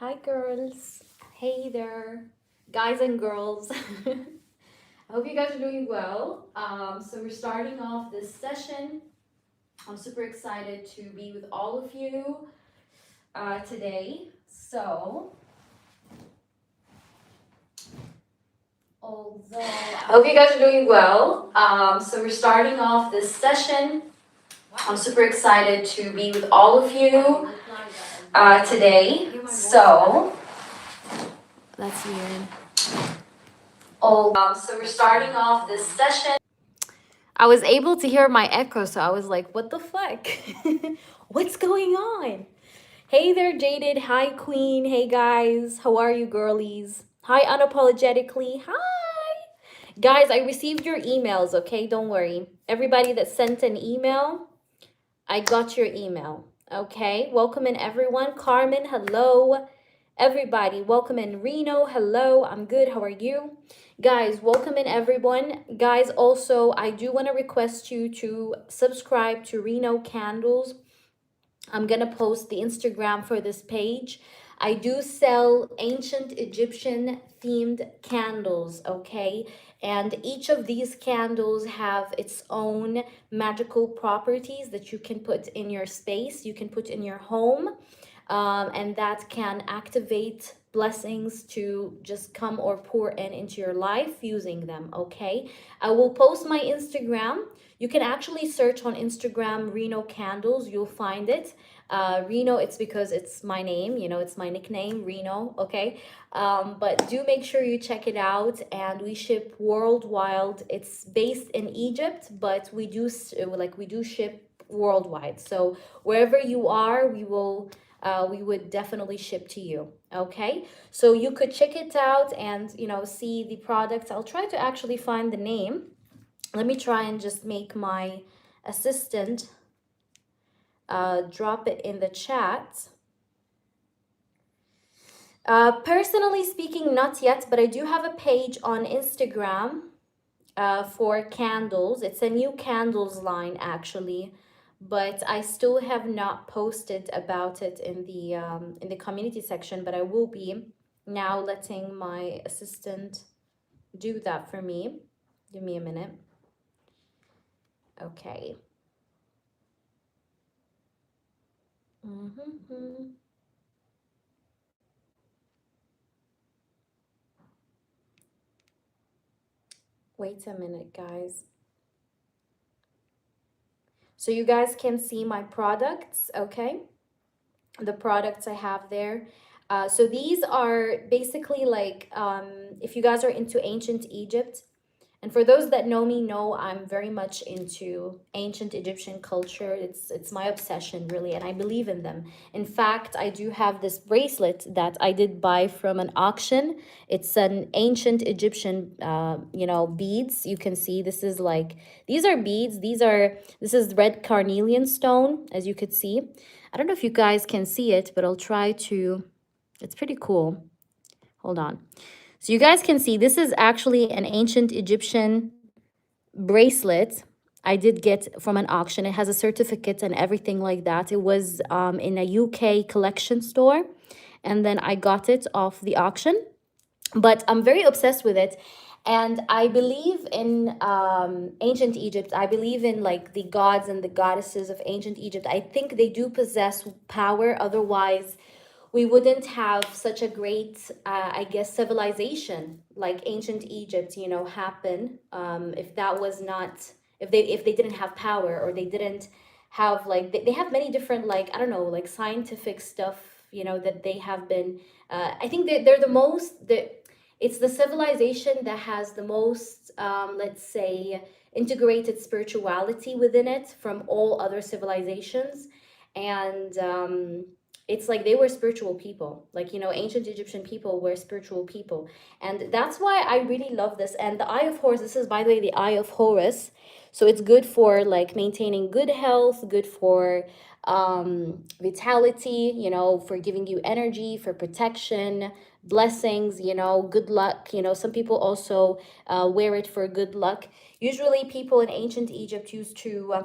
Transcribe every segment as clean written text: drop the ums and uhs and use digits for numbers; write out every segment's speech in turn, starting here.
Hi, girls. Hey there, guys and girls. I hope you guys are doing well. So we're starting off this session. I'm super excited to be with all of you today. Although I hope you guys are doing well. So we're starting off this session. I'm super excited to be with all of you today. That's weird. So we're starting off this session. I was able to hear my echo, so I was like, what the fuck? What's going on? Hey there, Jaded. Hi, Queen. Hey, guys. How are you, girlies? Hi, Unapologetically. Hi. Guys, I received your emails, okay? Don't worry. Everybody that sent an email, I got your email, okay? Welcome in, everyone. Carmen, hello. Everybody, welcome in. Reno, hello. I'm good. How are you? Guys, welcome in, everyone. Guys, also, I do want to request you to subscribe to Reno Candles. I'm going to post the Instagram for this page. I do sell ancient Egyptian themed candles, okay? And each of these candles have its own magical properties that you can put in your space, you can put in your home, and that can activate blessings to just come or pour into your life using them, okay? I will post my Instagram. You can actually search on Instagram Reno Candles, you'll find it. Reno, it's because it's my name, you know, it's my nickname, Reno, okay? But do make sure you check it out, and we ship worldwide. It's based in Egypt, but we do ship worldwide. So wherever you are, we would definitely ship to you, okay? So you could check it out and, you know, see the products. I'll try to actually find the name. Let me try and just make my assistant drop it in the chat. Personally speaking, not yet, but I do have a page on Instagram for candles. It's a new candles line, actually, but I still have not posted about it in the community section, but I will be now letting my assistant do that for me. Give me a minute. Okay. Wait a minute, guys. So you guys can see my products, okay? The products I have there. So these are basically like, if you guys are into ancient Egypt, and for those that know me, know I'm very much into ancient Egyptian culture. It's my obsession, really, and I believe in them. In fact, I do have this bracelet that I did buy from an auction. It's an ancient Egyptian, beads. You can see this is like, these are beads. This is red carnelian stone, as you could see. I don't know if you guys can see it, but I'll try to. It's pretty cool. Hold on. So you guys can see this is actually an ancient Egyptian bracelet I did get from an auction. It has a certificate and everything like that. It was in a UK collection store, and then I got it off the auction. But I'm very obsessed with it. And I believe in ancient Egypt. I believe in like the gods and the goddesses of ancient Egypt. I think they do possess power. Otherwise, we wouldn't have such a great, I guess, civilization like ancient Egypt, you know, happen. If that was not, if they didn't have power, or they didn't have like, they have many different, like, I don't know, like scientific stuff, you know, that they have been, I think they're the most, it's the civilization that has the most, let's say, integrated spirituality within it from all other civilizations. And it's like they were spiritual people, like, you know, ancient Egyptian people were spiritual people. And that's why I really love this. And the Eye of Horus, this is, by the way, the Eye of Horus. So it's good for like maintaining good health, good for vitality, you know, for giving you energy, for protection, blessings, you know, good luck. You know, some people also wear it for good luck. Usually people in ancient Egypt used to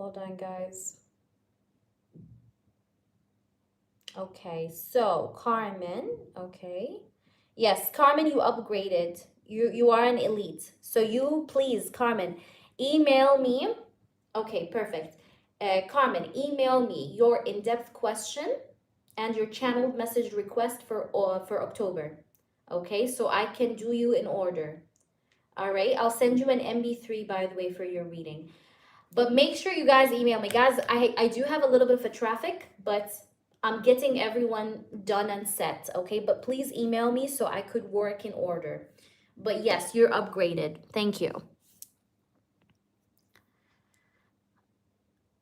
Hold on, guys. Okay, so Carmen, okay. Yes, Carmen, you upgraded. You are an elite. So you please, Carmen, email me. Okay, perfect. Carmen, email me your in-depth question and your channeled message request for October. Okay, so I can do you in order. All right, I'll send you an MB3 by the way for your reading. But make sure you guys email me. Guys, I do have a little bit of a traffic, but I'm getting everyone done and set, okay? But please email me so I could work in order. But yes, you're upgraded. Thank you.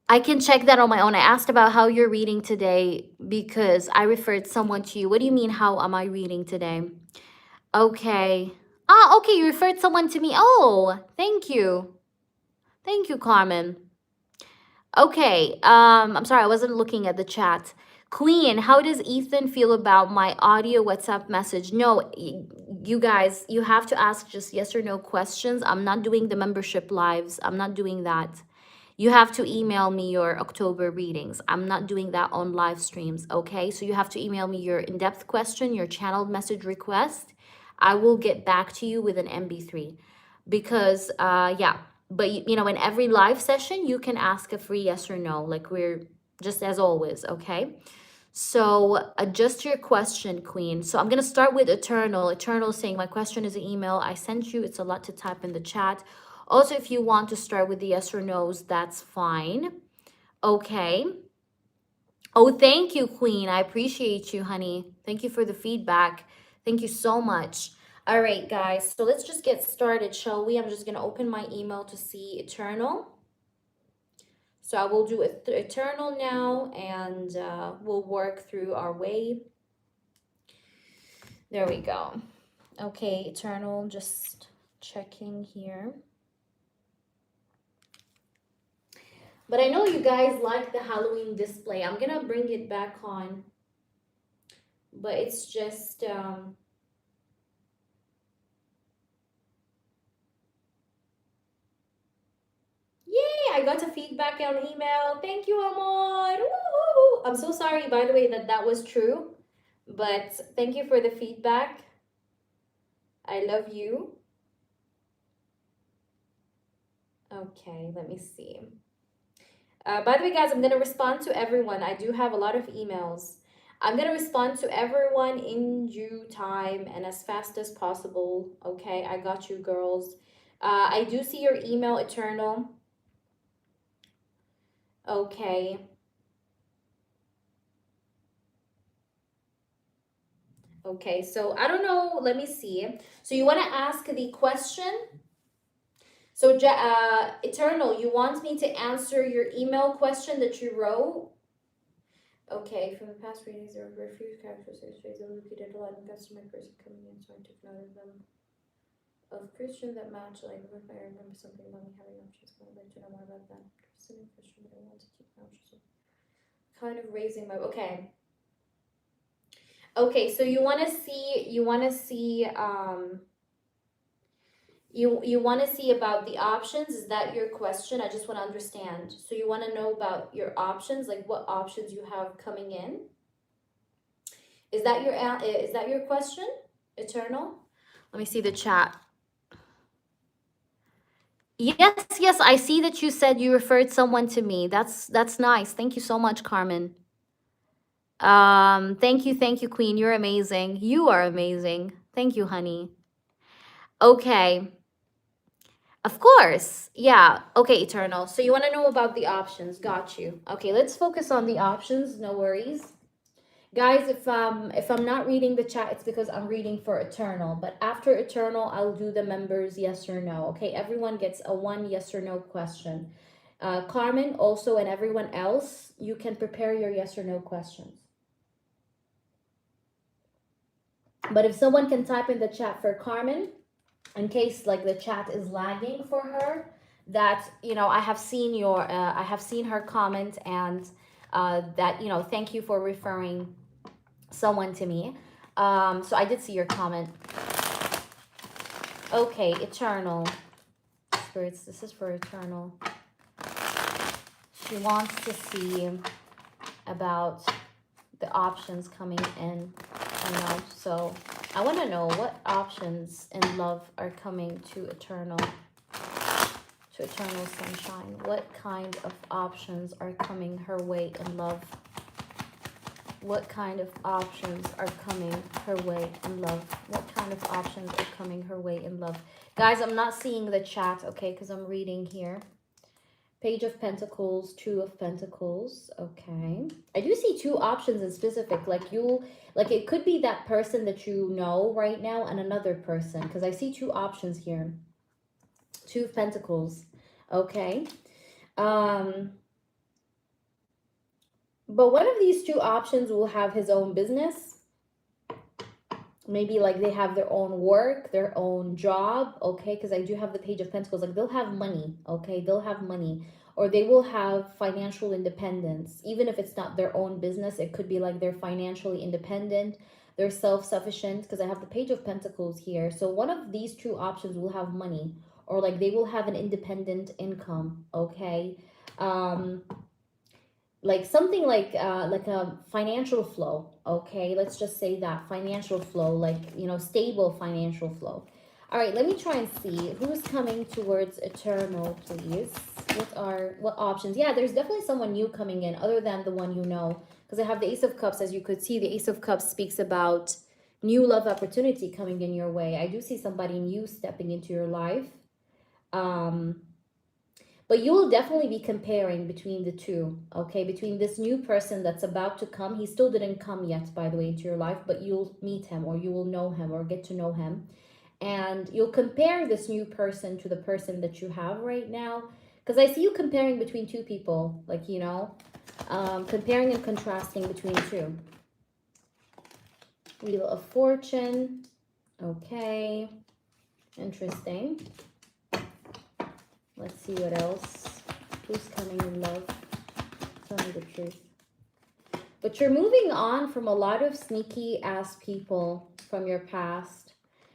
I can check that on my own. I asked about how you're reading today because I referred someone to you. What do you mean, how am I reading today? Okay. Ah, okay, you referred someone to me. Oh, thank you. Thank you, Carmen. Okay, I'm sorry, I wasn't looking at the chat. Queen, how does Ethan feel about my audio WhatsApp message? No, you guys, you have to ask just yes or no questions. I'm not doing the membership lives. I'm not doing that. You have to email me your October readings. I'm not doing that on live streams, okay? So you have to email me your in-depth question, your channeled message request. I will get back to you with an MB3 because, yeah. But, you know, in every live session, you can ask a free yes or no, like we're just as always, okay? So adjust your question, Queen. So I'm going to start with Eternal. Eternal saying, my question is an email I sent you. It's a lot to type in the chat. Also, if you want to start with the yes or no's, that's fine. Okay. Oh, thank you, Queen. I appreciate you, honey. Thank you for the feedback. Thank you so much. All right, guys. So let's just get started, shall we? I'm just going to open my email to see Eternal. So I will do Eternal now, and we'll work through our way. There we go. Okay, Eternal, just checking here. But I know you guys like the Halloween display. I'm going to bring it back on. But it's just... Yay! I got a feedback on email. Thank you, Amor. Woo-hoo-hoo. I'm so sorry, by the way, that was true. But thank you for the feedback. I love you. Okay, let me see. By the way, guys, I'm going to respond to everyone. I do have a lot of emails. I'm going to respond to everyone in due time and as fast as possible. Okay, I got you, girls. I do see your email, Eternal. Okay. Okay, so I don't know. Let me see. So you want to ask the question? So, Eternal, you want me to answer your email question that you wrote? Okay, from the past readings, there were a few characteristics that repeated a lot of customer person coming in, so I took note of them. Of Christian that match, like if I remember something about me having options, I'd like to know more about that. Christian, but I want to keep my options. Kind of raising my okay. Okay, so you want to see you want to see about the options. Is that your question? I just want to understand. So you want to know about your options, like what options you have coming in. Is that your question, Eternal? Let me see the chat. Yes, I see that you said you referred someone to me. That's nice. Thank you so much, Carmen. Thank you, Queen. You're amazing. You are amazing. Thank you, honey. Okay. Of course. Yeah. Okay, Eternal. So you want to know about the options. Got you. Okay, let's focus on the options. No worries. Guys, if I'm not reading the chat, it's because I'm reading for Eternal. But after Eternal, I'll do the members yes or no. Okay, everyone gets a one yes or no question. Carmen also, and everyone else, you can prepare your yes or no questions. But if someone can type in the chat for Carmen, in case like the chat is lagging for her, that I have seen her comment, and that thank you for referring someone to me. So I did see your comment. Okay, Eternal. Spirits, this is for Eternal. She wants to see about the options coming in, you know. So I want to know what options in love are coming to eternal sunshine. What kind of options are coming her way in love? What kind of options are coming her way in love? What kind of options are coming her way in love? Guys, I'm not seeing the chat, okay, because I'm reading here. Page of Pentacles, Two of Pentacles, okay. I do see two options in specific, like it could be that person that you know right now and another person, because I see two options here. Two of Pentacles, okay. But one of these two options will have his own business. Maybe like they have their own work, their own job, okay? Because I do have the Page of Pentacles. Like they'll have money, okay? They'll have money. Or they will have financial independence. Even if it's not their own business, it could be like they're financially independent. They're self-sufficient, because I have the Page of Pentacles here. So one of these two options will have money. Or like they will have an independent income, okay? Like something like a financial flow, okay? Let's just say that financial flow, like, you know, stable financial flow. All right, let me try and see who's coming towards eternal, please. What options? Yeah, there's definitely someone new coming in other than the one you know, because I have the Ace of Cups. As you could see, the Ace of Cups speaks about new love opportunity coming in your way. I do see somebody new stepping into your life. But you will definitely be comparing between the two, okay? Between this new person that's about to come. He still didn't come yet, by the way, into your life, but you'll meet him, or you will know him, or get to know him. And you'll compare this new person to the person that you have right now. Because I see you comparing between two people, like, you know, comparing and contrasting between two. Wheel of Fortune. Okay. Interesting. Let's see what else. Who's coming in love? Tell me the truth. But you're moving on from a lot of sneaky ass people from your past.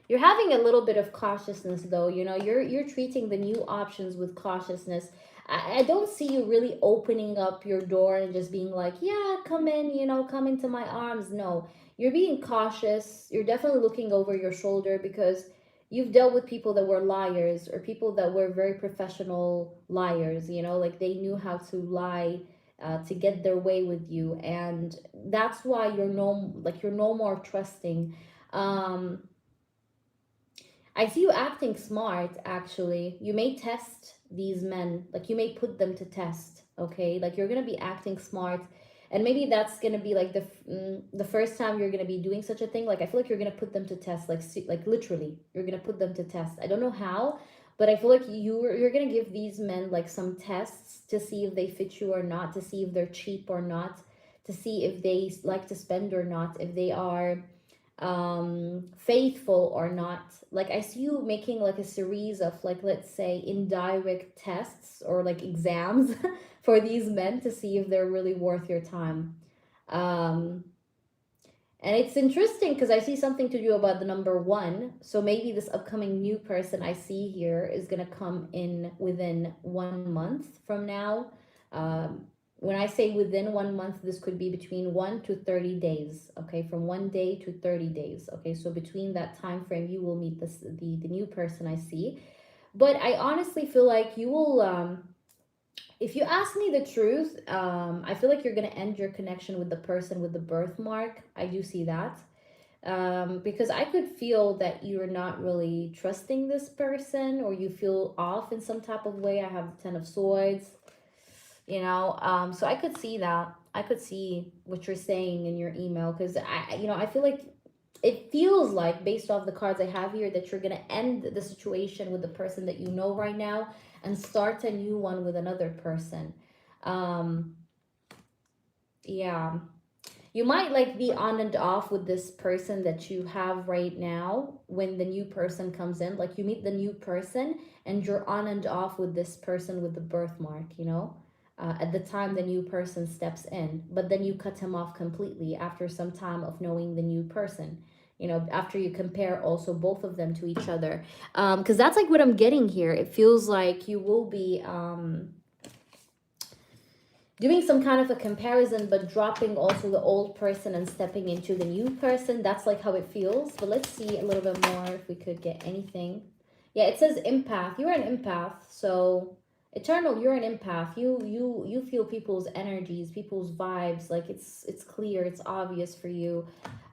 You're having a little bit of cautiousness though, you know, you're treating the new options with cautiousness. I don't see you really opening up your door and just being like, yeah, come in, you know, come into my arms. No, you're being cautious. You're definitely looking over your shoulder, because you've dealt with people that were liars, or people that were very professional liars, you know, like they knew how to lie to get their way with you. And that's why you're no more trusting. I see you acting smart, actually. You may test these men, like you may put them to test, okay? Like you're gonna be acting smart, and maybe that's gonna be like the first time you're gonna be doing such a thing. Like I feel like you're gonna put them to test, like literally, you're gonna put them to test. I don't know how, but I feel like you're gonna give these men like some tests to see if they fit you or not, to see if they're cheap or not, to see if they like to spend or not, if they are faithful or not. Like I see you making like a series of, like, let's say indirect tests or like exams for these men to see if they're really worth your time. And it's interesting because I see something to do about the number one. So maybe this upcoming new person I see here is going to come in within 1 month from now. When I say within 1 month, this could be between 1 to 30 days, okay? From 1 day to 30 days, okay? So between that time frame, you will meet the new person I see. But I honestly feel like you will, if you ask me the truth, I feel like you're going to end your connection with the person with the birthmark. I do see that. Because I could feel that you're not really trusting this person, or you feel off in some type of way. I have the Ten of Swords, you know. So I could see that. I could see what you're saying in your email, because I feel like it feels like, based off the cards I have here, that you're going to end the situation with the person that you know right now and start a new one with another person. Yeah, you might like be on and off with this person that you have right now. When the new person comes in, like you meet the new person and you're on and off with this person with the birthmark, you know, at the time the new person steps in. But then you cut him off completely after some time of knowing the new person, you know, after you compare also both of them to each other. Because that's like what I'm getting here. It feels like you will be doing some kind of a comparison, but dropping also the old person and stepping into the new person. That's like how it feels. But let's see a little bit more if we could get anything. Yeah, it says empath. You're an empath. So eternal, you're an empath. You feel people's energies, people's vibes. Like it's clear, it's obvious for you.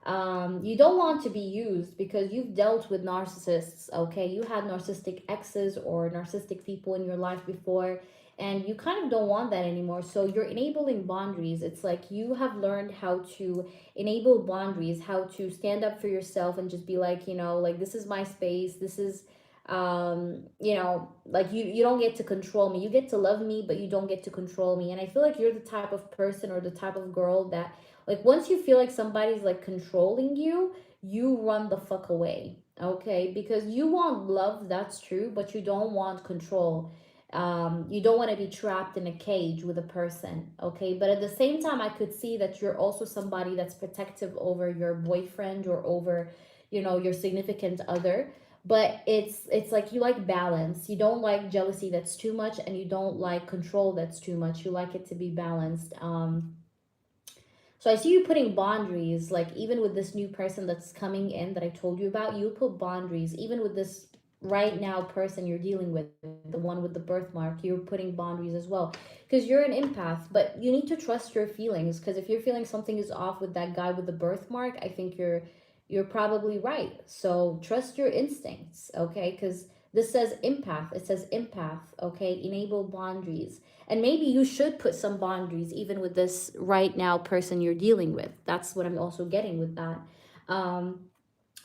You don't want to be used because you've dealt with narcissists. Okay, you had narcissistic exes or narcissistic people in your life before, and you kind of don't want that anymore. So you're enabling boundaries. It's like you have learned how to enable boundaries, how to stand up for yourself and just be like, like, this is my space, this is like, you don't get to control me. You get to love me, but you don't get to control me. And I feel like you're the type of person or the type of girl that, like, once you feel like somebody's like controlling you, you run the fuck away. Okay, because you want love, that's true, but you don't want control. You don't want to be trapped in a cage with a person. Okay, but at the same time, I could see that you're also somebody that's protective over your boyfriend or over, your significant other. But it's like you like balance. You don't like jealousy that's too much, and you don't like control that's too much. You like it to be balanced. So I see you putting boundaries, like even with this new person that's coming in that I told you about, you put boundaries. Even with this right now person you're dealing with, the one with the birthmark, you're putting boundaries as well. Because you're an empath, but you need to trust your feelings. Because if you're feeling something is off with that guy with the birthmark, I think you're probably right. So trust your instincts, okay? Because this says empath. It says empath, okay? Enable boundaries. And maybe you should put some boundaries even with this right now person you're dealing with. That's what I'm also getting with that. Um,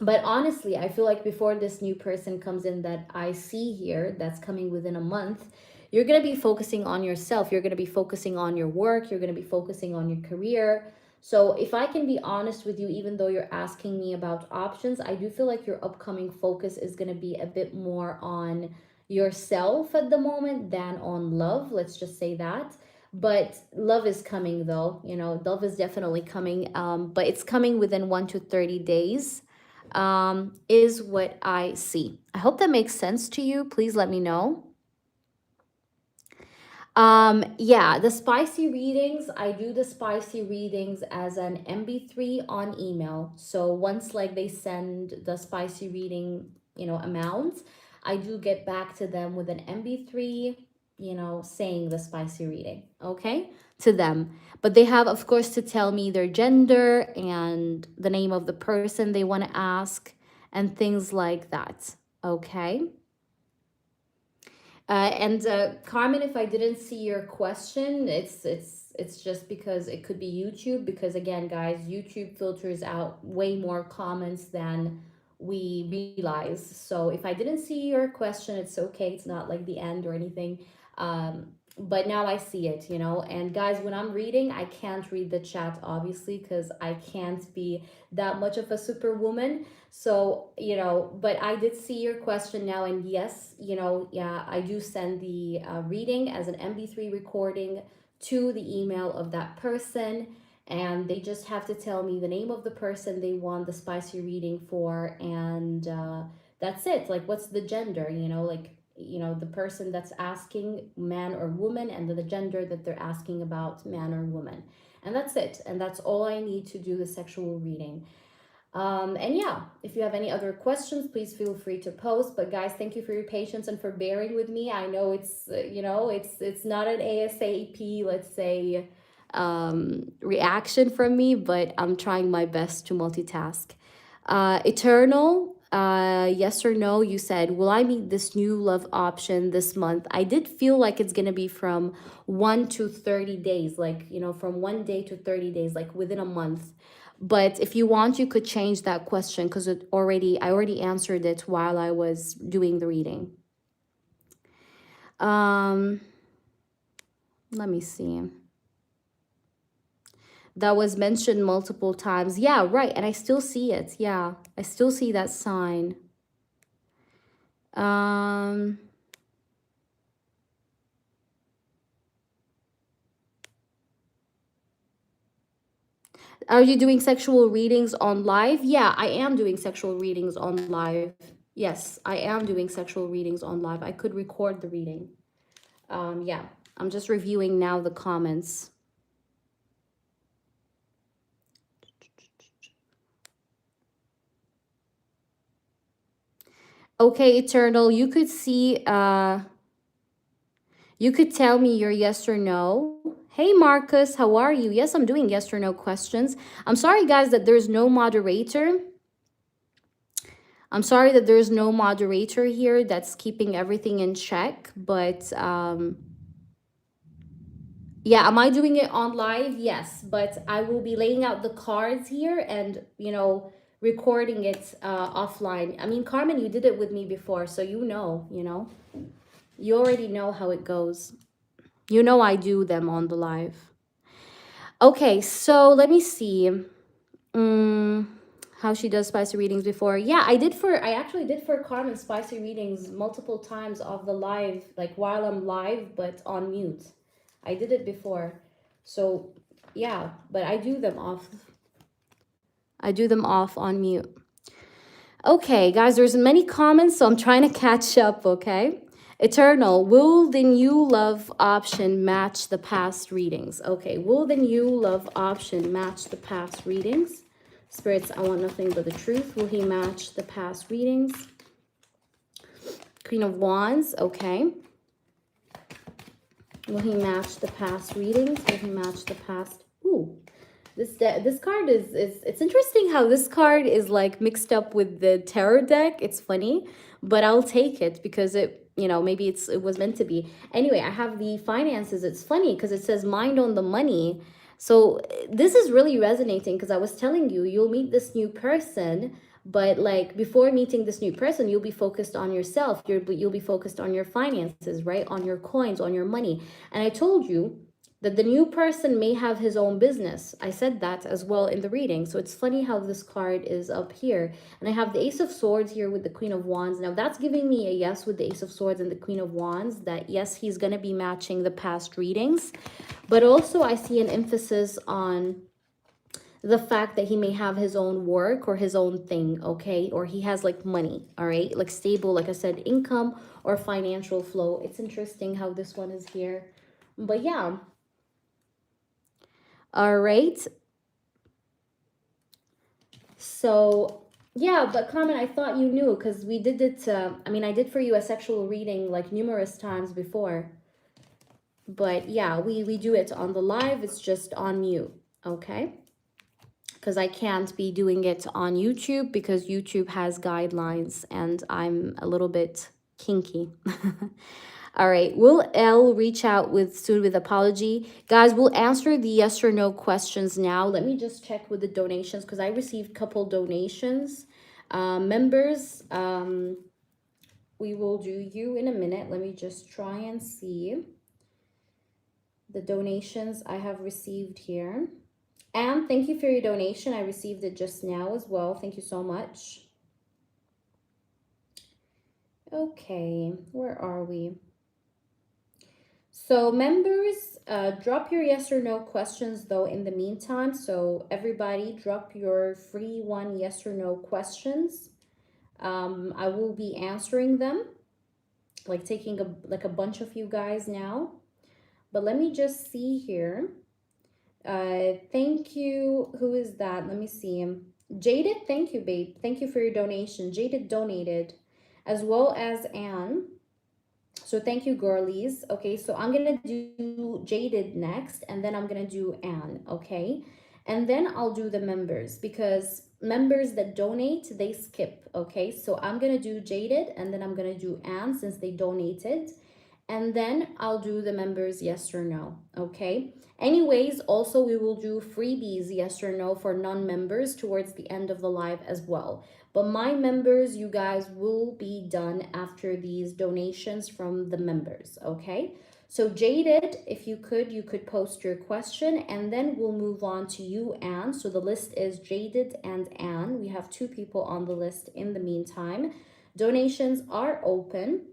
but honestly, I feel like before this new person comes in that I see here, that's coming within a month, you're going to be focusing on yourself. You're going to be focusing on your work. You're going to be focusing on your career. So if I can be honest with you, even though you're asking me about options, I do feel like your upcoming focus is going to be a bit more on yourself at the moment than on love. Let's just say that. But love is coming though. Love is definitely coming. But it's coming within 1 to 30 days, is what I see. I hope that makes sense to you. Please let me know. Yeah, the spicy readings, I do the spicy readings as an MB3 on email. So once like they send the spicy reading, amount, I do get back to them with an MB3, saying the spicy reading, okay, to them. But they have, of course, to tell me their gender and the name of the person they want to ask and things like that, okay? And Carmen, if I didn't see your question, it's just because it could be YouTube. Because again, guys, YouTube filters out way more comments than we realize. So if I didn't see your question, it's okay. It's not like the end or anything. But now I see it, And guys, when I'm reading, I can't read the chat obviously because I can't be that much of a superwoman. So, but I did see your question now, and yes, yeah, I do send the reading as an MB3 recording to the email of that person, and they just have to tell me the name of the person they want the spicy reading for, and that's it. Like, what's the gender, like, the person that's asking, man or woman, and the gender that they're asking about, man or woman. And that's it. And that's all I need to do the sexual reading. And yeah, if you have any other questions, please feel free to post. But guys, thank you for your patience and for bearing with me. I know it's it's not an ASAP, let's say, reaction from me, but I'm trying my best to multitask. Eternal, yes or no? You said, will I meet this new love option this month? I did feel like it's gonna be from 1 to 30 days, like from 1 day to 30 days, like within a month. But if you want, you could change that question because I already answered it while I was doing the reading. Let me see. That was mentioned multiple times. Yeah, right. And I still see it. Yeah, I still see that sign. Are you doing sexual readings on live? Yeah, I am doing sexual readings on live. Yes, I am doing sexual readings on live. I could record the reading. Yeah, I'm just reviewing now the comments. Okay, Eternal, you could tell me your yes or no. Hey Marcus, how are you? Yes, I'm doing yes or no questions. I'm sorry guys that there's no moderator. I'm sorry that there's no moderator here that's keeping everything in check, but yeah, am I doing it on live? Yes, but I will be laying out the cards here and, recording it offline. I mean, Carmen, you did it with me before, so you already know how it goes. You know I do them on the live. Okay, so let me see. Mm, how she does spicy readings before. Yeah, I actually did for Carmen spicy readings multiple times off the live, like while I'm live, but on mute. I did it before. So yeah, but I do them off. I do them off on mute. Okay, guys, there's many comments, so I'm trying to catch up, okay? Eternal, will the new love option match the past readings? Okay, will the new love option match the past readings? Spirits, I want nothing but the truth. Will he match the past readings? Queen of Wands, okay. Will he match the past readings? Will he match the past? Ooh, this card is it's interesting how this card is like mixed up with the tarot deck. It's funny, but I'll take it because maybe it was meant to be. Anyway, I have the finances. It's funny because it says mind on the money. So this is really resonating because I was telling you, you'll meet this new person, but like before meeting this new person, you'll be focused on yourself. You'll be focused on your finances, right? On your coins, on your money. And I told you that the new person may have his own business. I said that as well in the reading. So it's funny how this card is up here. And I have the Ace of Swords here with the Queen of Wands. Now that's giving me a yes with the Ace of Swords and the Queen of Wands, that yes, he's going to be matching the past readings. But also I see an emphasis on the fact that he may have his own work or his own thing, okay? Or he has like money, all right? Like stable, like I said, income or financial flow. It's interesting how this one is here. But yeah. All right. So yeah, but Carmen, I thought you knew because we did it. I did for you a sexual reading like numerous times before. But yeah, we do it on the live. It's just on mute, okay? Because I can't be doing it on YouTube because YouTube has guidelines and I'm a little bit kinky. All right, will L reach out soon with apology? Guys, we'll answer the yes or no questions now. Let me just check with the donations because I received a couple donations. Members, we will do you in a minute. Let me just try and see the donations I have received here. And thank you for your donation. I received it just now as well. Thank you so much. Okay, where are we? So members, drop your yes or no questions though in the meantime. So everybody drop your free one yes or no questions. I will be answering them, like taking a bunch of you guys now. But let me just see here. Thank you. Who is that? Let me see. Jaded, thank you, babe. Thank you for your donation. Jaded donated, as well as Anne. So thank you, girlies. Okay, so I'm gonna do Jaded next, and then I'm gonna do Anne, okay? And then I'll do the members, because members that donate, they skip, okay? So I'm gonna do Jaded, and then I'm gonna do Anne since they donated. And then I'll do the members yes or no, okay? Anyways, also we will do freebies yes or no for non-members towards the end of the live as well. But my members, you guys, will be done after these donations from the members, okay? So Jaded, if you could post your question, and then we'll move on to you, Anne. So the list is Jaded and Anne. We have 2 people on the list in the meantime. Donations are open.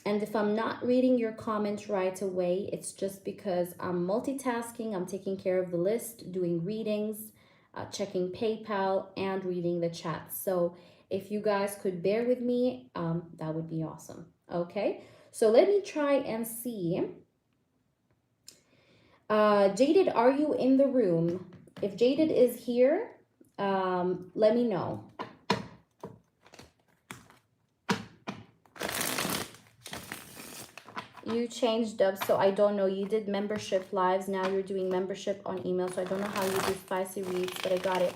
And if I'm not reading your comment right away, it's just because I'm multitasking. I'm taking care of the list, doing readings, checking PayPal, and reading the chat. So if you guys could bear with me, that would be awesome. Okay, so let me try and see. Jaded, are you in the room? If Jaded is here, let me know. You changed up, so I don't know. You did membership lives. Now you're doing membership on email. So I don't know how you do spicy reads, but I got it.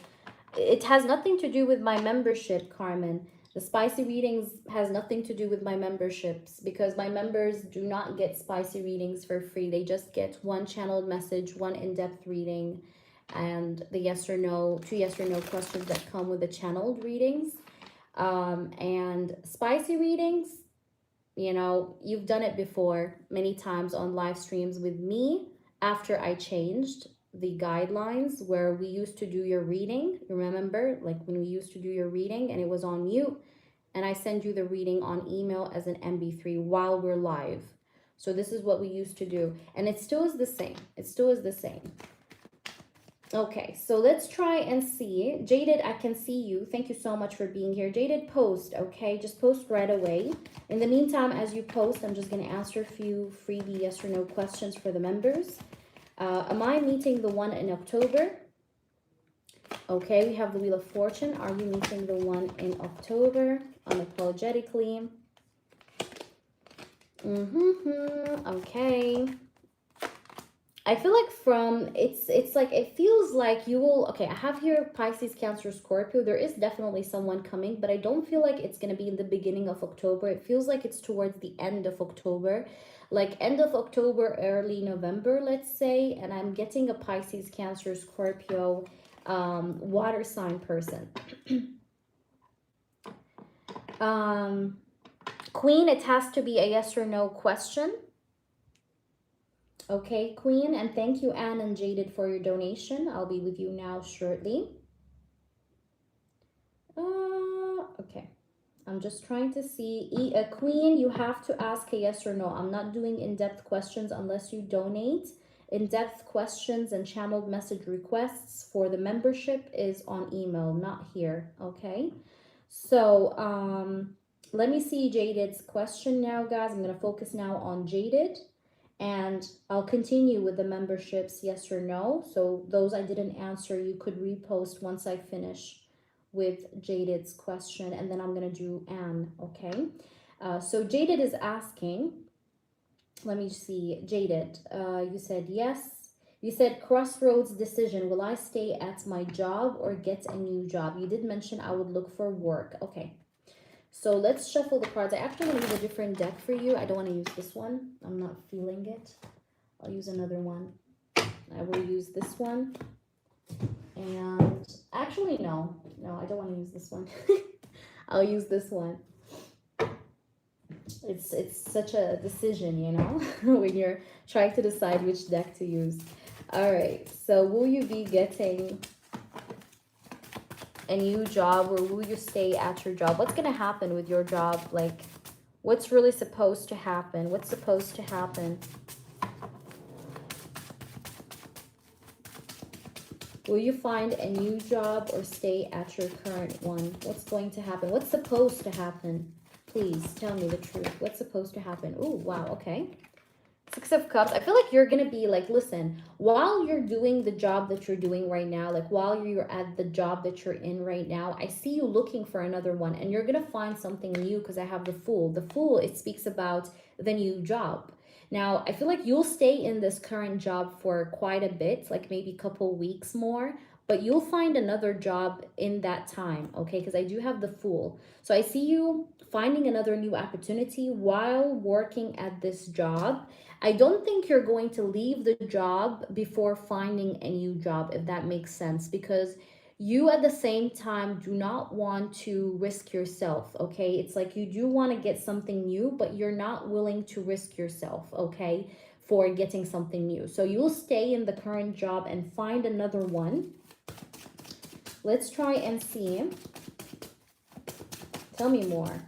It has nothing to do with my membership, Carmen. The spicy readings has nothing to do with my memberships because my members do not get spicy readings for free. They just get one channeled message, one in-depth reading, and the yes or no, two yes or no questions that come with the channeled readings. And spicy readings, you know, you've done it before many times on live streams with me after I changed the guidelines where we used to do your reading. You remember, like when we used to do your reading and it was on mute, and I send you the reading on email as an MP3 while we're live. So this is what we used to do, and it still is the same. It still is the same. Okay, so let's try and see. Jaded, I can see you. Thank you so much for being here. Jaded, post, okay? Just post right away. In the meantime, as you post, I'm just going to answer a few freebie yes or no questions for the members. Am I meeting the one in October? Okay, we have the Wheel of Fortune. Are you meeting the one in October? Unapologetically. Okay. I feel like from it's like it feels like you will, okay, I have here Pisces, Cancer, Scorpio. There is definitely someone coming, but I don't feel like it's going to be in the beginning of October. It feels like it's towards the end of October, like end of October, early November, let's say. And I'm getting a Pisces, Cancer, Scorpio, water sign person. Queen, it has to be a yes or no question. Okay, Queen, and thank you, Anne and Jaded, for your donation. I'll be with you now shortly. Okay, I'm just trying to see. Queen, you have to ask a yes or no. I'm not doing in-depth questions unless you donate. In-depth questions and channeled message requests for the membership is on email, not here, okay? So, let me see Jaded's question now, guys. I'm going to focus now on Jaded. And I'll continue with the memberships, yes or no. So those I didn't answer, you could repost once I finish with Jaded's question. And then I'm going to do Anne, okay? So Jaded is asking, let me see, Jaded, you said yes. You said crossroads decision. Will I stay at my job or get a new job? You did mention I would look for work. Okay. So let's shuffle the cards. I actually want to use a different deck for you. I don't want to use this one. I'm not feeling it. I'll use another one. I will use this one. And actually, no, I don't want to use this one. I'll use this one. It's such a decision, you know, when you're trying to decide which deck to use. All right. So will you be getting a new job or will you stay at your job? What's going to happen with your job? Like, what's really supposed to happen? What's supposed to happen? Will you find a new job or stay at your current one? What's going to happen? What's supposed to happen? Please tell me the truth. What's supposed to happen? Oh, wow. Okay. Six of Cups. I feel like you're going to be like, listen, while you're doing the job that you're doing right now, like while you're at the job that you're in right now, I see you looking for another one and you're going to find something new because I have the Fool. The Fool, it speaks about the new job. Now, I feel like you'll stay in this current job for quite a bit, like maybe a couple weeks more, but you'll find another job in that time, okay? Because I do have the Fool. So I see you finding another new opportunity while working at this job. I don't think you're going to leave the job before finding a new job, if that makes sense, because you at the same time do not want to risk yourself, okay? It's like you do want to get something new, but you're not willing to risk yourself, okay, for getting something new. So you'll stay in the current job and find another one. Let's try and see. Tell me more.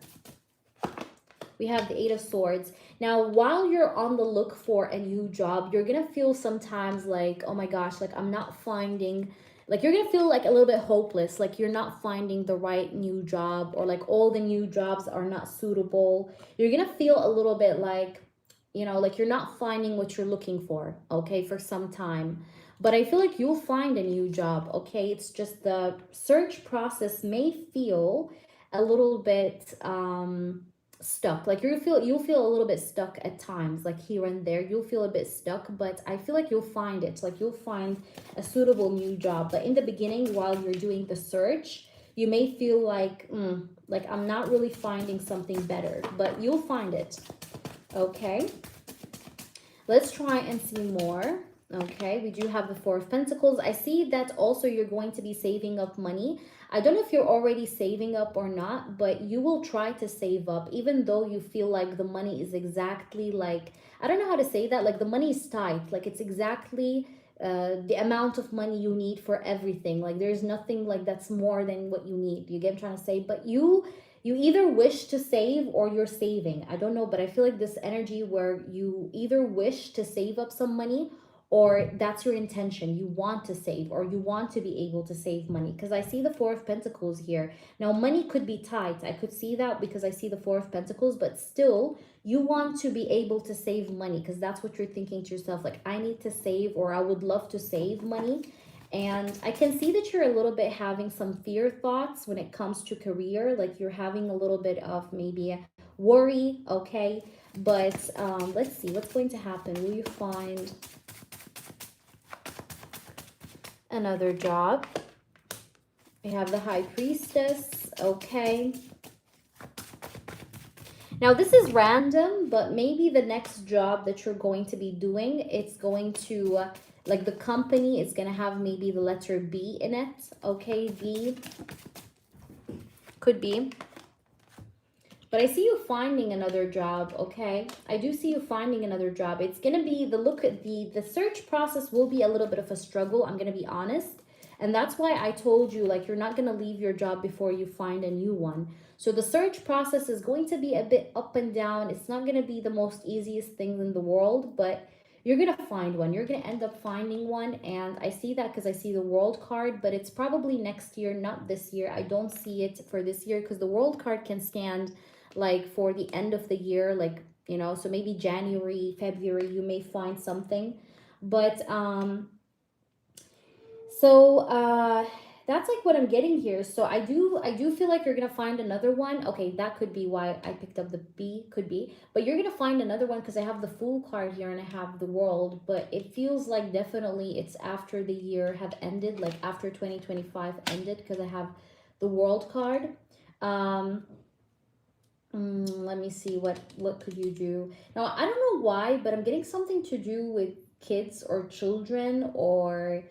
We have the Eight of Swords. Now, while you're on the look for a new job, you're going to feel sometimes like, oh my gosh, like I'm not finding, like you're going to feel like a little bit hopeless, like you're not finding the right new job or like all the new jobs are not suitable. You're going to feel a little bit like, you know, like you're not finding what you're looking for, okay, for some time. But I feel like you'll find a new job, okay? It's just the search process may feel a little bit stuck. Like you'll feel a little bit stuck at times, like here and there you'll feel a bit stuck, but I feel like you'll find it. Like you'll find a suitable new job. But in the beginning, while you're doing the search, you may feel like I'm not really finding something better, but you'll find it. Okay, let's try and see more. Okay, we do have the Four of Pentacles. I see that also you're going to be saving up money. I don't know if you're already saving up or not, but you will try to save up, even though you feel like the money is exactly like, I don't know how to say that, like the money is tight, like it's exactly the amount of money you need for everything. Like there's nothing like that's more than what you need. You get what I'm trying to say? But you either wish to save or you're saving. I don't know, but I feel like this energy where you either wish to save up some money or that's your intention. You want to save or you want to be able to save money, because I see the Four of Pentacles here. Now money could be tight, I could see that because I see the Four of Pentacles, but still you want to be able to save money because that's what you're thinking to yourself, like I need to save, or I would love to save money. And I can see that you're a little bit having some fear thoughts when it comes to career, like you're having a little bit of maybe a worry. Okay, but let's see what's going to happen. Will you find another job? We have the High Priestess. Okay, now this is random, but maybe the next job that you're going to be doing, it's going to like the company is going to have maybe the letter B in it. Okay, B could be. But I see you finding another job. Okay, I do see you finding another job. It's gonna be the search process will be a little bit of a struggle, I'm gonna be honest. And that's why I told you, like, you're not gonna leave your job before you find a new one. So the search process is going to be a bit up and down. It's not gonna be the most easiest thing in the world, but you're gonna find one. You're gonna end up finding one. And I see that because I see the World card, but it's probably next year, not this year. I don't see it for this year because the World card can stand like for the end of the year, like, you know, so maybe January, February you may find something. But so that's like what I'm getting here. So I do feel like you're gonna find another one. Okay, that could be why I picked up the B, could be. But you're gonna find another one because I have the Fool card here and I have the World. But it feels like definitely it's after the year have ended, like after 2025 ended, because I have the World card. um let me see, what could you do now? I don't know why, but I'm getting something to do with kids or children, or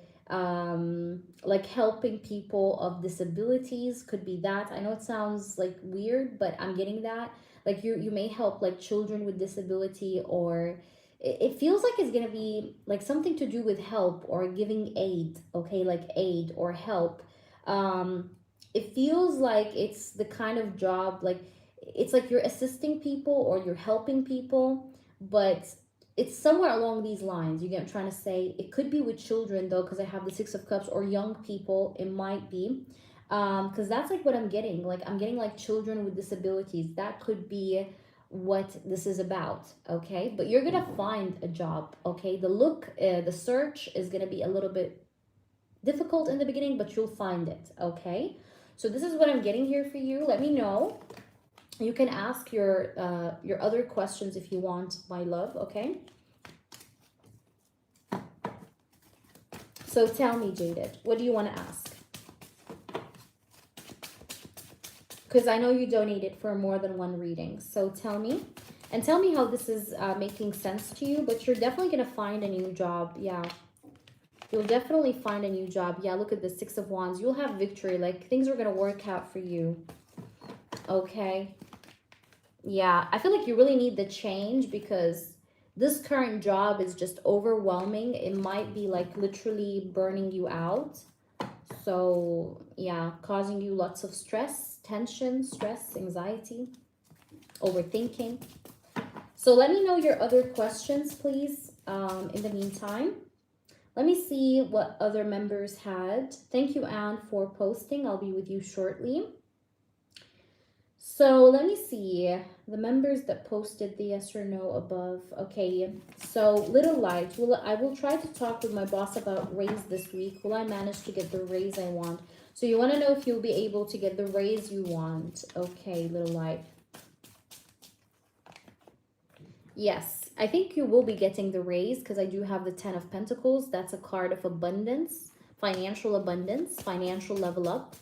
like helping people of disabilities. Could be that. I know it sounds like weird, but I'm getting that. Like you may help like children with disability, or it feels like it's gonna be like something to do with help or giving aid. Okay, like aid or help. It feels like it's the kind of job, like it's like you're assisting people or you're helping people, but it's somewhere along these lines. You get what I'm trying to say? It could be with children though, because I have the Six of Cups, or young people. It might be, because that's like what I'm getting. Like I'm getting like children with disabilities. That could be what this is about. Okay, but you're gonna find a job. Okay, the search is gonna be a little bit difficult in the beginning, but you'll find it. Okay, so this is what I'm getting here for you. Let me know. You can ask your other questions if you want, my love. Okay, so tell me, Jaded, what do you want to ask? Because I know you donated for more than one reading, so tell me. And tell me how this is making sense to you. But you're definitely going to find a new job. Yeah, you'll definitely find a new job. Yeah, look at the Six of Wands. You'll have victory. Like things are going to work out for you. Okay, yeah, I feel like you really need the change, because this current job is just overwhelming. It might be like literally burning you out. So yeah, causing you lots of stress, tension, stress, anxiety, overthinking. So let me know your other questions, please. In the meantime, let me see what other members had. Thank you, Anne, for posting. I'll be with you shortly. So let me see the members that posted the yes or no above. Okay, so Little Light, I will try to talk with my boss about raise this week. Will I manage to get the raise I want? So you want to know if you'll be able to get the raise you want. Okay, Little Light. Yes, I think you will be getting the raise because I do have the 10 of Pentacles. That's a card of abundance, financial level up.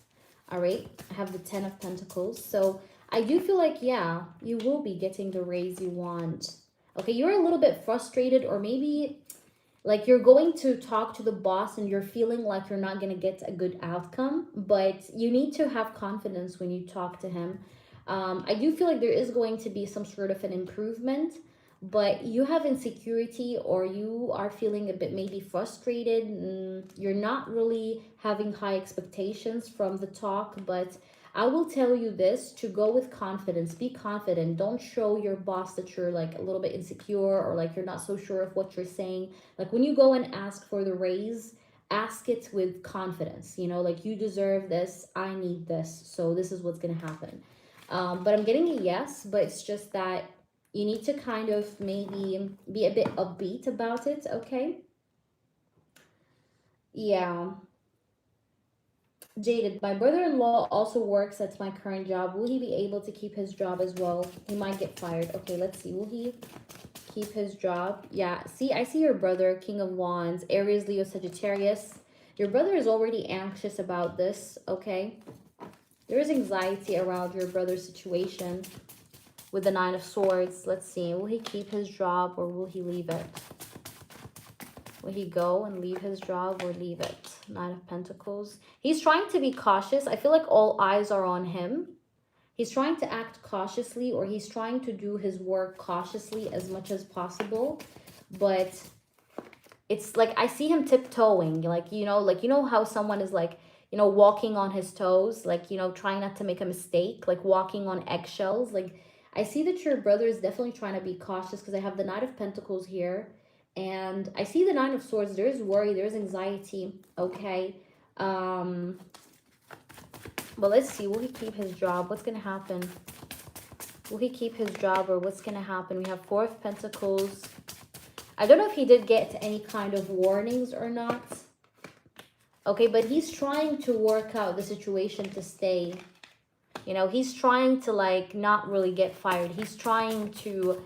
All right, I have the 10 of Pentacles. So I do feel like, yeah, you will be getting the raise you want. Okay, you're a little bit frustrated, or maybe like you're going to talk to the boss and you're feeling like you're not going to get a good outcome, but you need to have confidence when you talk to him. I do feel like there is going to be some sort of an improvement, but you have insecurity, or you are feeling a bit maybe frustrated. You're not really having high expectations from the talk, but I will tell you this, to go with confidence. Be confident. Don't show your boss that you're like a little bit insecure, or like you're not so sure of what you're saying. Like when you go and ask for the raise, ask it with confidence. You know, like you deserve this. I need this. So this is what's going to happen. But I'm getting a yes, but it's just that you need to kind of maybe be a bit upbeat about it, okay? Yeah. Jaded, my brother-in-law also works at my current job. Will he be able to keep his job as well? He might get fired. Okay, let's see. Will he keep his job? Yeah, see, I see your brother, King of Wands, Aries, Leo, Sagittarius. Your brother is already anxious about this, okay? There is anxiety around your brother's situation with the Nine of Swords. Let's see. Will he keep his job or will he leave it? Will he go and leave his job or leave it? Nine of Pentacles. He's trying to be cautious. I feel like all eyes are on him. He's trying to act cautiously, or he's trying to do his work cautiously as much as possible. But it's like I see him tiptoeing. Like, you know how someone is like, walking on his toes, like, trying not to make a mistake, like walking on eggshells. Like, I see that your brother is definitely trying to be cautious because I have the Knight of Pentacles here. And I see the Nine of Swords. There's worry, there's anxiety, okay? But let's see, will he keep his job? What's going to happen? Will he keep his job or what's going to happen? We have Four of Pentacles. I don't know if he did get any kind of warnings or not. Okay, but he's trying to work out the situation to stay. You know, he's trying to like not really get fired. He's trying to,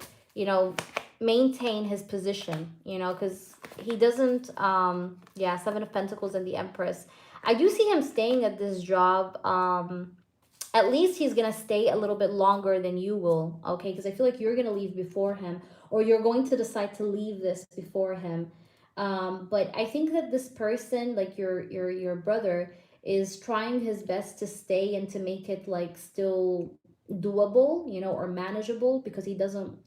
maintain his position, because he doesn't, yeah, Seven of Pentacles and the Empress. I do see him staying at this job. At least he's gonna stay a little bit longer than you will, okay? Because I feel like you're gonna leave before him, or you're going to decide to leave this before him. But I think that this person, like your brother, is trying his best to stay and to make it like still doable, or manageable, because he doesn't.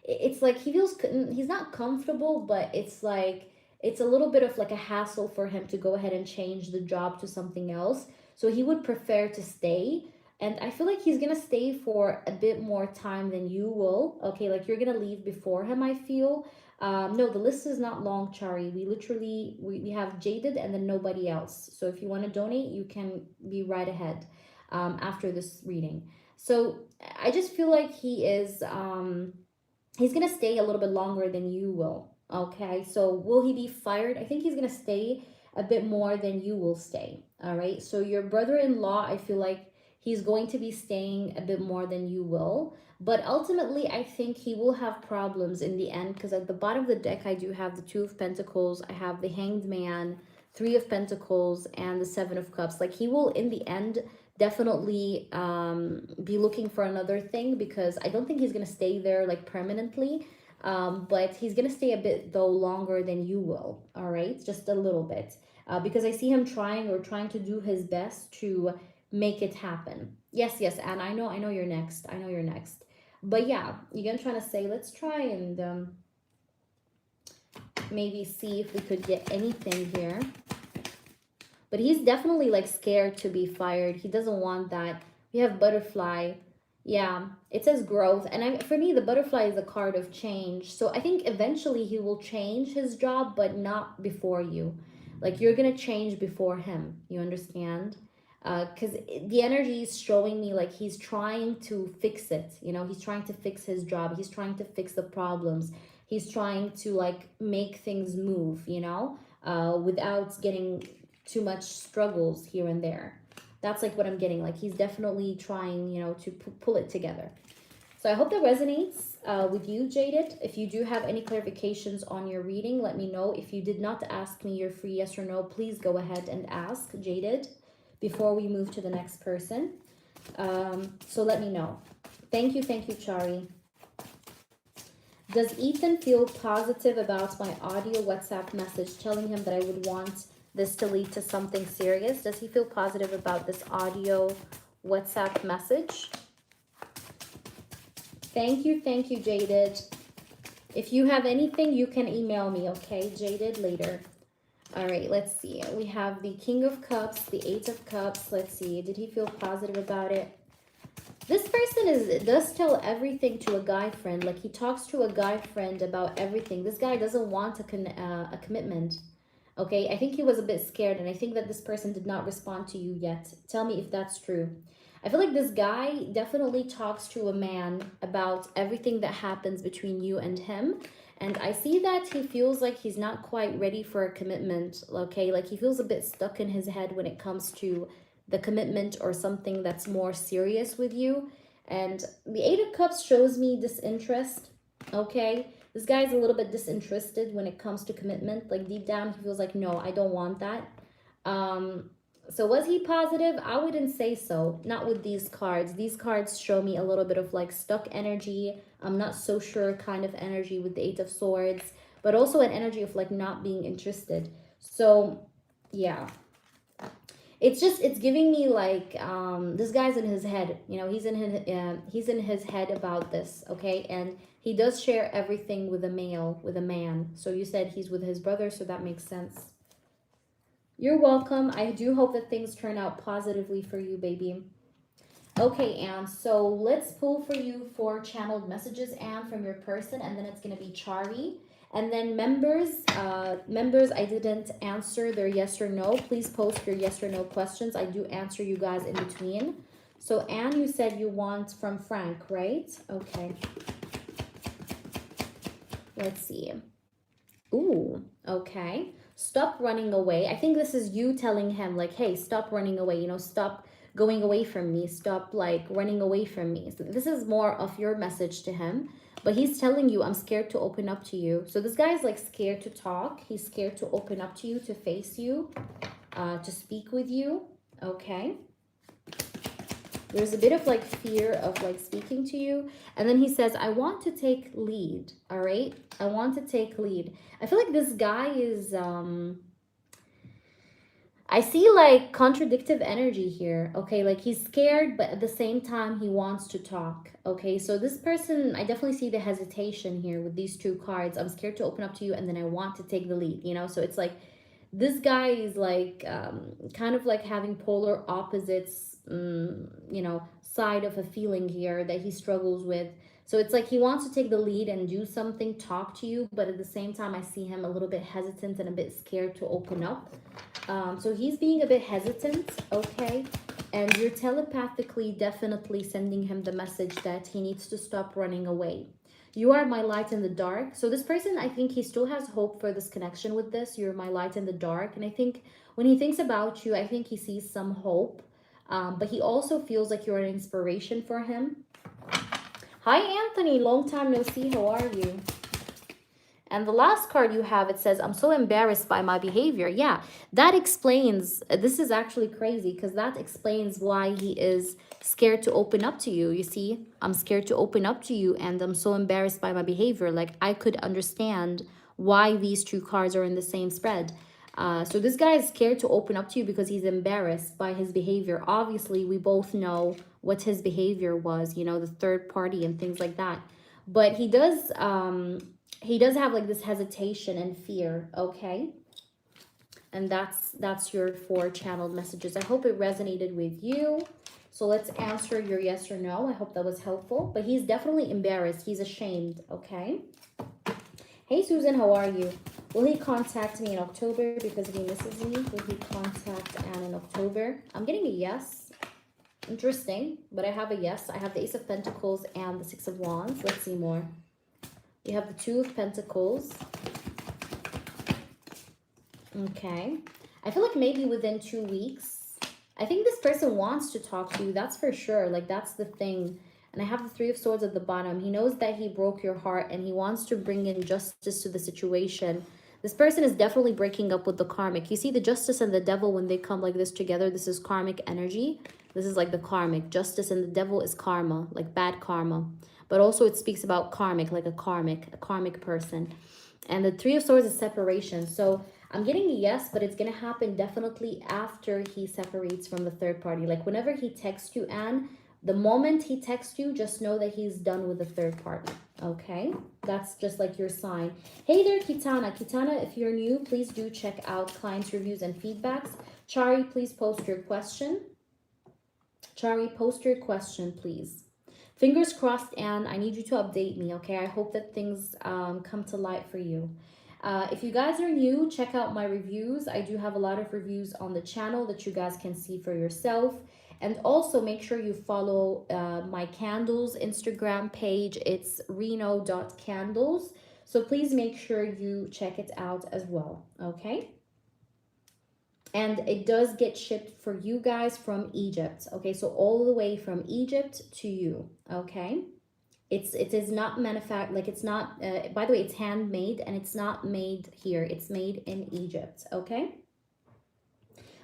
It's like he feels he's not comfortable, but it's like it's a little bit of like a hassle for him to go ahead and change the job to something else. So he would prefer to stay, and I feel like he's gonna stay for a bit more time than you will. Okay, like you're gonna leave before him, I feel. No, the list is not long, Chari. We have Jaded and then nobody else. So if you want to donate, you can be right ahead after this reading. So I just feel like he's gonna stay a little bit longer than you will. Okay, so will he be fired? I think he's gonna stay a bit more than you will stay. All right, so your brother-in-law, I feel like he's going to be staying a bit more than you will, but ultimately I think he will have problems in the end, because at the bottom of the deck I do have the Two of Pentacles, I have the Hanged Man, Three of Pentacles, and the Seven of Cups. Like he will in the end definitely be looking for another thing, because I don't think he's gonna stay there like permanently, but he's gonna stay a bit though longer than you will. All right, just a little bit, because I see him trying to do his best to make it happen. Yes, and I know you're next. I know you're next. But yeah, you're gonna try to say, let's try and maybe see if we could get anything here. But he's definitely like scared to be fired. He doesn't want that. We have Butterfly. Yeah, it says growth. And for me, the Butterfly is a card of change. So I think eventually he will change his job, but not before you. Like you're going to change before him. You understand? Because the energy is showing me like he's trying to fix it. He's trying to fix his job. He's trying to fix the problems. He's trying to like make things move, without getting too much struggles here and there. That's like what I'm getting. Like he's definitely trying, to pull it together. So I hope that resonates with you, Jaded. If you do have any clarifications on your reading, let me know. If you did not ask me your free yes or no, please go ahead and ask, Jaded, before we move to the next person. So let me know. Thank you, Chari. Does Ethan feel positive about my audio WhatsApp message telling him that I would want this to lead to something serious? Does he feel positive about this audio WhatsApp message? Thank you, Jaded. If you have anything, you can email me, okay, Jaded, later. All right, let's see. We have the King of Cups, the Eight of Cups. Let's see. Did he feel positive about it? This person does tell everything to a guy friend. Like, he talks to a guy friend about everything. This guy doesn't want a commitment. Okay, I think he was a bit scared, and I think that this person did not respond to you yet. Tell me if that's true. I feel like this guy definitely talks to a man about everything that happens between you and him. And I see that he feels like he's not quite ready for a commitment, okay? Like, he feels a bit stuck in his head when it comes to the commitment or something that's more serious with you. And the Eight of Cups shows me disinterest, okay? This guy's a little bit disinterested when it comes to commitment. Like, deep down, he feels like, no, I don't want that. So was he positive? I wouldn't say so. Not with these cards. These cards show me a little bit of like stuck energy. I'm not so sure kind of energy with the Eight of Swords, but also an energy of like not being interested. So yeah, it's giving me like this guy's in his head, you know, he's in his head about this, okay? And he does share everything with a man. So you said he's with his brother, so that makes sense. You're welcome. I do hope that things turn out positively for you, baby. Okay, Anne, so let's pull for you for channeled messages, Anne, from your person, and then it's going to be Chari. And then members, I didn't answer their yes or no. Please post your yes or no questions. I do answer you guys in between. So, Anne, you said you want from Frank, right? Okay. Let's see. Ooh, okay. Stop running away. I think this is you telling him, like, hey, stop running away. You know, stop going away from me. Stop, like, running away from me. So this is more of your message to him. But he's telling you, I'm scared to open up to you. So this guy is, like, scared to talk. He's scared to open up to you, to face you, to speak with you. Okay. There's a bit of like fear of like speaking to you. And then he says, I want to take lead. All right. I want to take lead. I feel like this guy is, I see like contradictive energy here. Okay. Like he's scared, but at the same time, he wants to talk. Okay. So this person, I definitely see the hesitation here with these two cards. I'm scared to open up to you, and then I want to take the lead, you know? So it's like, this guy is like kind of like having polar opposites, you know, side of a feeling here that he struggles with. So it's like he wants to take the lead and do something, talk to you, but at the same time, I see him a little bit hesitant and a bit scared to open up. So he's being a bit hesitant, okay? And you're telepathically definitely sending him the message that he needs to stop running away. You are my light in the dark. So this person, I think he still has hope for this connection with this. You're my light in the dark. And I think when he thinks about you, I think he sees some hope. But he also feels like you're an inspiration for him. Hi, Anthony. Long time no see. How are you? And the last card you have, it says, I'm so embarrassed by my behavior. Yeah, that explains, this is actually crazy because that explains why he is scared to open up to you. You see, I'm scared to open up to you and I'm so embarrassed by my behavior. Like, I could understand why these two cards are in the same spread. So this guy is scared to open up to you because he's embarrassed by his behavior. Obviously, we both know what his behavior was, you know, the third party and things like that. But he does have like this hesitation and fear, okay? And that's your 4 channeled messages. I hope it resonated with you. So let's answer your yes or no. I hope that was helpful. But he's definitely embarrassed. He's ashamed, okay? Hey, Susan, how are you? Will he contact me in October because he misses me? Will he contact Anne in October? I'm getting a yes. Interesting, but I have a yes. I have the Ace of Pentacles and the Six of Wands. Let's see more. You have the Two of Pentacles. Okay. I feel like maybe within 2 weeks. I think this person wants to talk to you. That's for sure. Like, that's the thing. And I have the Three of Swords at the bottom. He knows that he broke your heart and he wants to bring in justice to the situation. This person is definitely breaking up with the karmic. You see the Justice and the Devil, when they come like this together, this is karmic energy. This is like the karmic. Justice and the Devil is karma, like bad karma. But also it speaks about karmic, like a karmic person. And the Three of Swords is separation. So I'm getting a yes, but it's going to happen definitely after he separates from the third party. Like whenever he texts you, Anne, the moment he texts you, just know that he's done with the third party. Okay? That's just like your sign. Hey there, Kitana. Kitana, if you're new, please do check out clients' reviews and feedbacks. Chari, please post your question. Chari, post your question, please. Fingers crossed, Anne. I need you to update me, okay? I hope that things come to light for you. If you guys are new, check out my reviews. I do have a lot of reviews on the channel that you guys can see for yourself. And also make sure you follow my candles Instagram page. It's reno.candles. So please make sure you check it out as well, okay? And it does get shipped for you guys from Egypt, okay? So all the way from Egypt to you, okay? It is not manufactured, like it's not, by the way, it's handmade and it's not made here. It's made in Egypt, okay?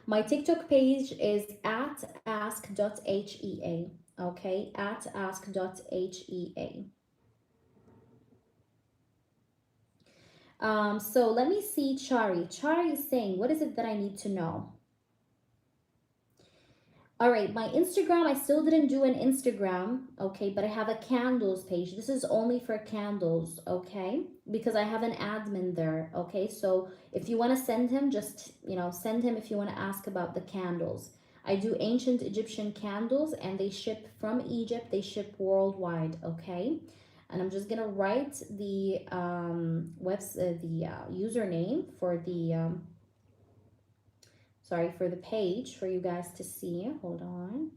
My TikTok page is at ask.hea, okay? At ask.hea. So let me see Chari. Chari is saying, what is it that I need to know? All right, my Instagram, I still didn't do an Instagram, okay, but I have a candles page. This is only for candles, okay, because I have an admin there, okay? So if you want to send him, just, you know, send him if you want to ask about the candles. I do ancient Egyptian candles and they ship from Egypt. They ship worldwide, okay? And I'm just going to write the username for the sorry, for the page for you guys to see. Hold on.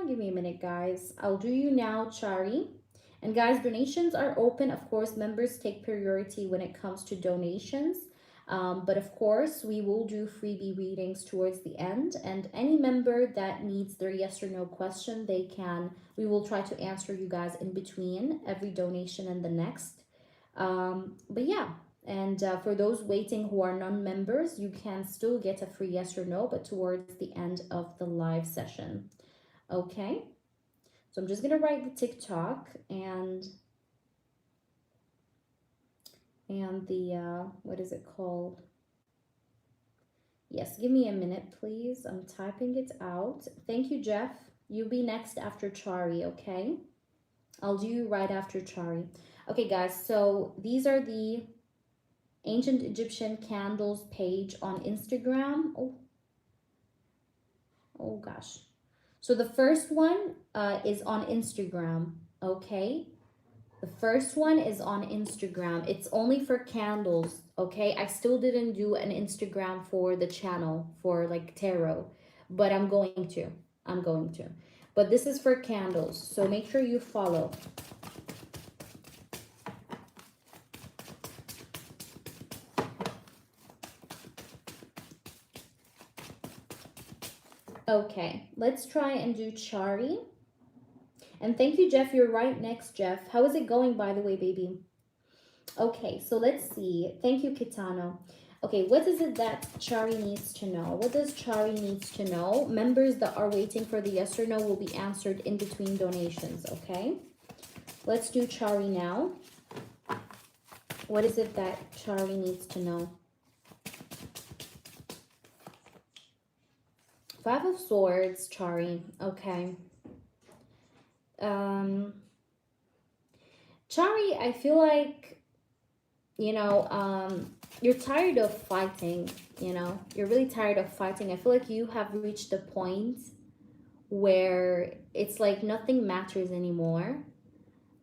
Give me a minute, guys. I'll do you now, Chari. And guys, donations are open. Of course, members take priority when it comes to donations. But of course, we will do freebie readings towards the end. And any member that needs their yes or no question, we will try to answer you guys in between every donation and the next. But yeah. And for those waiting who are non-members, you can still get a free yes or no, but towards the end of the live session. Okay? So I'm just going to write the TikTok and the, what is it called? Yes, give me a minute, please. I'm typing it out. Thank you, Jeff. You'll be next after Chari, okay? I'll do you right after Chari. Okay, guys, so these are the Ancient Egyptian Candles page on Instagram. Oh gosh. So the first one is on Instagram, okay? The first one is on Instagram. It's only for candles, okay? I still didn't do an Instagram for the channel for like tarot, but I'm going to. But this is for candles, so make sure you follow. Okay, let's try and do Chari. And thank you, Jeff. You're right next, Jeff. How is it going, by the way, baby? Okay, so let's see. Thank you, Kitano. Okay, what is it that Chari needs to know? What does Chari needs to know? Members that are waiting for the yes or no will be answered in between donations, okay? Let's do Chari now. What is it that Chari needs to know? Five of Swords, Chari. Okay. Chari, I feel like, you know, you're tired of fighting, you know? You're really tired of fighting. I feel like you have reached the point where it's like nothing matters anymore.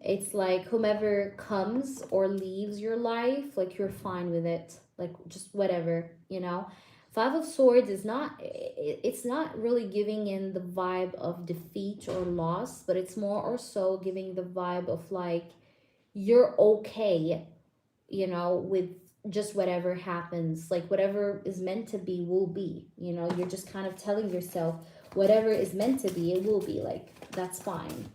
It's like whomever comes or leaves your life, like you're fine with it. Like just whatever, you know? Five of Swords is it's not really giving in the vibe of defeat or loss, but it's more or so giving the vibe of like, you're okay, you know, with just whatever happens. Like whatever is meant to be will be, you know? You're just kind of telling yourself, whatever is meant to be, it will be. Like, that's fine.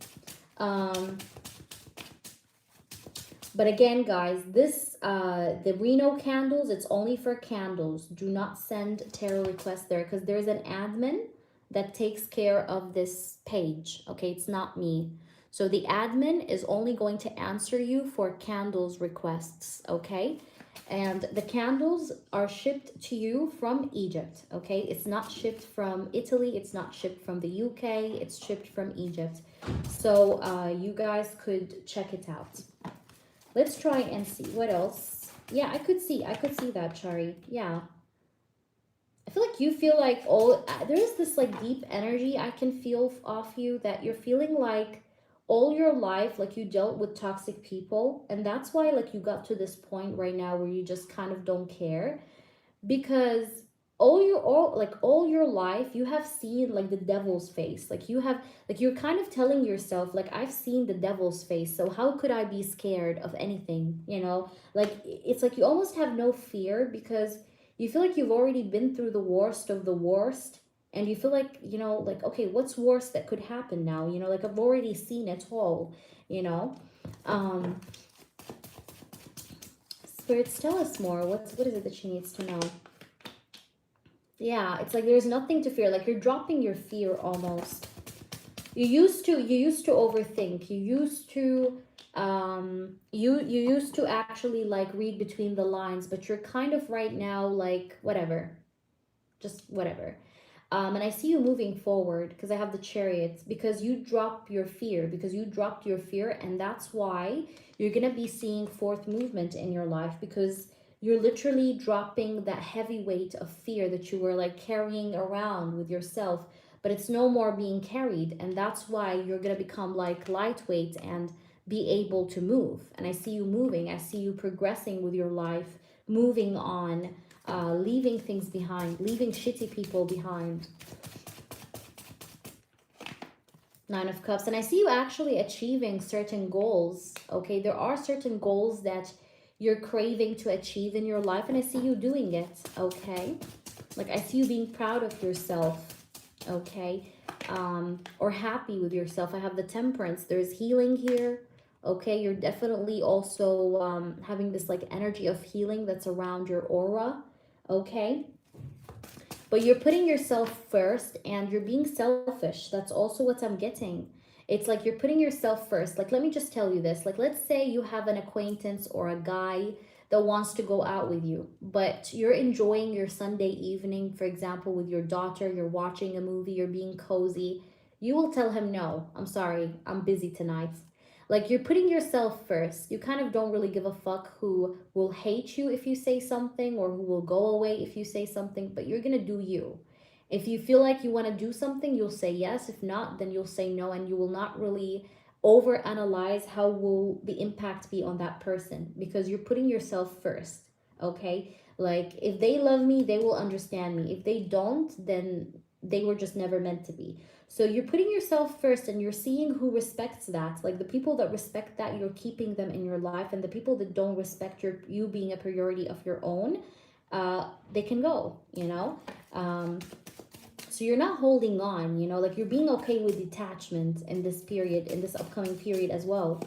But again, guys, this the Reno candles, it's only for candles. Do not send tarot requests there, because there's an admin that takes care of this page. Okay, it's not me. So the admin is only going to answer you for candles requests. Okay, and the candles are shipped to you from Egypt. Okay, it's not shipped from Italy, it's not shipped from the UK, it's shipped from Egypt. So you guys could check it out. Let's try and see what else. Yeah, I could see that, Chari. Yeah, I feel like you feel like there's this like deep energy I can feel off you, that you're feeling like all your life like you dealt with toxic people, and that's why like you got to this point right now where you just kind of don't care, because all your life you have seen like the devil's face. Like you have, like you're kind of telling yourself like, I've seen the devil's face, so how could I be scared of anything, you know? Like it's like you almost have no fear, because you feel like you've already been through the worst of the worst, and you feel like, you know, like, okay, what's worse that could happen now, you know? Like I've already seen it all, you know? um Spirits, tell us more. What is it that she needs to know? Yeah, it's like there's nothing to fear. Like you're dropping your fear almost. You used to overthink. You used to actually like read between the lines, but you're kind of right now like whatever. Just whatever. And I see you moving forward, because I have the chariots, because you dropped your fear, and that's why you're gonna be seeing fourth movement in your life, because you're literally dropping that heavy weight of fear that you were like carrying around with yourself, but it's no more being carried, and that's why you're gonna become like lightweight and be able to move. And I see you moving, I see you progressing with your life, moving on, leaving things behind, leaving shitty people behind. Nine of Cups. And I see you actually achieving certain goals. Okay, there are certain goals that you're craving to achieve in your life, and I see you doing it. Okay, like I see you being proud of yourself. Okay, or happy with yourself. I have the Temperance. There's healing here. Okay, you're definitely also having this like energy of healing that's around your aura. Okay, but you're putting yourself first, and you're being selfish. That's also what I'm getting. It's like you're putting yourself first. Like, let me just tell you this. Like, let's say you have an acquaintance or a guy that wants to go out with you, but you're enjoying your Sunday evening, for example, with your daughter. You're watching a movie, you're being cozy. You will tell him, no, I'm sorry, I'm busy tonight. Like you're putting yourself first. You kind of don't really give a fuck who will hate you if you say something, or who will go away if you say something, but you're gonna do you. If you feel like you want to do something, you'll say yes. If not, then you'll say no, and you will not really overanalyze how will the impact be on that person, because you're putting yourself first. Okay, like if they love me, they will understand me. If they don't, then they were just never meant to be. So you're putting yourself first, and you're seeing who respects that. Like the people that respect that, you're keeping them in your life, and the people that don't respect you being a priority of your own, they can go, you know. So you're not holding on, you know, like you're being okay with detachment in this period, in this upcoming period as well.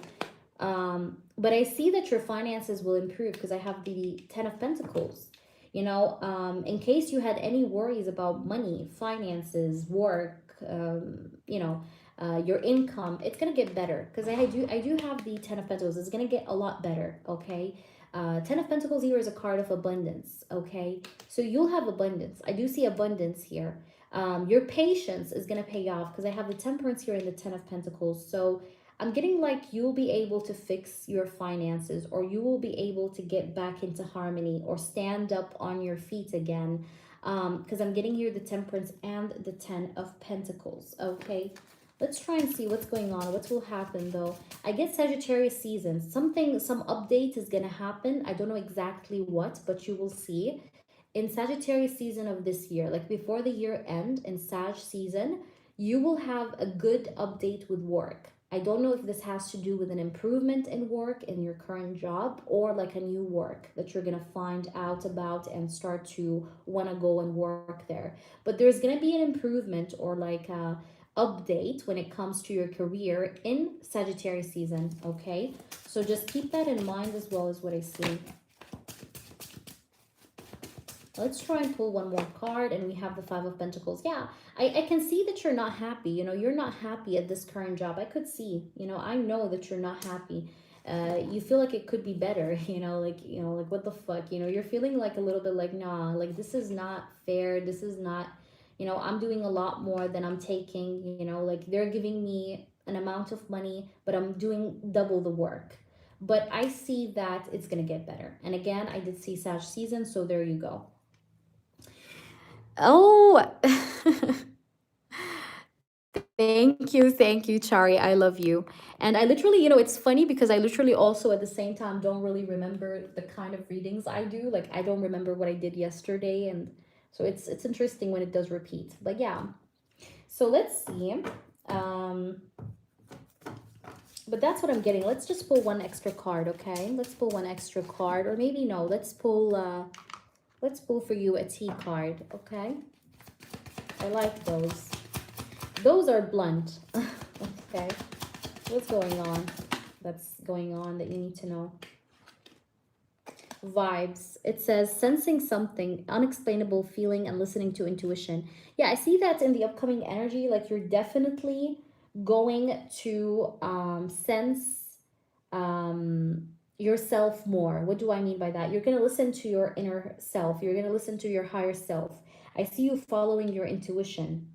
But I see that your finances will improve, because I have the Ten of Pentacles. You know, in case you had any worries about money, finances, work, you know, your income, it's gonna get better, because I do have the Ten of Pentacles. It's gonna get a lot better. Okay, Ten of Pentacles here is a card of abundance. Okay, so you'll have abundance. I do see abundance here. Your patience is gonna pay off, because I have the Temperance here in the Ten of Pentacles. So I'm getting like you'll be able to fix your finances, or you will be able to get back into harmony, or stand up on your feet again. Because I'm getting here the Temperance and the Ten of Pentacles. Okay, let's try and see what's going on. What will happen though? I get Sagittarius season. Some update is gonna happen. I don't know exactly what, but you will see. In Sagittarius season of this year, like before the year end, in Sag season, you will have a good update with work. I don't know if this has to do with an improvement in work in your current job, or like a new work that you're gonna find out about and start to want to go and work there. But there's gonna be an improvement or like a update when it comes to your career in Sagittarius season, okay? So just keep that in mind as well as what I see. Let's try and pull one more card, and we have the Five of Pentacles. Yeah, I can see that you're not happy. You know, you're not happy at this current job. I could see, you know, I know that you're not happy. You feel like it could be better, like what the fuck, you're feeling like a little bit like, nah, like this is not fair. This is not, I'm doing a lot more than I'm taking, like they're giving me an amount of money, but I'm doing double the work. But I see that it's gonna get better. And again, I did see Sag season, so there you go. Oh, thank you, Chari. I love you. And I literally, it's funny because I literally also at the same time don't really remember the kind of readings I do. Like I don't remember what I did yesterday, and so it's interesting when it does repeat. But yeah. So let's see. Um but that's what I'm getting. Let's just pull one extra card, okay? Let's pull one extra card, or maybe no, let's pull for you a T card, okay? I like those. Those are blunt. Okay. What's going on? That's going on that you need to know. Vibes. It says sensing something, unexplainable feeling, and listening to intuition. Yeah, I see that in the upcoming energy. Like you're definitely going to sense yourself more. What do I mean by that? You're going to listen to your inner self. You're going to listen to your higher self. I see you following your intuition.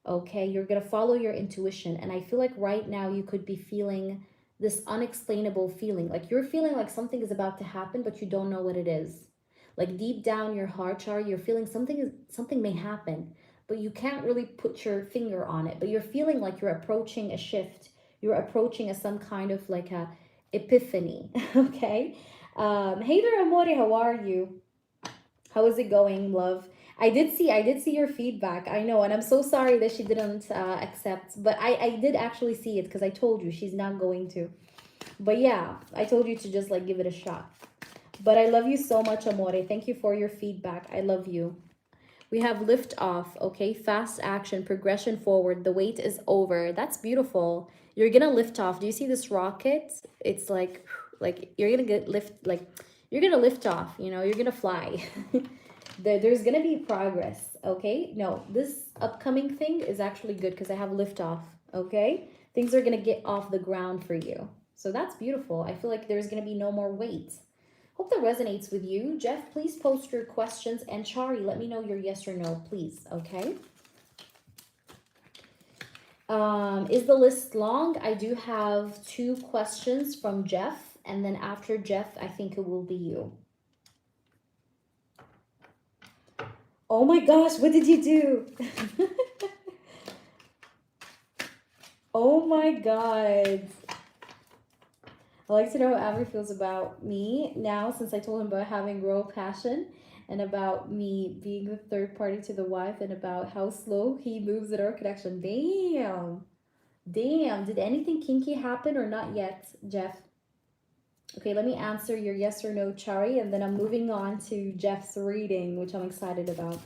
Okay, you're going to follow your intuition. And I feel like right now you could be feeling this unexplainable feeling. Like you're feeling like something is about to happen, but you don't know what it is. Like deep down your heart chart, you're feeling something may happen, but you can't really put your finger on it. But you're feeling like you're approaching a shift. You're approaching some kind of like a epiphany. Okay. Hey there, Amore, how are you? How is it going, love? I did see your feedback. I know, and I'm so sorry that she didn't accept, but I did actually see it because I told you she's not going to. But yeah, I told you to just like give it a shot. But I love you so much, Amore. Thank you for your feedback. I love you. We have lift off, okay? Fast action, progression forward. The wait is over. That's beautiful. You're gonna lift off. Do you see this rocket? It's like you're gonna get lift, like you're gonna lift off, you're gonna fly. There's gonna be progress, okay? No, this upcoming thing is actually good because I have lift off, okay? Things are gonna get off the ground for you. So that's beautiful. I feel like there's gonna be no more wait. Hope that resonates with you. Jeff, please post your questions. And Chari, let me know your yes or no, please, okay? Is the list long? I do have 2 questions from Jeff. And then after Jeff, I think it will be you. Oh my gosh, what did you do? Oh my God. I'd like to know how Avery feels about me now, since I told him about having royal passion and about me being the third party to the wife and about how slow he moves in our connection. Damn. Damn. Did anything kinky happen or not yet, Jeff? Okay, let me answer your yes or no, Chari, and then I'm moving on to Jeff's reading, which I'm excited about.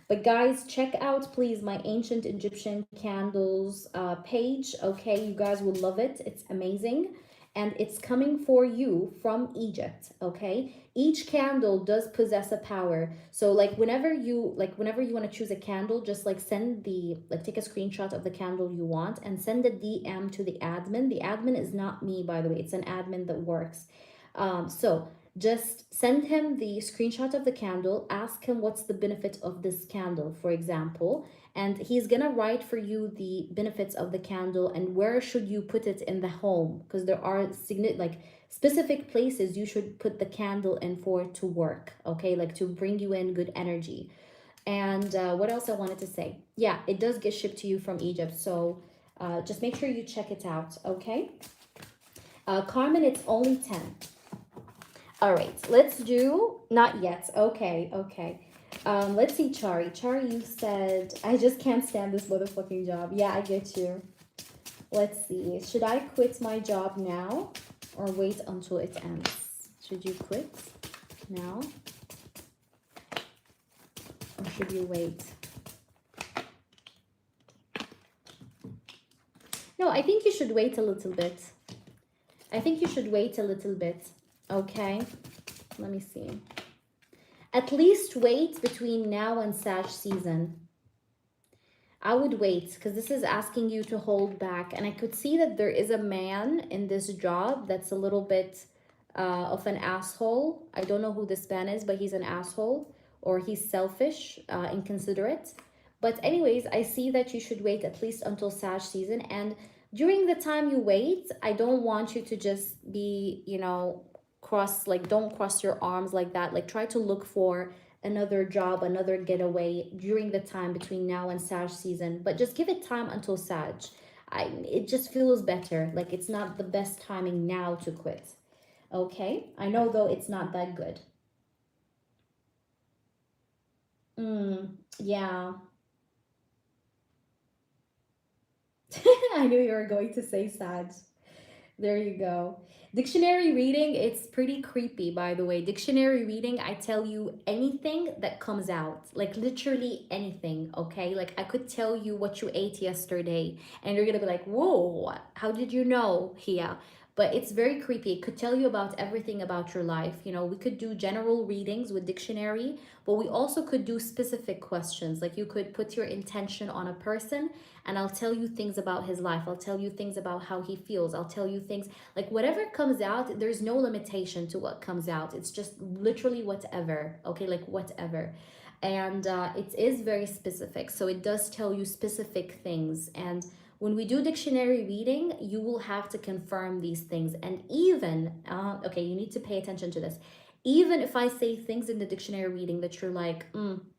But guys, check out, please, my Ancient Egyptian Candles page. Okay, you guys will love it. It's amazing. And it's coming for you from Egypt, okay? Each candle does possess a power. So whenever you want to choose a candle, just send take a screenshot of the candle you want and send a DM to the admin. The admin is not me, by the way. It's an admin that works. So just send him the screenshot of the candle, ask him what's the benefit of this candle, for example, and he's gonna write for you the benefits of the candle and where should you put it in the home, because there are specific places you should put the candle in for it to work, okay, to bring you in good energy. And what else I wanted to say? Yeah, it does get shipped to you from Egypt, so just make sure you check it out, okay? Carmen, it's only 10. All right, let's do, not yet. Okay. Let's see, Chari. Chari, you said, I just can't stand this motherfucking job. Yeah, I get you. Let's see. Should I quit my job now or wait until it ends? Should you quit now or should you wait? No, I think you should wait a little bit. I think you should wait a little bit. Okay, let me see. At least wait between now and Sag season. I would wait because this is asking you to hold back. And I could see that there is a man in this job that's a little bit of an asshole. I don't know who this man is, but he's an asshole or he's selfish, inconsiderate. But anyways, I see that you should wait at least until Sag season. And during the time you wait, I don't want you to just be, you know, don't cross your arms like that. Like try to look for another job, another getaway during the time between now and Sag season. But just give it time until Sag. It just feels better. Like it's not the best timing now to quit. Okay? I know though it's not that good. Yeah. I knew you were going to say Sag. There you go. Dictionary reading, it's pretty creepy, by the way. Dictionary reading, I tell you anything that comes out, like literally anything, okay? Like I could tell you what you ate yesterday, and you're gonna be like, whoa, how did you know, Hia? But it's very creepy. It could tell you about everything about your life. You know, we could do general readings with dictionary, but we also could do specific questions. Like you could put your intention on a person and I'll tell you things about his life. I'll tell you things about how he feels. I'll tell you things like whatever comes out, there's no limitation to what comes out. It's just literally whatever, okay? Like whatever. And it is very specific. So it does tell you specific things. And when we do dictionary reading, you will have to confirm these things. And even, okay, you need to pay attention to this. Even if I say things in the dictionary reading that you're like,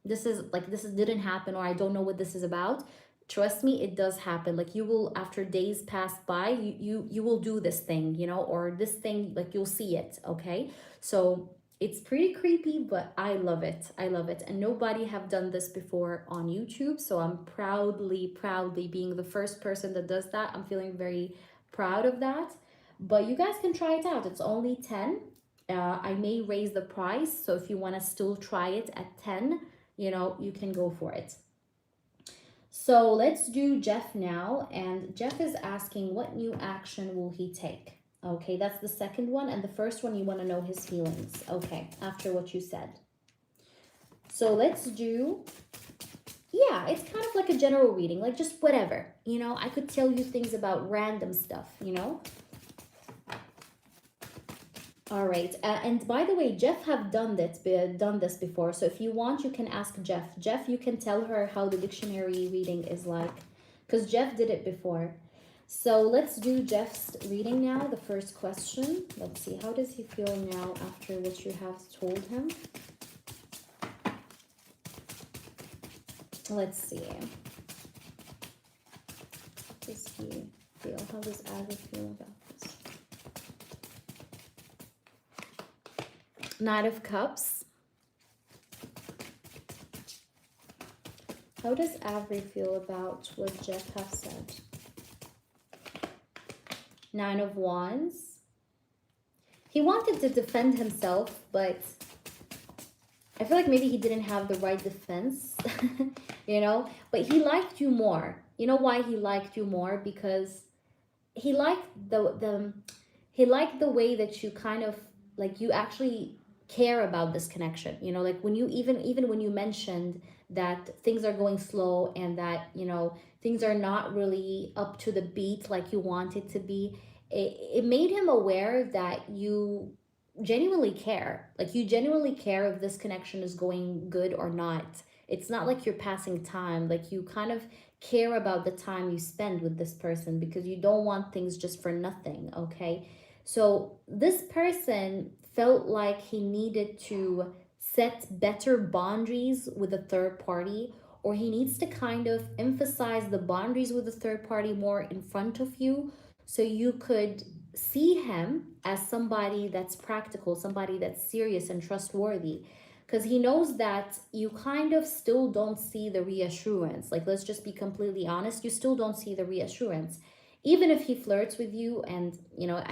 this didn't happen, or I don't know what this is about, trust me, it does happen. Like you will, after days pass by, you will do this thing, you know, or this thing, like you'll see it. Okay, so it's pretty creepy, but I love it. I love it. And nobody have done this before on YouTube, so I'm proudly being the first person that does that. I'm feeling very proud of that. But you guys can try it out. It's only 10. I may raise the price, so if you want to still try it at 10, you know, you can go for it. So let's do Jeff now. And Jeff is asking, what new action will he take? Okay, that's the second one. And the first one, you want to know his feelings. Okay, after what you said. So let's do, yeah, it's kind of like a general reading, like just whatever. You know, I could tell you things about random stuff, you know. All right, and by the way, Jeff have done this before. So if you want, you can ask Jeff. Jeff, you can tell her how the dictionary reading is like, because Jeff did it before. So let's do Jeff's reading now. The first question. Let's see, how does he feel now after what you have told him? Let's see. How does he feel? How does Ava feel about this? Knight of Cups. How does Avery feel about what Jeff has said? Nine of Wands. He wanted to defend himself, but I feel like maybe he didn't have the right defense, you know? But he liked you more. You know why he liked you more? Because he liked he liked the way that you kind of, like, you actually care about this connection, you know, like when you even when you mentioned that things are going slow and that, you know, things are not really up to the beat like you want it to be, it made him aware that you genuinely care. Like you genuinely care if this connection is going good or not. It's not like you're passing time. Like you kind of care about the time you spend with this person because you don't want things just for nothing. Okay, so this person felt like he needed to set better boundaries with a third party, or he needs to kind of emphasize the boundaries with the third party more in front of you, so you could see him as somebody that's practical, somebody that's serious and trustworthy. Because he knows that you kind of still don't see the reassurance. Like, let's just be completely honest, you still don't see the reassurance. even if he flirts with you, and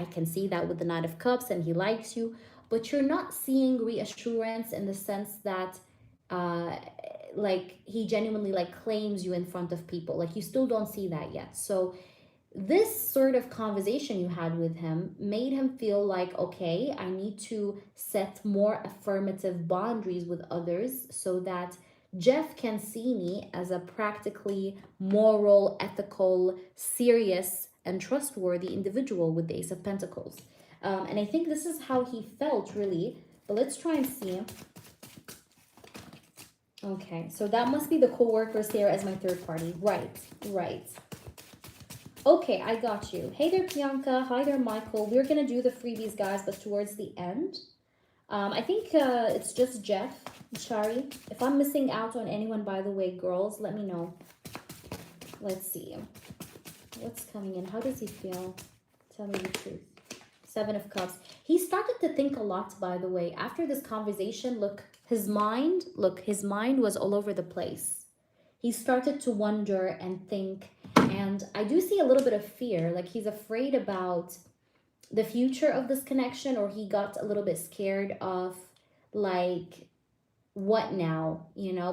I can see that with the Knight of Cups, and he likes you, but you're not seeing reassurance in the sense that uh like he genuinely like claims you in front of people. Like you still don't see that yet. So this sort of conversation you had with him made him feel like, okay, I need to set more affirmative boundaries with others so that Jeff can see me as a practically moral, ethical, serious, and trustworthy individual with the Ace of Pentacles. And I think this is how he felt, really. But let's try and see. Okay, so that must be the co-workers here as my third party. Right, right. Okay, I got you. Hey there, Bianca. Hi there, Michael. We're going to do the freebies, guys, but towards the end. I think it's just Jeff, Shari. If I'm missing out on anyone, by the way, girls, let me know. Let's see. What's coming in? How does he feel? Tell me the truth. Seven of Cups. He started to think a lot, by the way. After this conversation, his mind was all over the place. He started to wonder and think, and I do see a little bit of fear. Like he's afraid about the future of this connection, or he got a little bit scared of like, what now,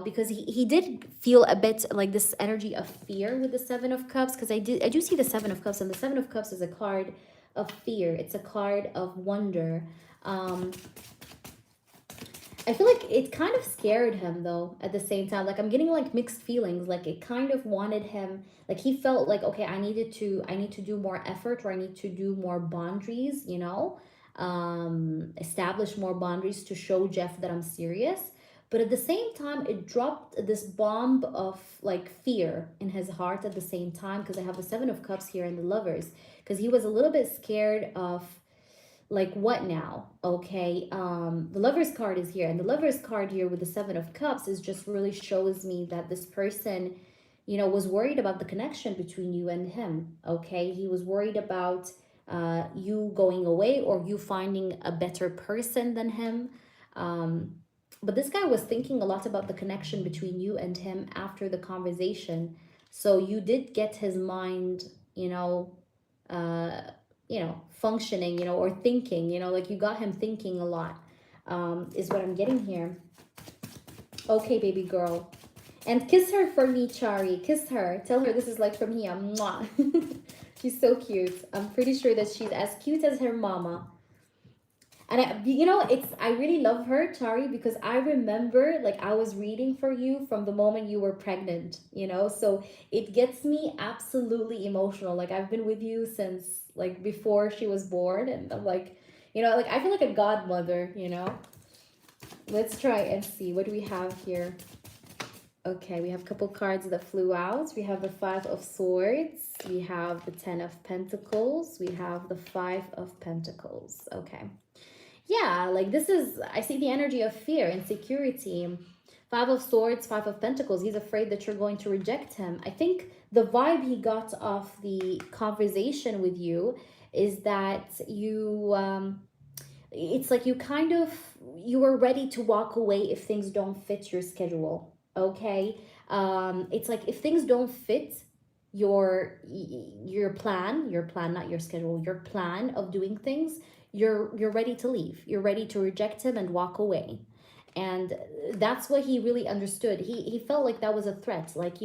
because he did feel a bit like this energy of fear with the Seven of Cups, because I do see the Seven of Cups, and the Seven of Cups is a card of fear. It's a card of wonder. I feel like it kind of scared him though at the same time. Like I'm getting like mixed feelings. Like it kind of wanted him, like he felt like, okay, I need to do more effort, or I need to do more boundaries, establish more boundaries to show Jeff that I'm serious. But at the same time, it dropped this bomb of like fear in his heart at the same time, because I have the Seven of Cups here and the Lovers, because he was a little bit scared of like, what now? Okay, the Lovers card is here, and the Lovers card here with the Seven of Cups is just really shows me that this person, was worried about the connection between you and him. Okay, he was worried about you going away, or you finding a better person than him. But this guy was thinking a lot about the connection between you and him after the conversation. So you did get his mind, functioning, or thinking, like you got him thinking a lot, is what I'm getting here. Okay, baby girl. And kiss her for me, Chari. Kiss her. Tell her this is like from here. Mwah. She's so cute. I'm pretty sure that she's as cute as her mama. And I really love her, Chari, because I remember like I was reading for you from the moment you were pregnant, so it gets me absolutely emotional. Like I've been with you since like before she was born, and I'm like, like I feel like a godmother, Let's try and see. What do we have here? Okay, we have a couple cards that flew out. We have the Five of Swords. We have the Ten of Pentacles. We have the Five of Pentacles. Okay. Yeah, like this is, I see the energy of fear, insecurity. Five of Swords, Five of Pentacles. He's afraid that you're going to reject him. I think the vibe he got off the conversation with you is that you, it's like you were ready to walk away if things don't fit your schedule. Okay. It's like if things don't fit your plan, not your schedule, your plan of doing things, you're ready to leave. You're ready to reject him and walk away. And that's what he really understood. He felt like that was a threat. Like,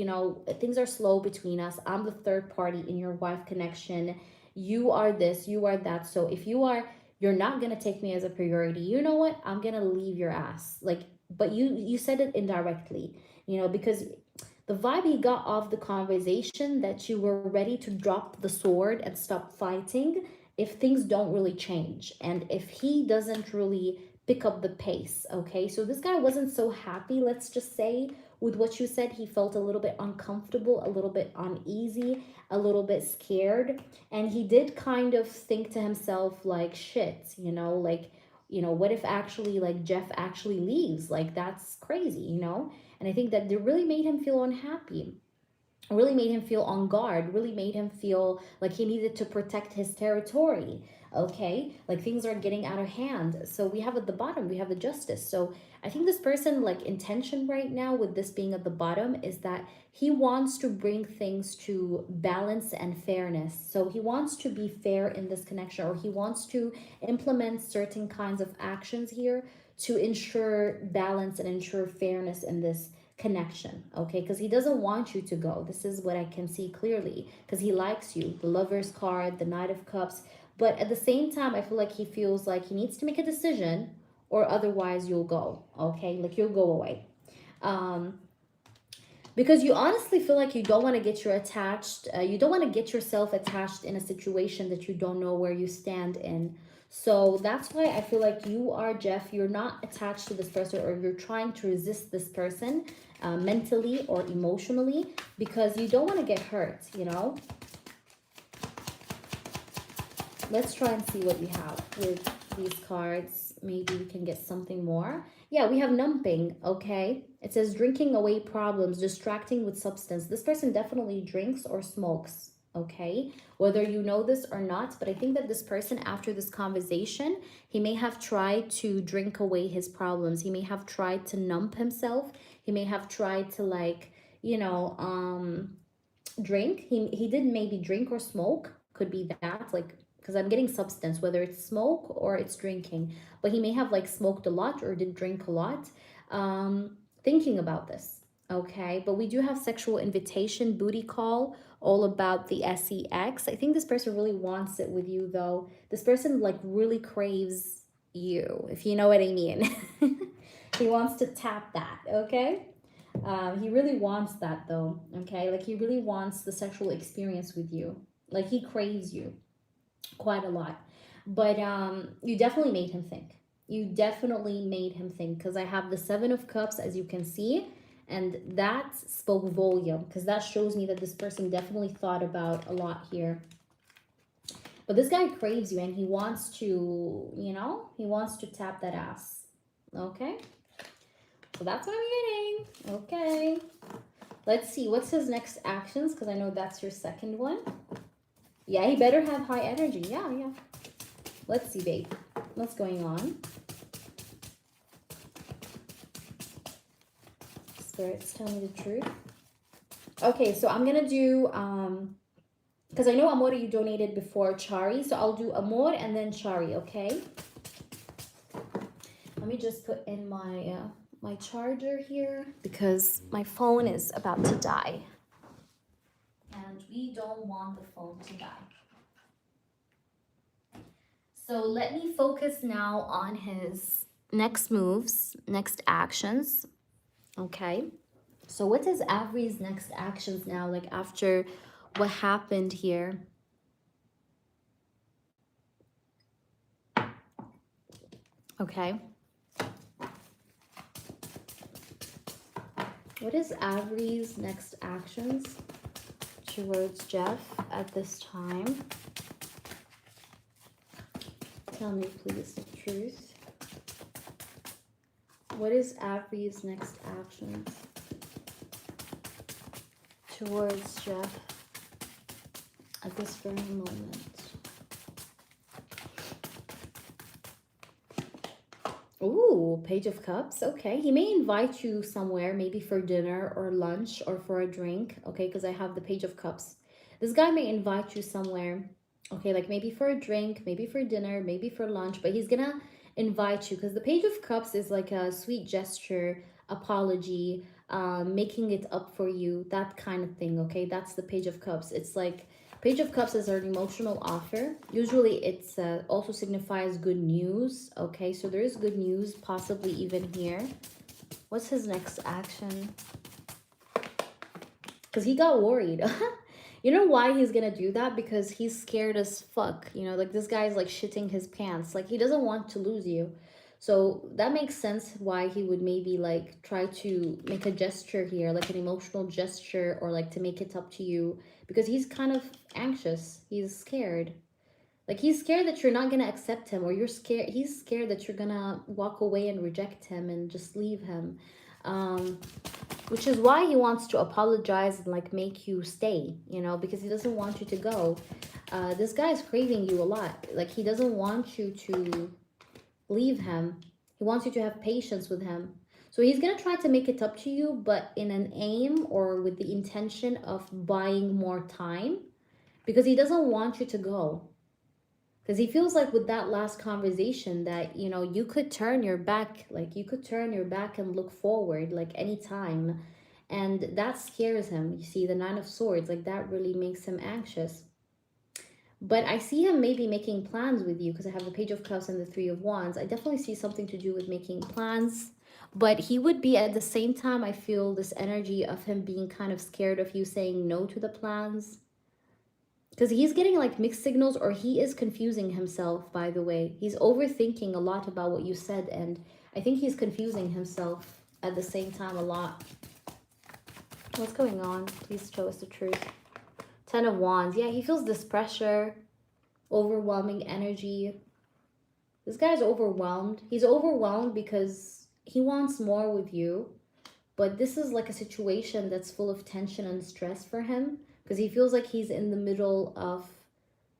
things are slow between us. I'm the third party in your wife connection. You are this, you are that. So if you're not going to take me as a priority, you know what? I'm going to leave your ass. Like, but you said it indirectly, because the vibe he got off the conversation that you were ready to drop the sword and stop fighting if things don't really change, and if he doesn't really pick up the pace. Okay, so this guy wasn't so happy, let's just say, with what you said. He felt a little bit uncomfortable, a little bit uneasy, a little bit scared, and he did kind of think to himself like, shit, like, what if actually like Jeff actually leaves? Like that's crazy, and I think that it really made him feel unhappy, really made him feel on guard, really made him feel like he needed to protect his territory. Okay, like things are getting out of hand. So we have at the bottom, we have the Justice. So I think this person, like, intention right now with this being at the bottom is that he wants to bring things to balance and fairness. So he wants to be fair in this connection, or he wants to implement certain kinds of actions here to ensure balance and ensure fairness in this connection, okay? Because he doesn't want you to go. This is what I can see clearly, because he likes you. The Lover's card, the Knight of Cups. But at the same time, I feel like he feels like he needs to make a decision, or otherwise you'll go, okay? Like, you'll go away. Because you honestly feel like you don't want to get you don't want to get yourself attached in a situation that you don't know where you stand in. So that's why I feel like you are, Jeff, you're not attached to this person, or you're trying to resist this person mentally or emotionally, because you don't want to get hurt, you know? Let's try and see what we have with these cards. Maybe we can get something more. Yeah, we have numbing, okay? It says drinking away problems, distracting with substance. This person definitely drinks or smokes, okay? Whether you know this or not, but I think that this person, after this conversation, he may have tried to drink away his problems. He may have tried to numb himself. He may have tried to, like, you know, drink. He did maybe drink or smoke. Could be that, like, because I'm getting substance, whether it's smoke or it's drinking. But he may have, like, smoked a lot or did drink a lot. Thinking about this, okay? But we do have sexual invitation, booty call, all about the sex. I think this person really wants it with you, though. This person, like, really craves you, if you know what I mean. He wants to tap that, okay? He really wants that, though, okay? Like, he really wants the sexual experience with you. Like, he craves you quite a lot. But you definitely made him think. You definitely made him think, because I have the Seven of Cups, as you can see, and that spoke volume, because that shows me that this person definitely thought about a lot here. But this guy craves you, and he wants to, you know, he wants to tap that ass, okay? So that's what I'm getting. Okay. Let's see. What's his next actions? Because I know that's your second one. Yeah, he better have high energy. Yeah, yeah. Let's see, babe. What's going on? Spirits, tell me the truth. Okay, so I'm going to do... because I know, Amor, you donated before Chari. So I'll do Amor and then Chari, okay? Let me just put in my... my charger here, because my phone is about to die, and we don't want the phone to die. So let me focus now on his next moves, next actions. Okay, so what is Avery's next actions now, like, after what happened here? Okay, what is Avery's next actions towards Jeff at this time? Tell me, please, the truth. What is Avery's next actions towards Jeff at this very moment? Ooh, Page of Cups. Okay, he may invite you somewhere, maybe for dinner or lunch or for a drink. Okay, because I have the Page of Cups. This guy may invite you somewhere. Okay, like maybe for a drink, maybe for dinner, maybe for lunch. But he's gonna invite you, because the Page of Cups is like a sweet gesture, apology, making it up for you, that kind of thing. Okay, that's the Page of Cups. It's like... Page of Cups is an emotional offer. Usually it's also signifies good news. Okay, so there is good news, possibly even here. What's his next action? Because he got worried. You know why he's gonna do that? Because he's scared as fuck. You know, like, this guy's like shitting his pants. Like, he doesn't want to lose you. So that makes sense why he would maybe, like, try to make a gesture here, like an emotional gesture, or like to make it up to you, because he's kind of anxious. He's scared. Like, he's scared that you're not gonna accept him, or you're scared. He's scared that you're gonna walk away and reject him and just leave him. Which is why he wants to apologize and, like, make you stay, you know, because he doesn't want you to go. This guy is craving you a lot. Like, he doesn't want you to leave him. He wants you to have patience with him. So he's going to try to make it up to you, but in an aim or with the intention of buying more time, because he doesn't want you to go. Because he feels like with that last conversation that, you know, you could turn your back, like you could turn your back and look forward like anytime. And that scares him. You see, the Nine of Swords, like that really makes him anxious. But I see him maybe making plans with you because I have the Page of Cups and the Three of Wands. I definitely see something to do with making plans. But he would be at the same time, I feel this energy of him being kind of scared of you saying no to the plans. Because he's getting like mixed signals, or he is confusing himself, by the way. He's overthinking a lot about what you said, and I think he's confusing himself at the same time a lot. What's going on? Please show us the truth. Ten of Wands. Yeah, he feels this pressure, overwhelming energy. This guy's overwhelmed. He's overwhelmed because he wants more with you. But this is like a situation that's full of tension and stress for him. Because he feels like he's in the middle of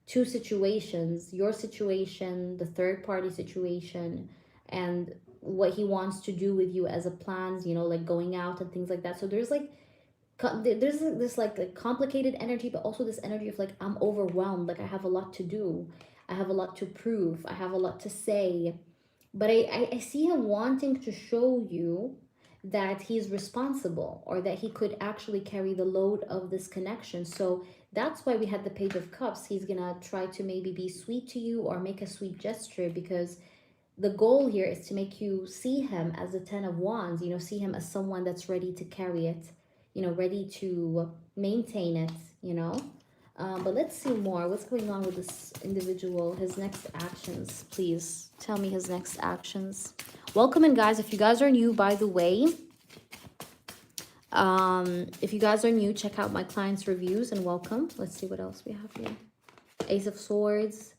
two situations. Your situation, the third party situation, and what he wants to do with you as a plans, you know, like going out and things like that. So there's like there's this like complicated energy, but also this energy of like, I'm overwhelmed, like I have a lot to do, I have a lot to prove, I have a lot to say. But I see him wanting to show you that he's responsible, or that he could actually carry the load of this connection. So that's why we had the Page of Cups. He's gonna try to maybe be sweet to you or make a sweet gesture, because the goal here is to make you see him as a Ten of Wands, you know, see him as someone that's ready to carry it, you know, ready to maintain it, you know. But let's see more. What's going on with this individual? His next actions, please. Tell me his next actions. Welcome in, guys. If you guys are new, by the way, if you guys are new, check out my clients' reviews and welcome. Let's see what else we have here. Ace of Swords.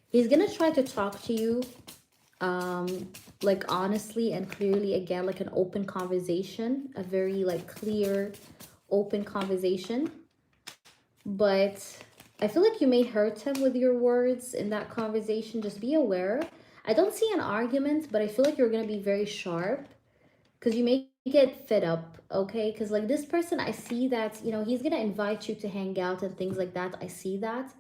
He's going to try to talk to you like honestly and clearly, again, like an open conversation, a very like clear, open conversation. But I feel like you may hurt him with your words in that conversation. Just be aware. I don't see an argument, but I feel like you're going to be very sharp, because you may get fed up, okay? Because like this person, I see that, you know, he's going to invite you to hang out and things like that. I see that.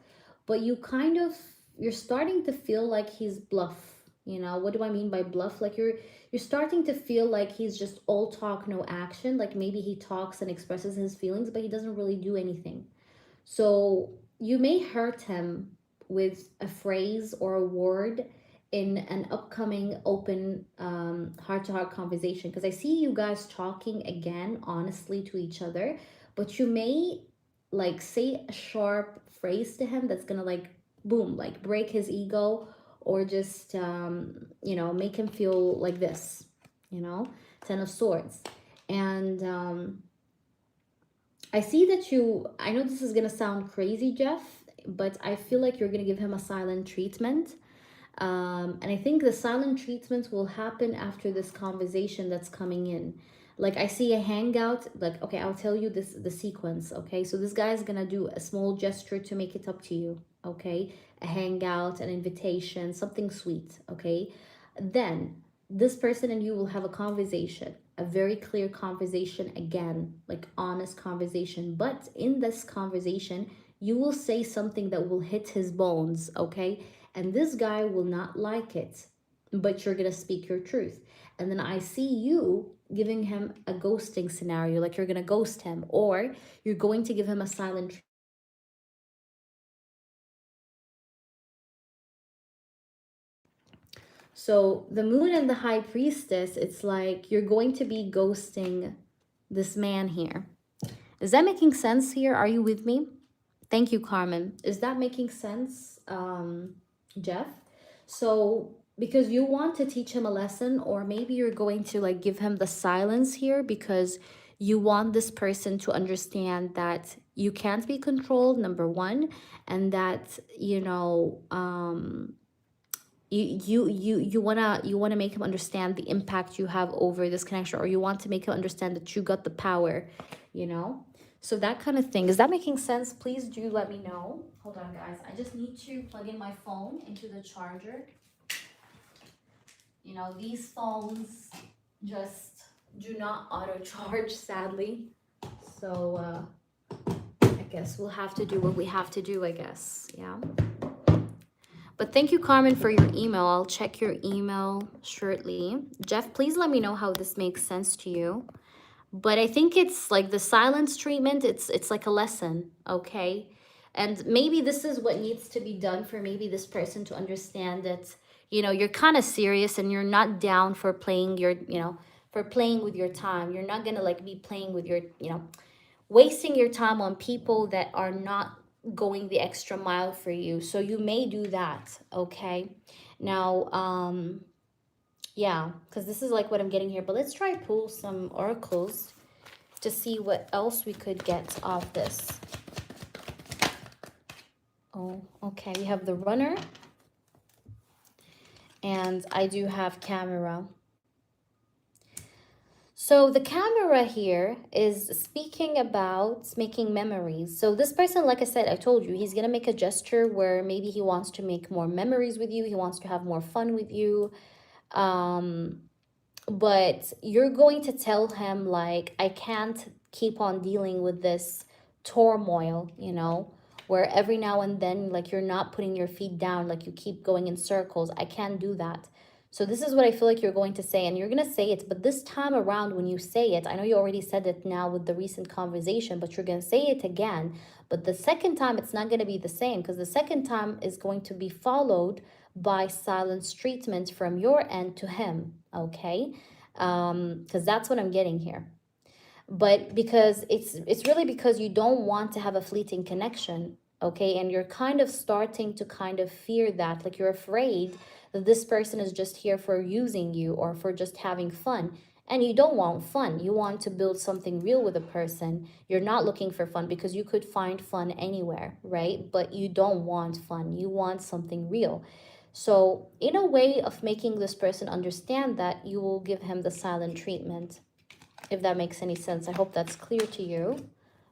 But you're starting to feel like he's bluff. You know, what do I mean by bluff? Like you're starting to feel like he's just all talk, no action. Like maybe he talks and expresses his feelings, but he doesn't really do anything. So you may hurt him with a phrase or a word in an upcoming open heart-to-heart conversation, because I see you guys talking again honestly to each other, but you may like say a sharp phrase to him that's gonna like boom, like break his ego, or just you know, make him feel like this, you know. Ten of Swords. And I see that I know this is going to sound crazy, Jeff, but I feel like you're going to give him a silent treatment. And I think the silent treatment will happen after this conversation that's coming in. Like I see a hangout, like, okay, I'll tell you the sequence, okay? So this guy is going to do a small gesture to make it up to you, okay? A hangout, an invitation, something sweet, okay? Then this person and you will have a conversation, a very clear conversation, again, like honest conversation. But in this conversation, you will say something that will hit his bones, okay? And this guy will not like it, but you're gonna speak your truth. And then I see you giving him a ghosting scenario, like you're gonna ghost him, or you're going to give him a silent. So the Moon and the High Priestess, it's like you're going to be ghosting this man here. Is that making sense here? Are you with me? Thank you, Carmen. Is that making sense, Jeff? So because you want to teach him a lesson, or maybe you're going to like give him the silence here because you want this person to understand that you can't be controlled, number one, and that, you know, you wanna make him understand the impact you have over this connection, or you want to make him understand that you got the power, you know. So that kind of thing. Is that making sense? Please do let me know. Hold on, guys, I just need to plug in my phone into the charger. You know, these phones just do not auto charge, sadly. So I guess we'll have to do what we have to do, I guess. Yeah. But thank you, Carmen, for your email. I'll check your email shortly. Jeff, please let me know how this makes sense to you. But I think it's like the silence treatment, it's like a lesson, okay? And maybe this is what needs to be done for maybe this person to understand that, you know, you're kind of serious and you're not down for playing your, you know, for playing with your time. You're not gonna like be playing with your, you know, wasting your time on people that are not going the extra mile for you. So you may do that, okay? Now, yeah, because this is like what I'm getting here. But let's try pull some oracles to see what else we could get off this. Oh, okay. We have the runner. And I do have camera. So the camera here is speaking about making memories. So this person, like I said, I told you, he's going to make a gesture where maybe he wants to make more memories with you. He wants to have more fun with you. But you're going to tell him, like, I can't keep on dealing with this turmoil, you know, where every now and then, like, you're not putting your feet down, like you keep going in circles. I can't do that. So this is what I feel like you're going to say, and you're going to say it. But this time around, when you say it, I know you already said it now with the recent conversation, but you're going to say it again. But the second time, it's not going to be the same, because the second time is going to be followed by silence treatment from your end to him, okay? Because that's what I'm getting here. But because it's really because you don't want to have a fleeting connection, okay? And you're kind of starting to kind of fear that, like you're afraid that this person is just here for using you or for just having fun. And you don't want fun. You want to build something real with a person. You're not looking for fun because you could find fun anywhere, right? But you don't want fun. You want something real. So in a way of making this person understand that, you will give him the silent treatment, if that makes any sense. I hope that's clear to you,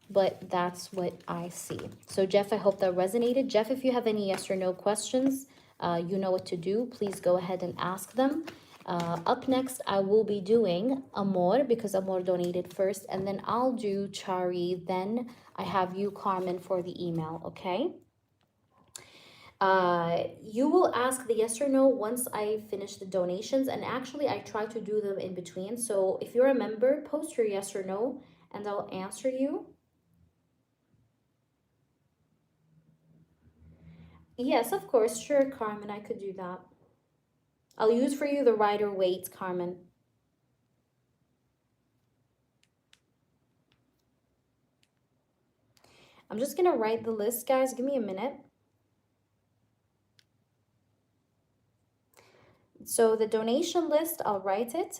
but that's what I see. So Jeff, I hope that resonated. Jeff, if you have any yes or no questions, you know what to do. Please go ahead and ask them. Up next, I will be doing Amor, because Amor donated first, and then I'll do Chari. Then I have you, Carmen, for the email, okay? You will ask the yes or no once I finish the donations, and actually I try to do them in between. So if you're a member, post your yes or no and I'll answer you. Yes, of course. Sure, Carmen, I could do that. I'll use for you the rider weights, Carmen. I'm just gonna write the list, guys. Give me a minute. So the donation list, I'll write it.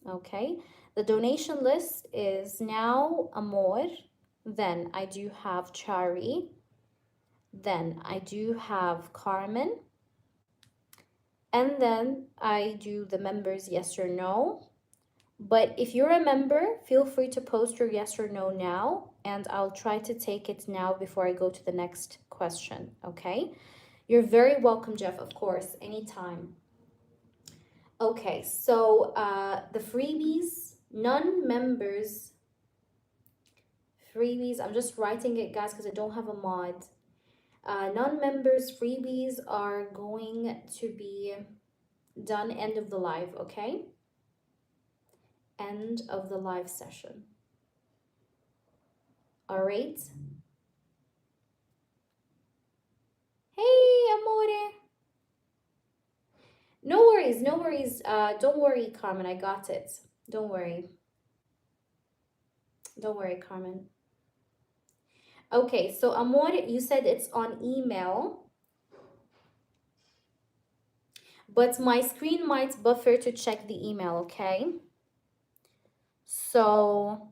Okay. The donation list is now Amor. Then I do have Chari. Then I do have Carmen. And then I do the members yes or no. But if you're a member, feel free to post your yes or no now, and I'll try to take it now before I go to the next question, okay? You're very welcome, Jeff, of course, anytime. Okay, so the freebies, non-members, freebies, I'm just writing it, guys, because I don't have a mod. Non-members freebies are going to be done end of the live, okay? End of the live session. All right. Hey, amore. No worries, no worries. Don't worry, Carmen. I got it. Don't worry. Don't worry, Carmen. Okay, so amore, you said it's on email, but my screen might buffer to check the email, okay? So,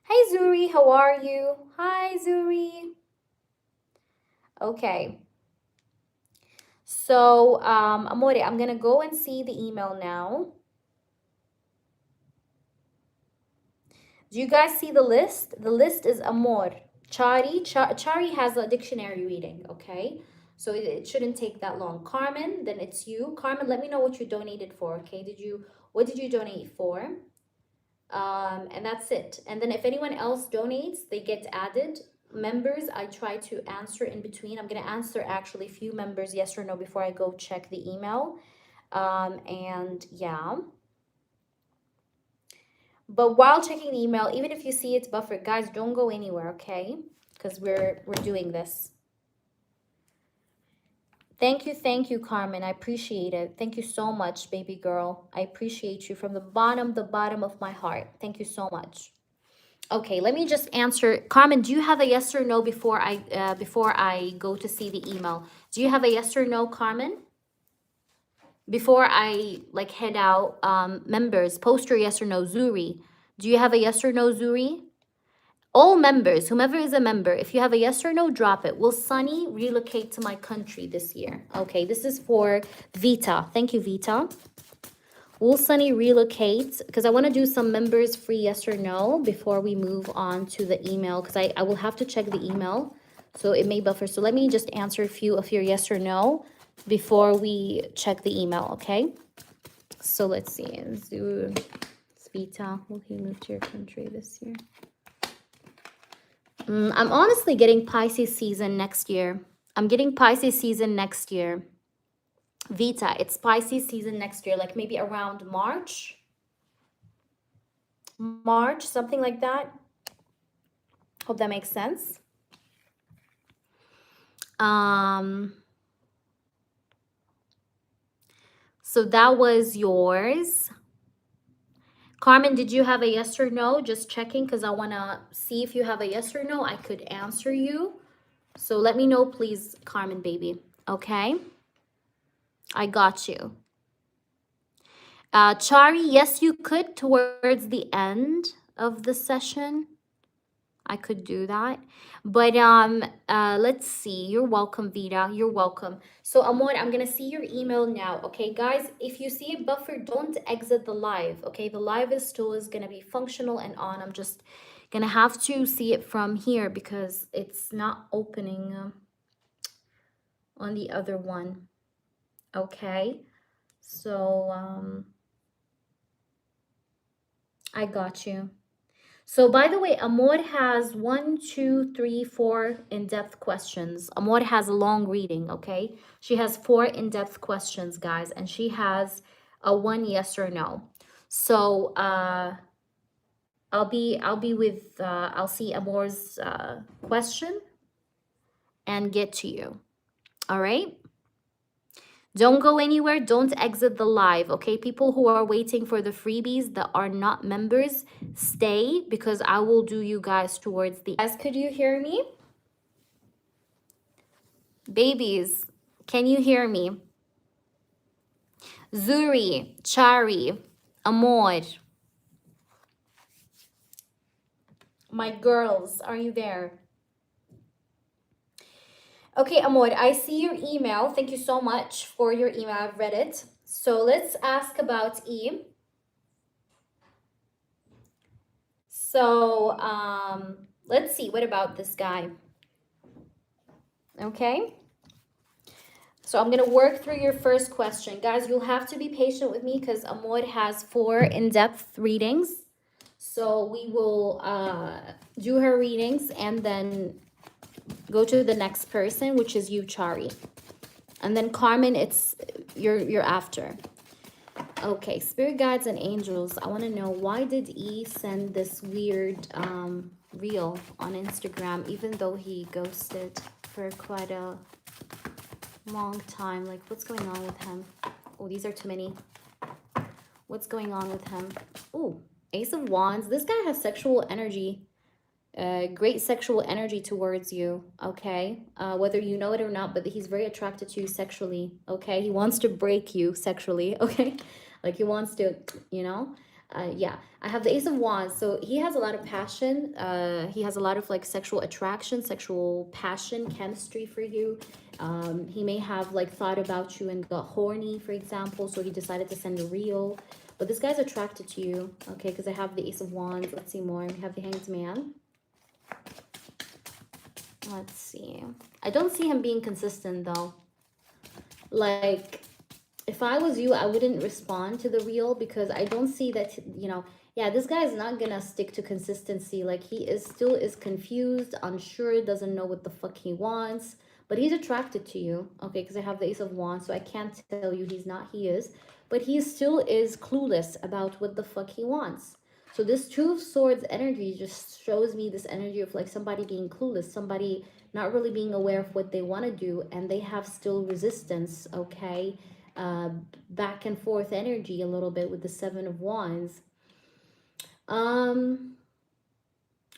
hey, Zuri, how are you? Hi, Zuri. Okay. So, amore, I'm gonna go and see the email now. Do you guys see the list? The list is Amor. Chari has a dictionary reading, okay? So it shouldn't take that long. Carmen, then it's you. Carmen, let me know what you donated for, okay? What did you donate for? And that's it. And then if anyone else donates, they get added. Members, I try to answer in between. I'm going to answer actually a few members yes or no before I go check the email. And yeah. But while checking the email, even if you see it's buffered, guys, don't go anywhere, okay? Because we're doing this. Thank you, Carmen. I appreciate it. Thank you so much, baby girl. I appreciate you from the bottom of my heart. Thank you so much. Okay, let me just answer. Carmen, do you have a yes or no before I go to see the email? Do you have a yes or no, Carmen? Before I like head out, members, post your yes or no. Zuri, do you have a yes or no, Zuri? All members, whomever is a member, if you have a yes or no, drop it. Will Sunny relocate to my country this year? Okay, this is for Vita. Thank you, Vita. Will Sunny relocate? Because I want to do some members free yes or no before we move on to the email, because I will have to check the email, so it may buffer. So let me just answer a few of your yes or no before we check the email, okay? So let's see. Vita, will he move to your country this year? I'm honestly getting Pisces season next year. I'm getting Pisces season next year. Vita, it's Pisces season next year, like maybe around March, something like that. Hope that makes sense. So that was yours. Carmen, did you have a yes or no? Just checking because I want to see if you have a yes or no. I could answer you. So let me know, please, Carmen, baby. Okay? I got you. Chari, yes, you could towards the end of the session. I could do that. But let's see. You're welcome, Vita. You're welcome. So Amor, I'm gonna see your email now. Okay, guys, if you see a buffer, don't exit the live. Okay, the live is gonna be functional and on. I'm just gonna have to see it from here because it's not opening on the other one. Okay, so I got you. So by the way, Amor has 1, 2, 3, 4 in-depth questions. Amor has a long reading, okay? She has 4 in-depth questions, guys, and she has a 1 yes or no. So I'll see Amor's question and get to you. All right? Don't go anywhere. Don't exit the live, okay? People who are waiting for the freebies that are not members, stay because I will do you guys towards the... Guys, could you hear me? Babies, can you hear me? Zuri, Chari, Amor. My girls, are you there? Okay, Amor, I see your email. Thank you so much for your email. I've read it. So let's ask about E. So let's see. What about this guy? Okay. So I'm going to work through your first question. Guys, you'll have to be patient with me because Amor has 4 in-depth readings. So we will do her readings and then go to the next person, which is you, Chari. And then Carmen, it's you're after. Okay, spirit guides and angels. I want to know, why did E send this weird reel on Instagram, even though he ghosted for quite a long time? Like, what's going on with him? Oh, these are too many. What's going on with him? Oh, Ace of Wands. This guy has sexual energy. Great sexual energy towards you, okay? Whether you know it or not, but he's very attracted to you sexually, okay? He wants to break you sexually, okay? Like he wants to, you know? Yeah, I have the Ace of Wands, so he has a lot of passion. He has a lot of like sexual attraction, sexual passion, chemistry for you. He may have like thought about you and got horny, for example, so he decided to send a reel. But this guy's attracted to you, okay? Because I have the Ace of Wands. Let's see more. We have the Hanged Man. Let's see. I don't see him being consistent though. Like, if I was you, I wouldn't respond to the reel because I don't see that, yeah, this guy is not gonna stick to consistency. Like, he is still is confused, unsure, doesn't know what the fuck he wants, but he's attracted to you, okay? Because I have the Ace of Wands, so I can't tell you he's not, he is, but he still is clueless about what the fuck he wants. So this Two of Swords energy just shows me this energy of like somebody being clueless, somebody not really being aware of what they want to do, and they have still resistance, okay? uh, Back and forth energy a little bit with the Seven of Wands. Um,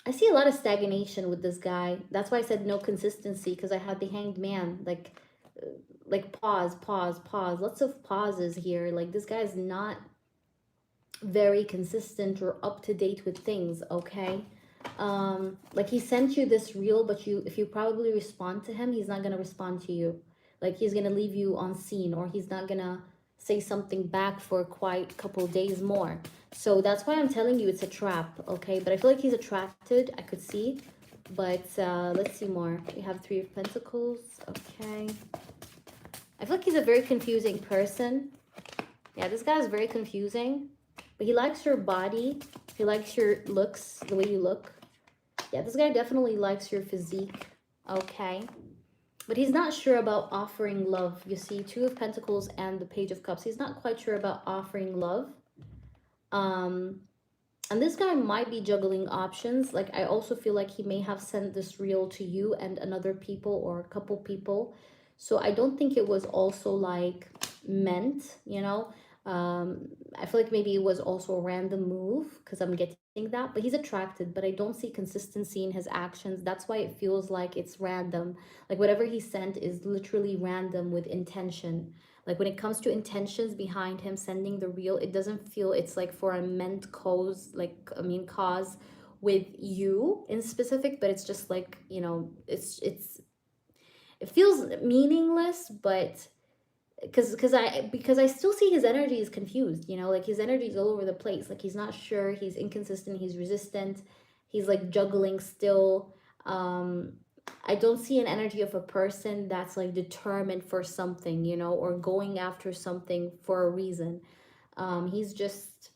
I see a lot of stagnation with this guy. That's why I said no consistency, because I had the Hanged Man. Like pause, pause, pause. Lots of pauses here. Like, this guy is not very consistent or up to date with things, okay? Like, he sent you this reel, but if you probably respond to him, he's not gonna respond to you. Like, he's gonna leave you on scene, or he's not gonna say something back for quite a couple days more. So that's why I'm telling you it's a trap, okay? But I feel like he's attracted, I could see. But let's see more. We have Three of Pentacles, okay. I feel like he's a very confusing person. Yeah, this guy is very confusing. But he likes your body. He likes your looks, the way you look. Yeah, this guy definitely likes your physique. Okay. But he's not sure about offering love. You see, Two of Pentacles and the Page of Cups. He's not quite sure about offering love. And this guy might be juggling options. Like, I also feel like he may have sent this reel to you and another people or a couple people. So I don't think it was also like meant, I feel like maybe it was also a random move, because I'm getting that. But he's attracted, but I don't see consistency in his actions. That's why it feels like it's random. Like, whatever he sent is literally random with intention. Like, when it comes to intentions behind him sending the reel, it doesn't feel it's like for a meant cause, cause with you in specific, but it's just like, it feels meaningless. But because I still see his energy is confused, like his energy is all over the place. Like, he's not sure, he's inconsistent, he's resistant, he's like juggling still. I don't see an energy of a person that's like determined for something, or going after something for a reason. He's just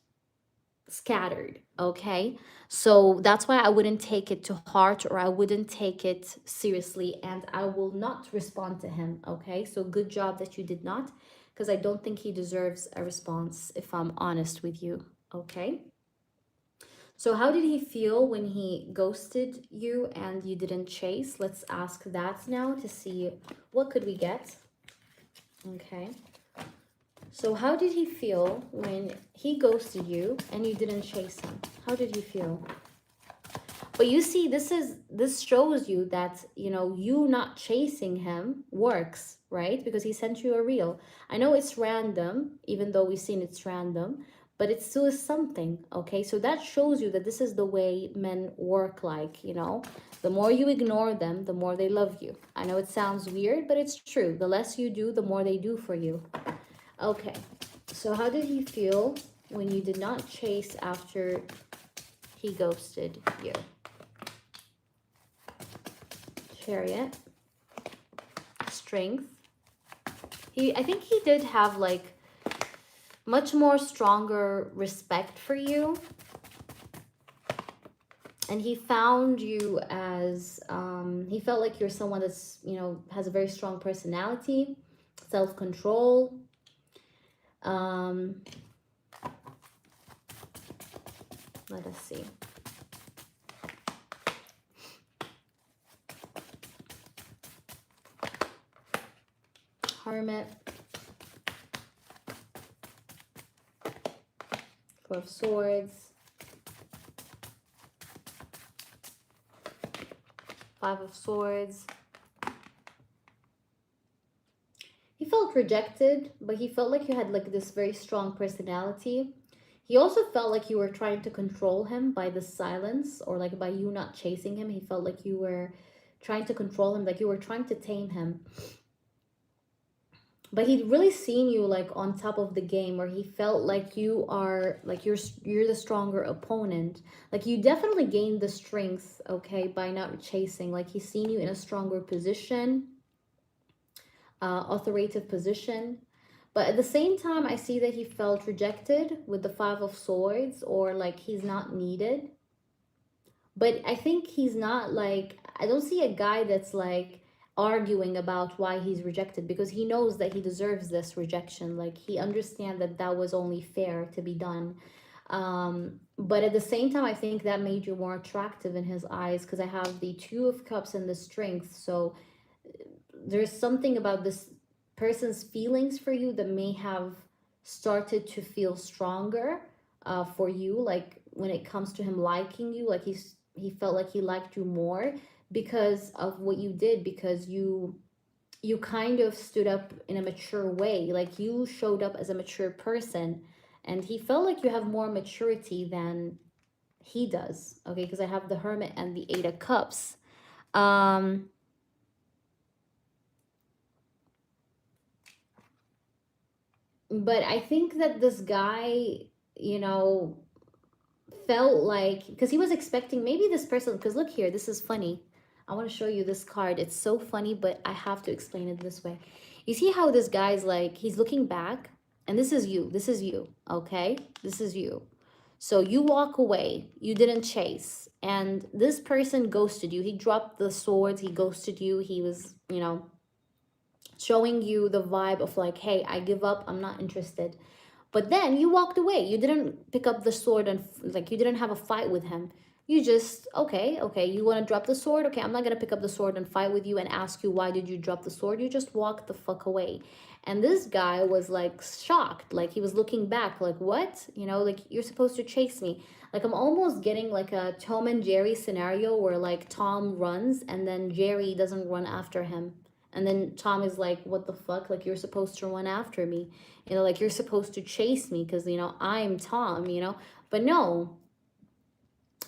scattered, okay? So that's why I wouldn't take it to heart, or I wouldn't take it seriously, and I will not respond to him, okay? So good job that you did not, because I don't think he deserves a response, if I'm honest with you, okay? So how did he feel when he ghosted you and you didn't chase? Let's ask that now to see what could we get. Okay. So how did he feel when he ghosted you and you didn't chase him? How did he feel? But you see, this shows you that, you not chasing him works, right? Because he sent you a reel. I know it's random, even though we've seen it's random, but it still is something, okay? So that shows you that this is the way men work, like, the more you ignore them, the more they love you. I know it sounds weird, but it's true. The less you do, the more they do for you. Okay, so how did he feel when you did not chase after he ghosted you? Chariot, Strength. I think he did have like much more stronger respect for you, and he found you as he felt like you're someone that's has a very strong personality, self-control. Let us see. Hermit, Four of Swords, Five of Swords. He felt rejected, but he felt like you had like this very strong personality. He also felt like you were trying to control him by the silence, or like by you not chasing him. He felt like you were trying to control him, like you were trying to tame him. but he'd really seen you like on top of the game, where he felt like you are like you're the stronger opponent. Like you definitely gained the strength, okay, by not chasing. Like he's seen you in a stronger position, authoritative position. But at the same time, I see that he felt rejected with the Five of Swords, or like he's not needed. But I think he's not like, I don't see a guy that's like arguing about why he's rejected, because he knows that he deserves this rejection. Like he understands that that was only fair to be done. But at the same time, I think that made you more attractive in his eyes, because I have the Two of Cups and the Strength. So there's something about this person's feelings for you that may have started to feel stronger for you, like when it comes to him liking you. Like he felt like he liked you more because of what you did, because you kind of stood up in a mature way, like you showed up as a mature person, and he felt like you have more maturity than he does. Okay, because I have the Hermit and the Eight of Cups. um but I think that this guy, you know, felt like, because he was expecting maybe this person, because look here, this is funny. I want to show you this card. It's so funny, but I have to explain it this way. You see how this guy's like, he's looking back, and this is you, okay? This is you. So you walk away, you didn't chase, and this person ghosted you. He dropped the swords, he ghosted you. He was, you know, showing you the vibe of like, hey, I give up, I'm not interested. But then you walked away. You didn't pick up the sword and like you didn't have a fight with him. You just, okay, you want to drop the sword? Okay, I'm not going to pick up the sword and fight with you and ask you why did you drop the sword? You just walked the fuck away. And this guy was like shocked. Like he was looking back like, what? You know, like you're supposed to chase me. Like I'm almost getting like a Tom and Jerry scenario where like Tom runs and then Jerry doesn't run after him. And then Tom is like, what the fuck? Like, you're supposed to run after me. You know, like, you're supposed to chase me because, you know, I'm Tom, you know? But no,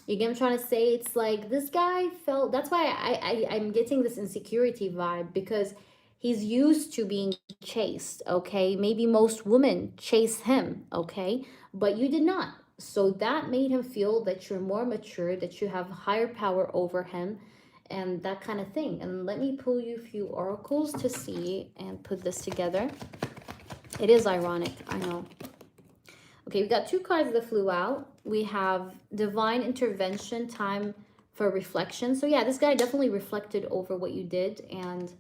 you get what I'm trying to say? It's like this guy felt, that's why I'm getting this insecurity vibe, because he's used to being chased, okay? Maybe most women chase him, okay? But you did not. So that made him feel that you're more mature, that you have higher power over him, and that kind of thing. And let me pull you a few oracles to see and put this together. It is ironic, I know. Okay, we got two cards that flew out. We have divine intervention, time for reflection. So yeah, this guy definitely reflected over what you did. And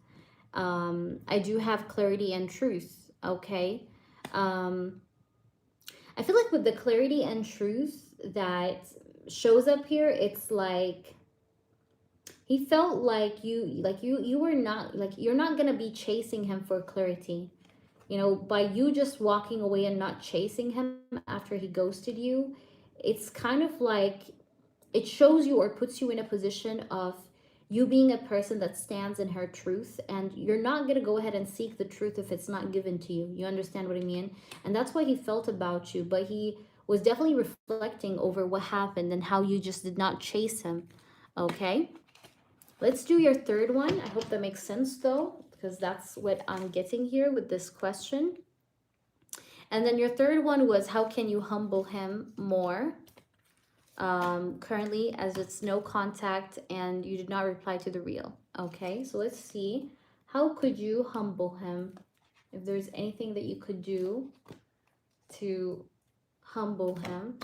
I do have clarity and truth. Okay. I feel like with the clarity and truth that shows up here, it's like he felt like you were not, like, you're not gonna be chasing him for clarity. You know, by you just walking away and not chasing him after he ghosted you, it's kind of like it shows you or puts you in a position of you being a person that stands in her truth, and you're not going to go ahead and seek the truth if it's not given to you. You understand what I mean? And that's what he felt about you, but he was definitely reflecting over what happened and how you just did not chase him. Okay, let's do your third one. I hope that makes sense though, because that's what I'm getting here with this question. And then your third one was, how can you humble him more? Currently, as it's no contact and you did not reply to the reel. Okay, so let's see. How could you humble him? If there's anything that you could do to humble him.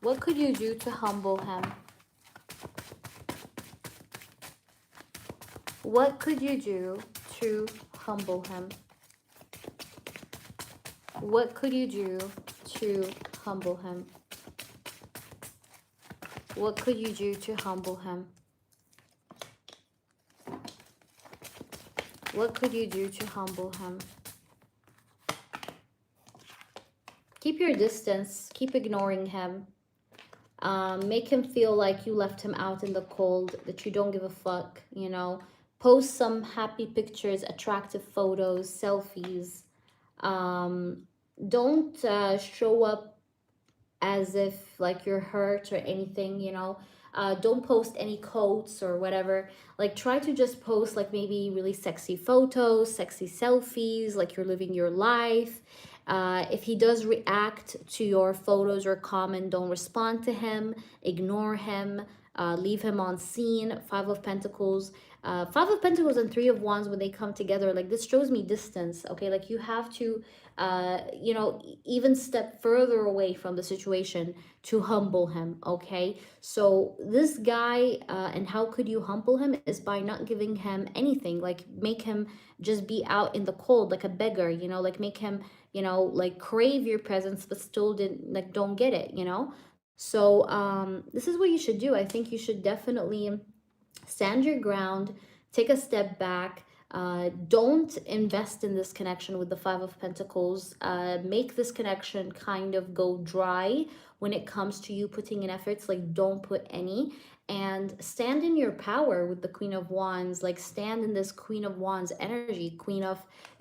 What could you do to humble him? What could you do to humble him? What could you do to humble him? What could you do to humble him? What could you do to humble him? Keep your distance. Keep ignoring him. Make him feel like you left him out in the cold, that you don't give a fuck, you know. Post some happy pictures, attractive photos, selfies. Don't show up as if like you're hurt or anything, you know. Don't post any quotes or whatever. Like, try to just post like maybe really sexy photos, sexy selfies, like you're living your life. If he does react to your photos or comment, don't respond to him, ignore him, leave him on scene. Five of Pentacles. Five of Pentacles and Three of Wands, when they come together, like this shows me distance, okay? Like you have to, you know, even step further away from the situation to humble him, okay? So this guy, and how could you humble him is by not giving him anything, like make him just be out in the cold like a beggar, you know, like make him, you know, like crave your presence but still didn't, like don't get it, you know? So this is what you should do. I think you should definitely stand your ground, take a step back. Don't invest in this connection with the Five of Pentacles. Make this connection kind of go dry when it comes to you putting in efforts. Like, don't put any. And stand in your power with the Queen of Wands. Like, stand in this Queen of Wands energy.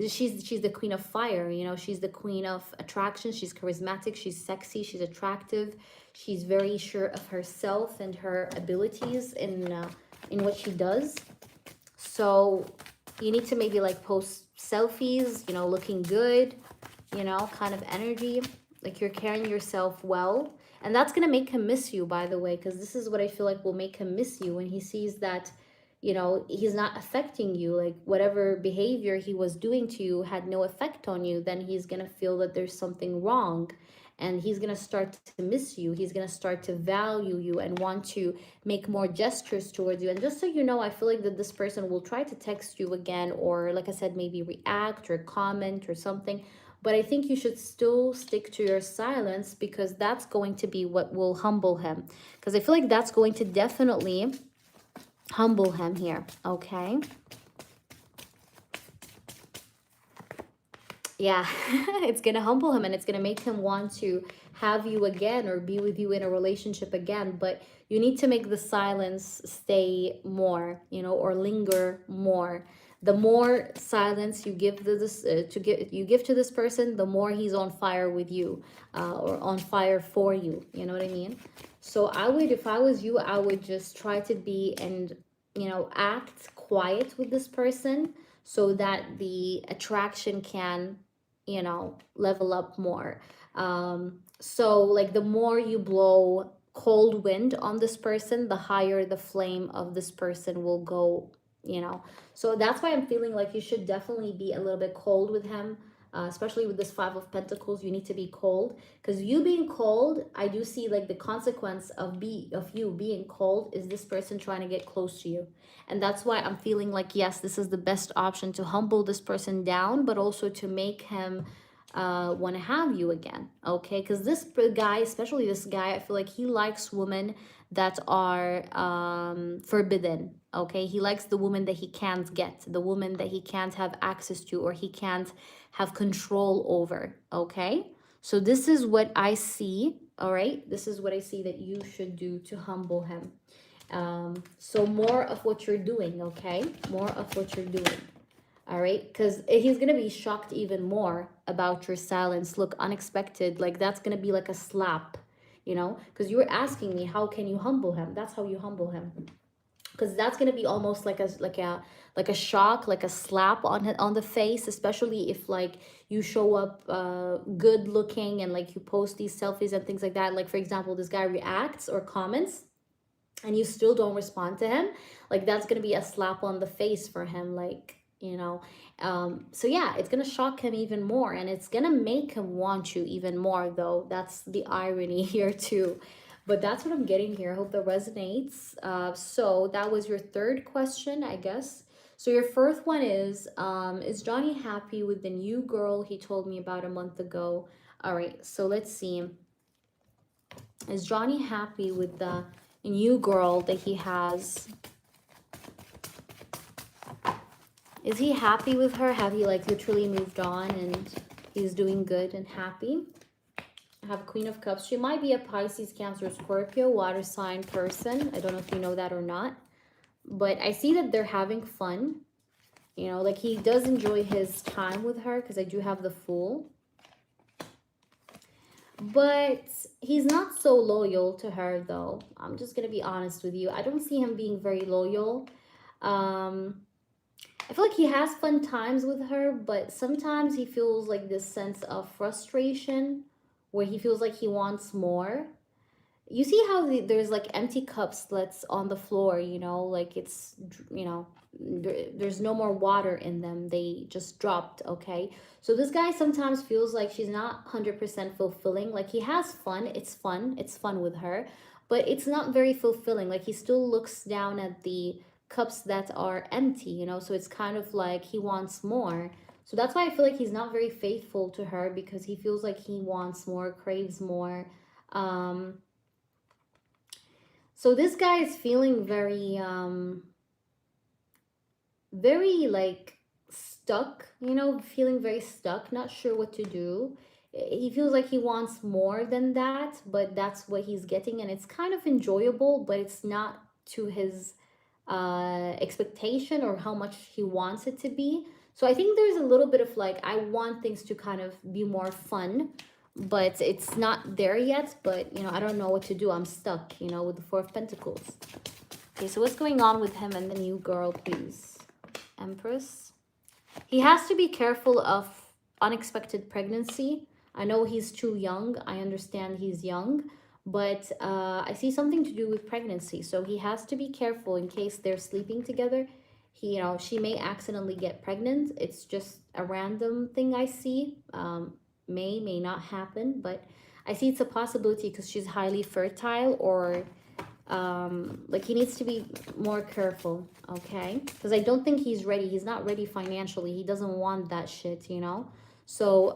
She's the Queen of Fire, you know. She's the Queen of attraction. She's charismatic. She's sexy. She's attractive. She's very sure of herself and her abilities in what she does. So you need to maybe like post selfies, you know, looking good, you know, kind of energy, like you're carrying yourself well. And that's going to make him miss you, by the way, because this is what I feel like will make him miss you when he sees that, you know, he's not affecting you. Like whatever behavior he was doing to you had no effect on you, then he's going to feel that there's something wrong. And he's going to start to miss you. He's going to start to value you and want to make more gestures towards you. And just so you know, I feel like that this person will try to text you again, or like I said, maybe react or comment or something. But I think you should still stick to your silence, because that's going to be what will humble him. Because I feel like that's going to definitely humble him here, okay? Yeah, it's going to humble him, and it's going to make him want to have you again or be with you in a relationship again. But you need to make the silence stay more, you know, or linger more. The more silence you give to this person, the more he's on fire with you, or on fire for you. You know what I mean? So I would, if I was you, I would just try to be and, you know, act quiet with this person so that the attraction can, you know, level up more. So like the more you blow cold wind on this person, the higher the flame of this person will go, you know. So that's why I'm feeling like you should definitely be a little bit cold with him. Especially with this Five of Pentacles, you need to be cold, because you being cold, I do see like the consequence of you being cold is this person trying to get close to you. And that's why I'm feeling like, yes, this is the best option to humble this person down, but also to make him want to have you again, okay? Because this guy, especially this guy, I feel like he likes women that are forbidden, okay? He likes the woman that he can't get, the woman that he can't have access to, or he can't have control over, okay? So this is what I see, all right? This is what I see that you should do to humble him. So more of what you're doing, okay? More of what you're doing. All right, because he's gonna be shocked even more about your silence. Look, unexpected, like that's gonna be like a slap, you know, because you were asking me how can you humble him. That's how you humble him, because that's gonna be almost like a shock, like a slap on the face, especially if like you show up good looking and like you post these selfies and things like that. Like for example, this guy reacts or comments and you still don't respond to him, like that's gonna be a slap on the face for him, like, you know. So yeah, it's gonna shock him even more, and it's gonna make him want you even more, though. That's the irony here too. But that's what I'm getting here. I hope that resonates. So that was your third question, I guess. So your fourth one is Johnny happy with the new girl he told me about a month ago? All right, so let's see. Is Johnny happy with the new girl that he has? Is he happy with her? Have he like literally moved on and he's doing good and happy? I have Queen of Cups. She might be a Pisces, Cancer, Scorpio, water sign person. I don't know if you know that or not. But I see that they're having fun. You know, like he does enjoy his time with her, because I do have the Fool. But he's not so loyal to her, though. I'm just gonna be honest with you. I don't see him being very loyal. Um, I feel like he has fun times with her, but sometimes he feels like this sense of frustration where he feels like he wants more. You see how there's like empty cups that's on the floor, like it's, there's no more water in them. They just dropped, okay? So this guy sometimes feels like she's not 100% fulfilling. Like he has fun, it's fun with her, but it's not very fulfilling. Like he still looks down at the cups that are empty, so it's kind of like he wants more. So that's why I feel like he's not very faithful to her, because he feels like he wants more, craves more. um so this guy is feeling very like stuck, feeling very stuck, not sure what to do. He feels like he wants more than that, but that's what he's getting, and it's kind of enjoyable, but it's not to his expectation or how much he wants it to be. So I think there's a little bit of like, I want things to kind of be more fun, but it's not there yet. But I don't know what to do. I'm stuck, with the Four of Pentacles. Okay, so what's going on with him and the new girl, please? Empress. He has to be careful of unexpected pregnancy. I know he's too young. I understand he's young, but I see something to do with pregnancy. So he has to be careful in case they're sleeping together. She may accidentally get pregnant. It's just a random thing I see. May not happen, but I see it's a possibility because she's highly fertile, or like he needs to be more careful, okay? Because I don't think he's ready. He's not ready financially. He doesn't want that shit. So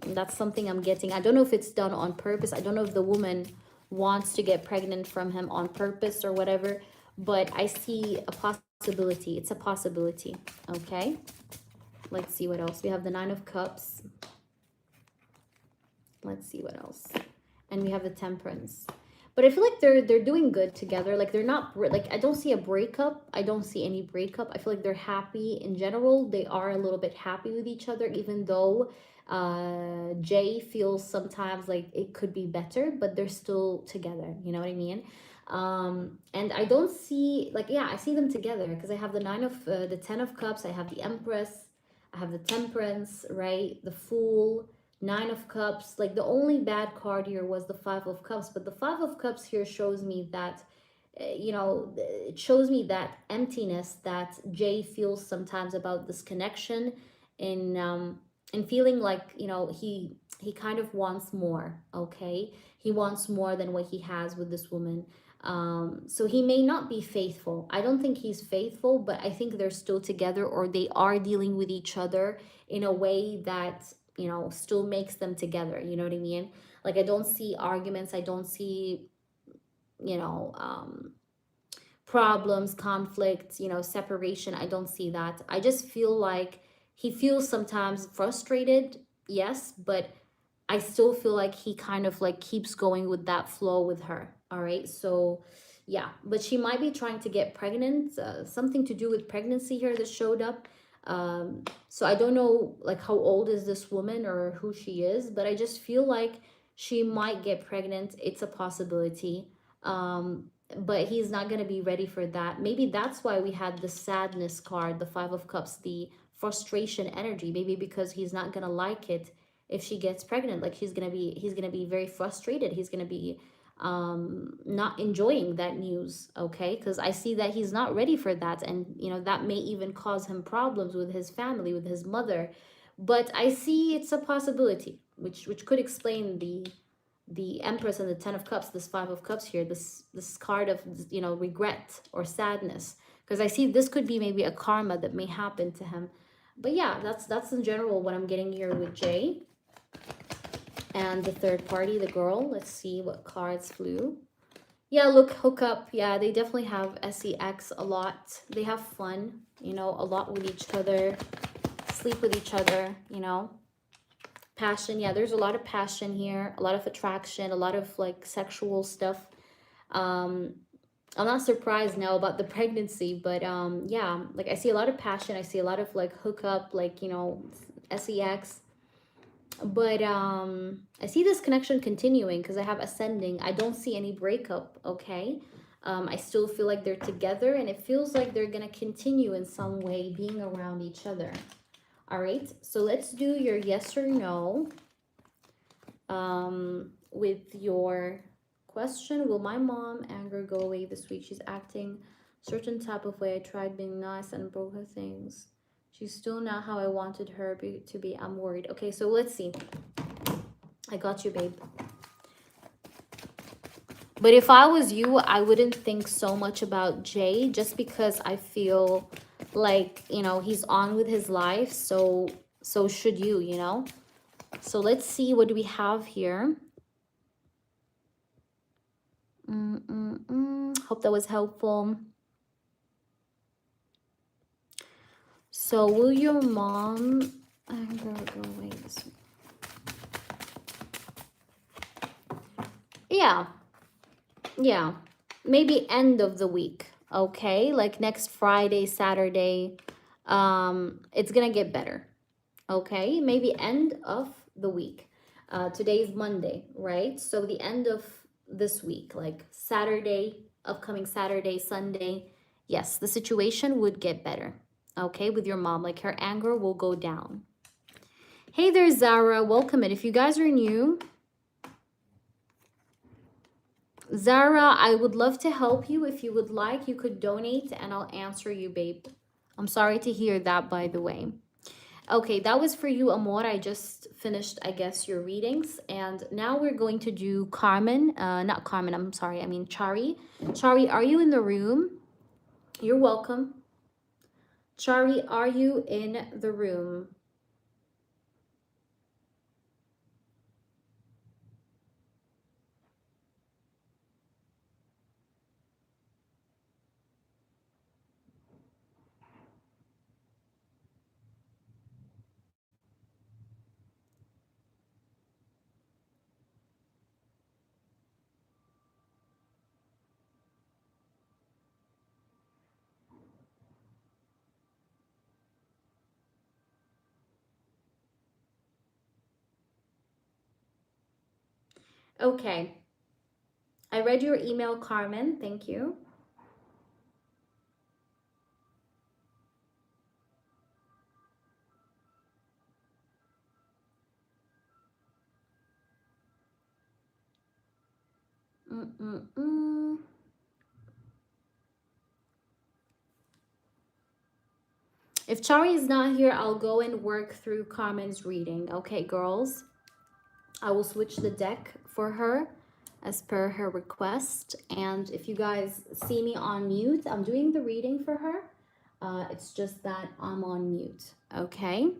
that's something I'm getting. I don't know if it's done on purpose. I don't know if the woman wants to get pregnant from him on purpose or whatever, but I see a possibility. It's a possibility, okay? Let's see what else. We have the Nine of Cups. Let's see what else. And we have the Temperance. But I feel like they're doing good together. Like they're not, like I don't see a breakup. I don't see any breakup. I feel like they're happy in general. They are a little bit happy with each other, even though Jay feels sometimes like it could be better, but they're still together. You know what I mean? And I don't see, like, yeah, I see them together because I have the Ten of Cups. I have the Empress. I have the Temperance, right? The Fool. Nine of Cups. Like the only bad card here was the Five of Cups, but the Five of Cups here shows me that it shows me that emptiness that Jay feels sometimes about this connection, in feeling like he kind of wants more. Okay, he wants more than what he has with this woman. So he may not be faithful. I don't think he's faithful, but I think they're still together, or they are dealing with each other in a way that still makes them together. You know what I mean? Like I don't see arguments. I don't see, you know, um, problems, conflicts, separation. I don't see that. I just feel like he feels sometimes frustrated, yes, but I still feel like he kind of like keeps going with that flow with her. All right. So, yeah, but she might be trying to get pregnant, something to do with pregnancy here that showed up. So I don't know like how old is this woman or who she is, but I just feel like she might get pregnant. It's a possibility. But he's not going to be ready for that. Maybe that's why we had the sadness card, the Five of Cups, the frustration energy. Maybe because he's not going to like it if she gets pregnant. Like he's going to be very frustrated. He's going to be not enjoying that news, okay? Because I see that he's not ready for that, and that may even cause him problems with his family, with his mother. But I see it's a possibility, which could explain the Empress and the Ten of Cups, this Five of Cups here, this card of regret or sadness, because I see this could be maybe a karma that may happen to him. But yeah, that's in general what I'm getting here with Jay. And the third party, the girl. Let's see what cards flew. Yeah, look, hookup. Yeah, they definitely have sex a lot. They have fun, a lot with each other, sleep with each other, passion. Yeah, there's a lot of passion here, a lot of attraction, a lot of like sexual stuff. I'm not surprised now about the pregnancy, but yeah, like I see a lot of passion. I see a lot of like hookup, like sex. But I see this connection continuing because I have ascending. I don't see any breakup, okay? I still feel like they're together, and it feels like they're gonna continue in some way being around each other. All right, so let's do your yes or no with your question. Will my mom anger go away this week? She's acting certain type of way. I tried being nice and broke her things. She's still not how I wanted her to be. I'm worried. Okay, so let's see. I got you, babe. But if I was you, I wouldn't think so much about Jay, just because I feel like, you know, he's on with his life. So should you, you know? So let's see, what do we have here? Hope that was helpful. So will your mom go away this week? Yeah, maybe end of the week, okay? Like next Friday, Saturday, it's gonna get better, okay? Maybe end of the week. Today's Monday, right? So the end of this week, like Saturday, upcoming Saturday, Sunday, yes, the situation would get better, okay, with your mom. Like her anger will go down. Hey there, Zara, welcome in. If you guys are new, Zara, I would love to help you. If you would like, you could donate and I'll answer you, babe. I'm sorry to hear that, by the way. Okay, that was for you, Amor. I just finished, I guess, your readings. And now we're going to do Carmen. Not Carmen, I'm sorry. I mean Chari. Chari, are you in the room? You're welcome. Chari, are you in the room? Okay. I read your email, Carmen. Thank you. If Chari is not here, I'll go and work through Carmen's reading. Okay, girls? I will switch the deck for her as per her request. And if you guys see me on mute, I'm doing the reading for her. It's just that I'm on mute, okay?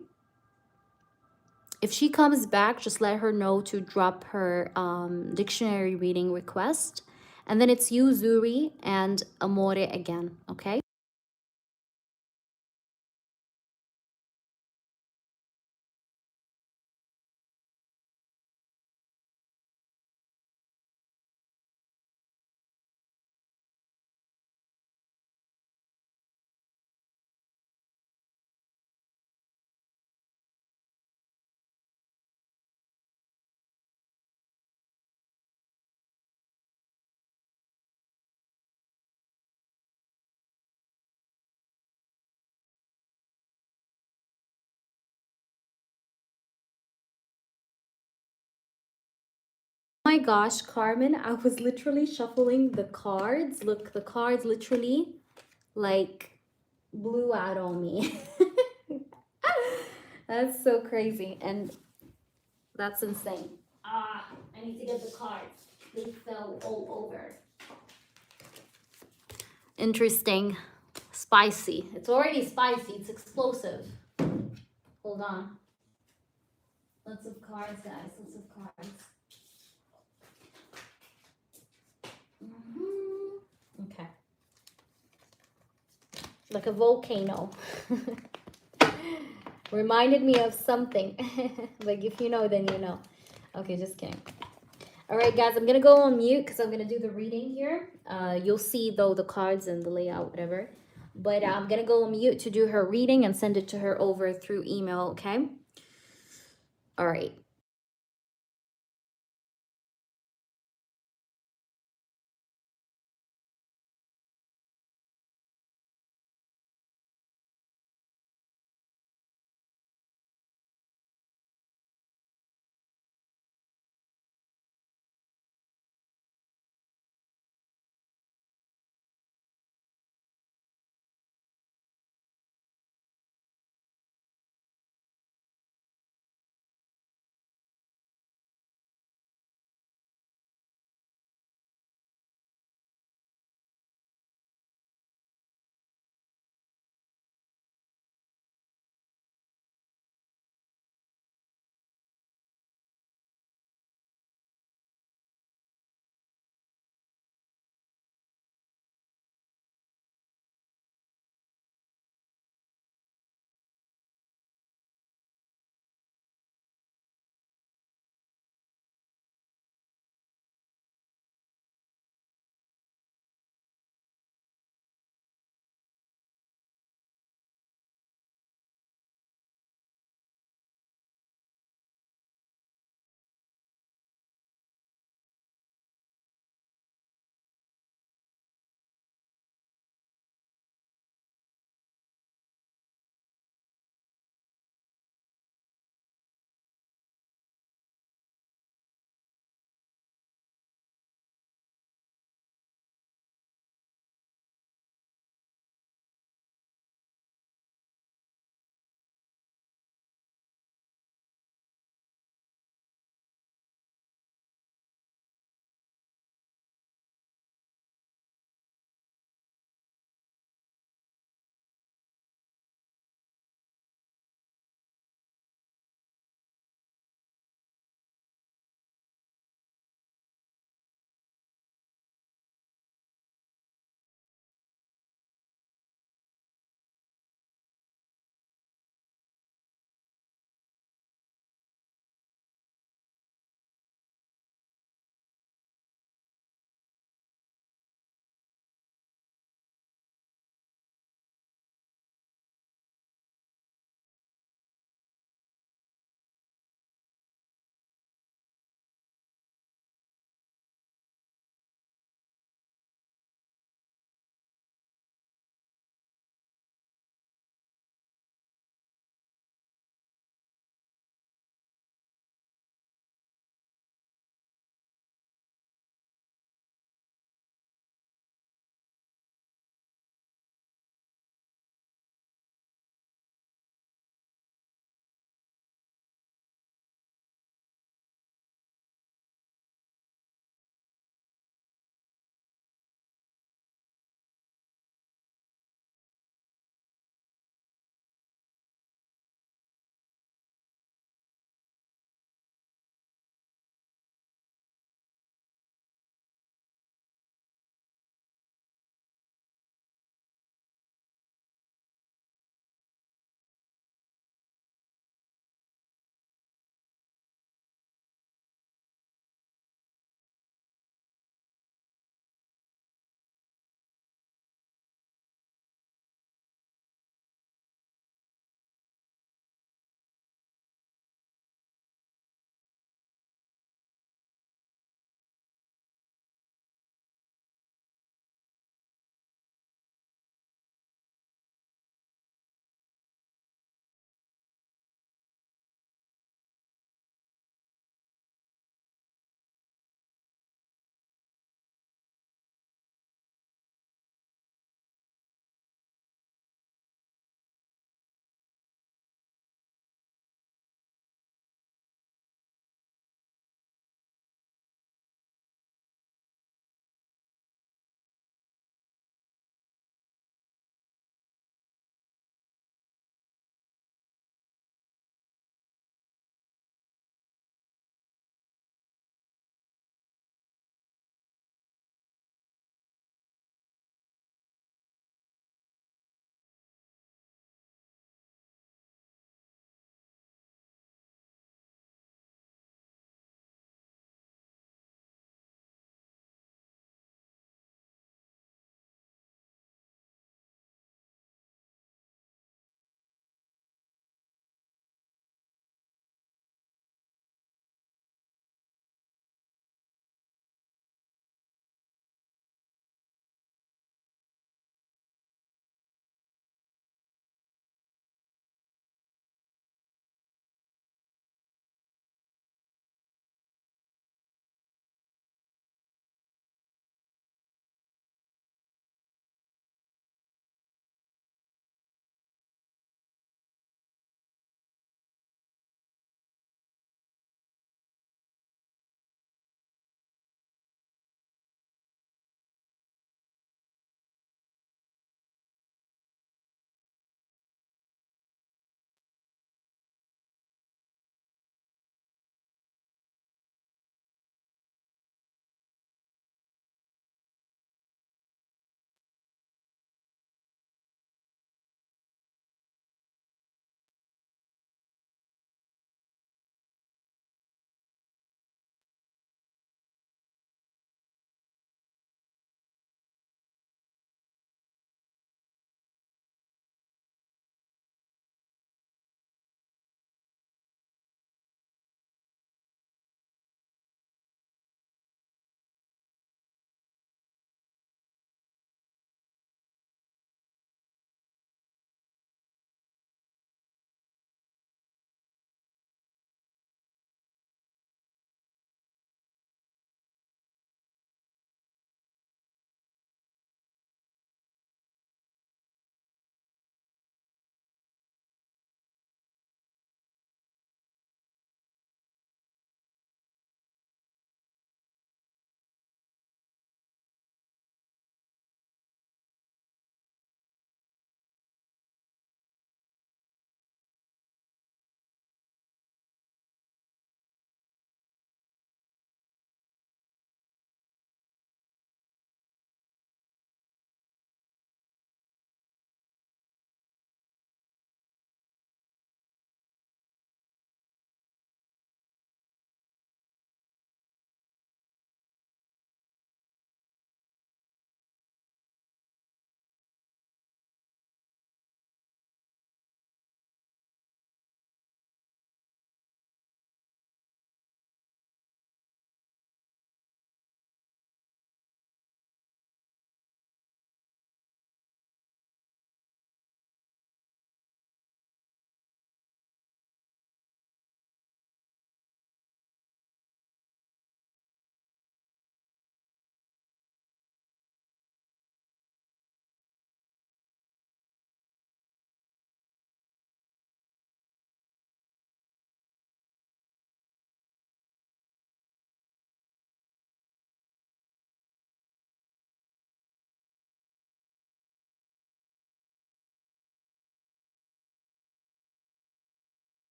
If she comes back, just let her know to drop her dictionary reading request. And then it's you, Zuri, and Amore again, okay? Oh my gosh, Carmen, I was literally shuffling the cards. Look, the cards literally like blew out on me. That's so crazy, and that's insane. Ah, I need to get the cards. They fell all over. Interesting. Spicy. It's already spicy. It's explosive. Hold on. Lots of cards, guys. Lots of cards. Okay. Like a volcano. Reminded me of something. Like if you know, then you know. Okay, just kidding. All right, guys, I'm gonna go on mute because I'm gonna do the reading here. You'll see though the cards and the layout, whatever. But I'm gonna go on mute to do her reading and send it to her over through email. Okay. All right.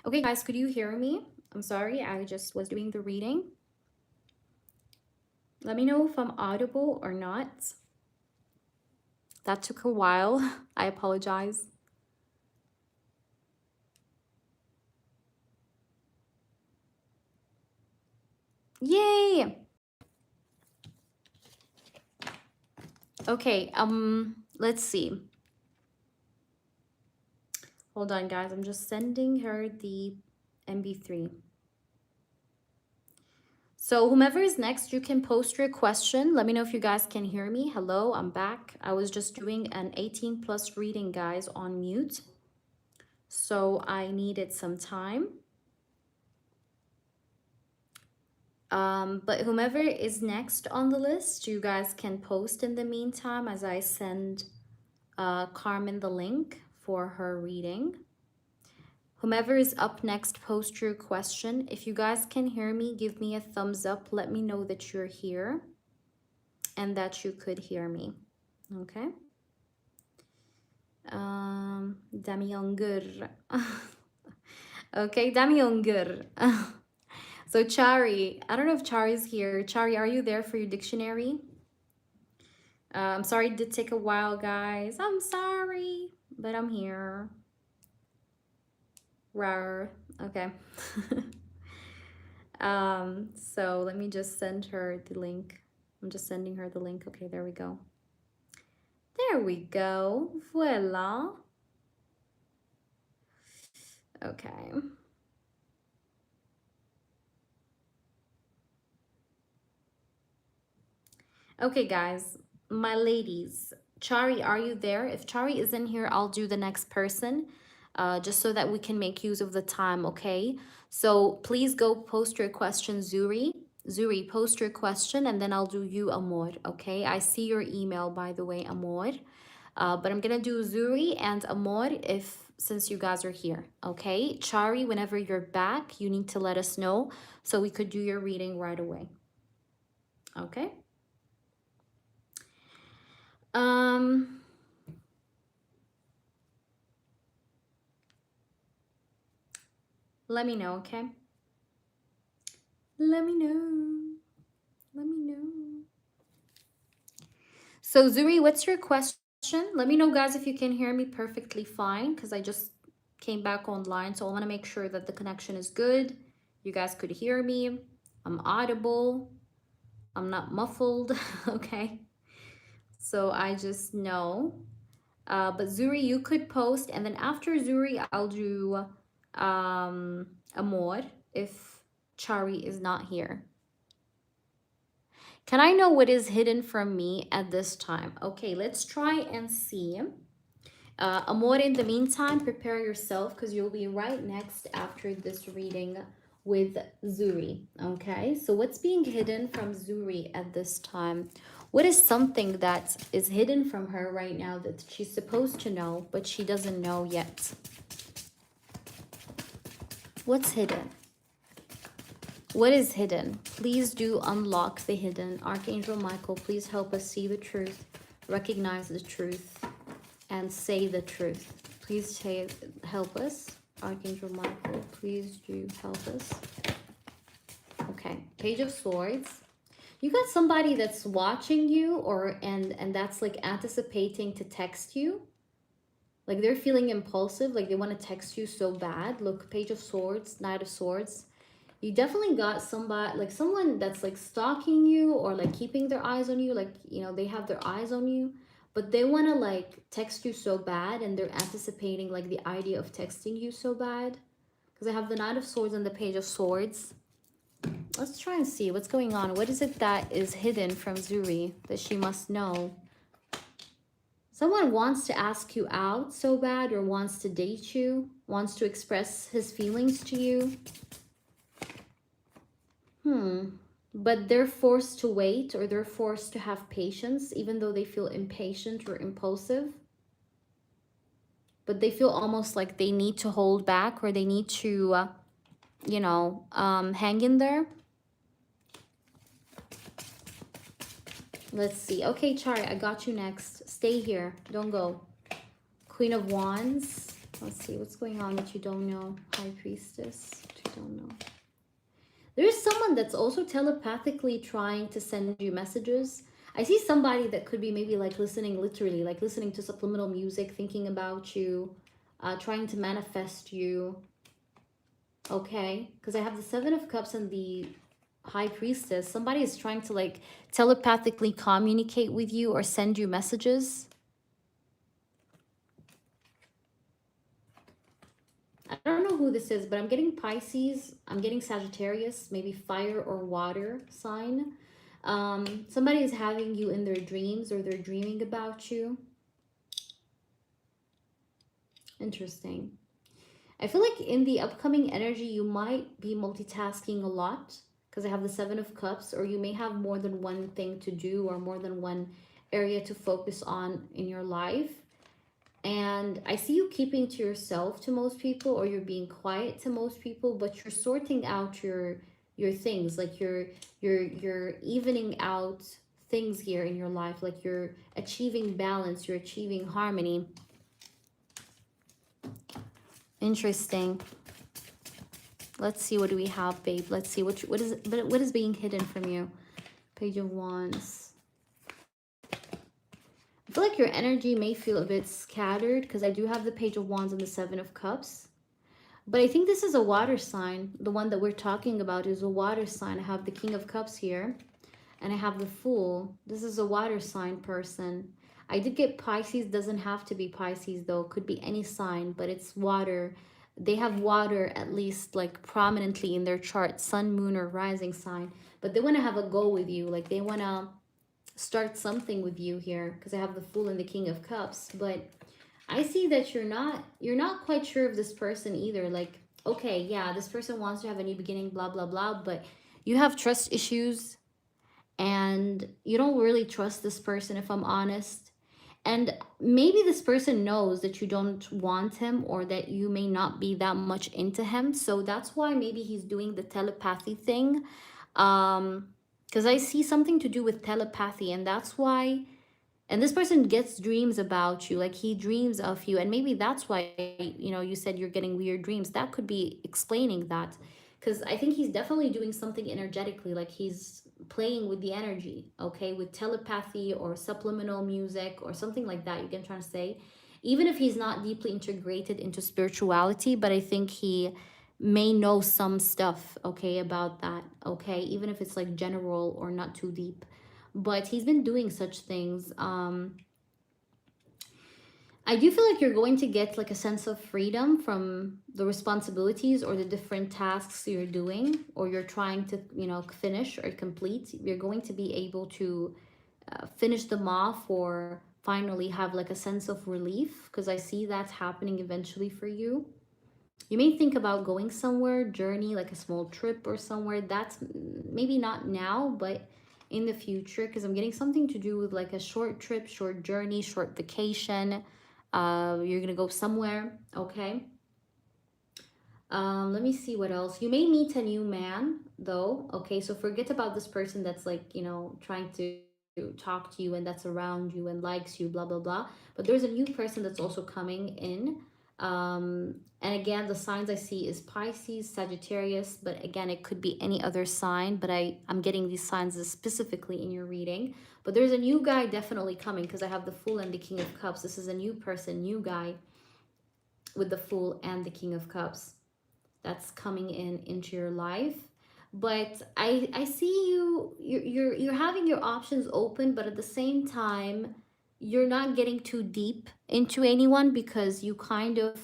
Okay, guys, could you hear me? I'm sorry, I just was doing the reading. Let me know if I'm audible or not. That took a while. I apologize. Yay! Okay, let's see. Hold on, guys. I'm just sending her the MB3. So whomever is next, you can post your question. Let me know if you guys can hear me. Hello, I'm back. I was just doing an 18 plus reading, guys, on mute. So I needed some time. But whomever is next on the list, you guys can post in the meantime as I send Carmen the link for her reading. Whomever is up next, post your question. If you guys can hear me, give me a thumbs up. Let me know that you're here and that you could hear me. Okay. Damiyongir. Okay, Damiyongir. So Chari, I don't know if Chari's here. Chari, are you there for your dictionary? I'm sorry it did take a while, guys. I'm sorry, but I'm here. Rar. Okay. So let me just send her the link. I'm just sending her the link. Okay, there we go. There we go. Voila. Okay. Okay, guys, my ladies. Chari, are you there? If Chari isn't here, I'll do the next person, just so that we can make use of the time, okay? So please go post your question, Zuri. Zuri, post your question, and then I'll do you, Amor, okay? I see your email, by the way, Amor. But I'm gonna do Zuri and Amor since you guys are here, okay? Chari, whenever you're back, you need to let us know so we could do your reading right away, okay? Let me know, okay? Let me know. Let me know. So Zuri, what's your question? Let me know, guys, if you can hear me perfectly fine, because I just came back online, so I want to make sure that the connection is good. You guys could hear me. I'm audible. I'm not muffled, okay? So I just know. But Zuri, you could post, and then after Zuri, I'll do Amor if Chari is not here. Can I know what is hidden from me at this time? Okay, let's try and see. Amor, in the meantime, prepare yourself because you'll be right next after this reading with Zuri. Okay, so what's being hidden from Zuri at this time? What is something that is hidden from her right now that she's supposed to know, but she doesn't know yet? What's hidden? What is hidden? Please do unlock the hidden. Archangel Michael, please help us see the truth, recognize the truth, and say the truth. Please help us. Archangel Michael, please do help us. Okay, Page of Swords. You got somebody that's watching you and that's like anticipating to text you. Like they're feeling impulsive, like they want to text you so bad. Look, Page of Swords, Knight of Swords. You definitely got somebody, like someone that's like stalking you or like keeping their eyes on you, like, you know, they have their eyes on you, but they want to like text you so bad and they're anticipating like the idea of texting you so bad. Because I have the Knight of Swords and the Page of Swords. Let's try and see what's going on. What is it that is hidden from Zuri that she must know? Someone wants to ask you out so bad or wants to date you, wants to express his feelings to you. But they're forced to wait or they're forced to have patience even though they feel impatient or impulsive. But they feel almost like they need to hold back or they need to, you know, hang in there. Let's see. Okay, Chari, I got you next. Stay here. Don't go. Queen of Wands. Let's see what's going on that you don't know. High Priestess, that you don't know. There is someone that's also telepathically trying to send you messages. I see somebody that could be maybe like listening, literally, like listening to subliminal music, thinking about you, trying to manifest you. Okay, because I have the Seven of Cups and the High Priestess. Somebody is trying to like telepathically communicate with you or send you messages. I don't know who this is, but I'm getting Pisces. I'm getting Sagittarius, maybe fire or water sign. Somebody is having you in their dreams or they're dreaming about you. Interesting. I feel like in the upcoming energy, you might be multitasking a lot because I have the Seven of Cups, or you may have more than one thing to do or more than one area to focus on in your life. And I see you keeping to yourself to most people, or you're being quiet to most people, but you're sorting out your things, like you're evening out things here in your life, like you're achieving balance, you're achieving harmony. Interesting. Let's see, what do we have, babe? Let's see what is being hidden from you. Page of Wands. I feel like your energy may feel a bit scattered because I do have the Page of Wands and the Seven of Cups. But I think this is a water sign. The one that we're talking about is a water sign. I have the King of Cups here and I have the Fool. This is a water sign person. I did get Pisces. Doesn't have to be Pisces though. Could be any sign, but it's water. They have water at least like prominently in their chart, sun, moon, or rising sign. But they want to have a go with you. Like they want to start something with you here because I have the Fool and the King of Cups. But I see that you're not quite sure of this person either. Like, okay, yeah, this person wants to have a new beginning, blah, blah, blah, but you have trust issues and you don't really trust this person, if I'm honest. And maybe this person knows that you don't want him or that you may not be that much into him. So that's why maybe he's doing the telepathy thing. Because I see something to do with telepathy, and that's why. And this person gets dreams about you, like he dreams of you, and maybe that's why, you know, you said you're getting weird dreams. That could be explaining that, because I think he's definitely doing something energetically, like he's playing with the energy, okay, with telepathy or subliminal music or something like that, you can try to say, even if he's not deeply integrated into spirituality, but I think he may know some stuff, okay, about that, okay, even if it's like general or not too deep. But he's been doing such things. I do feel like you're going to get like a sense of freedom from the responsibilities or the different tasks you're doing or you're trying to, you know, finish or complete. You're going to be able to finish them off or finally have like a sense of relief, because I see that happening eventually for you. You may think about going somewhere, journey, like a small trip or somewhere. That's maybe not now, but in the future, because I'm getting something to do with like a short trip, short journey, short vacation. You're gonna go somewhere, okay? Let me see what else. You may meet a new man though, okay? So forget about this person that's like, you know, trying to talk to you and that's around you and likes you, blah blah blah. But there's a new person that's also coming in. And again, the signs I see is Pisces, Sagittarius, but again, it could be any other sign, but I'm getting these signs specifically in your reading. But there's a new guy definitely coming because I have the Fool and the King of Cups. This is a new person, new guy with the Fool and the King of Cups that's coming into your life. But I see you're having your options open, but at the same time, you're not getting too deep into anyone because you kind of,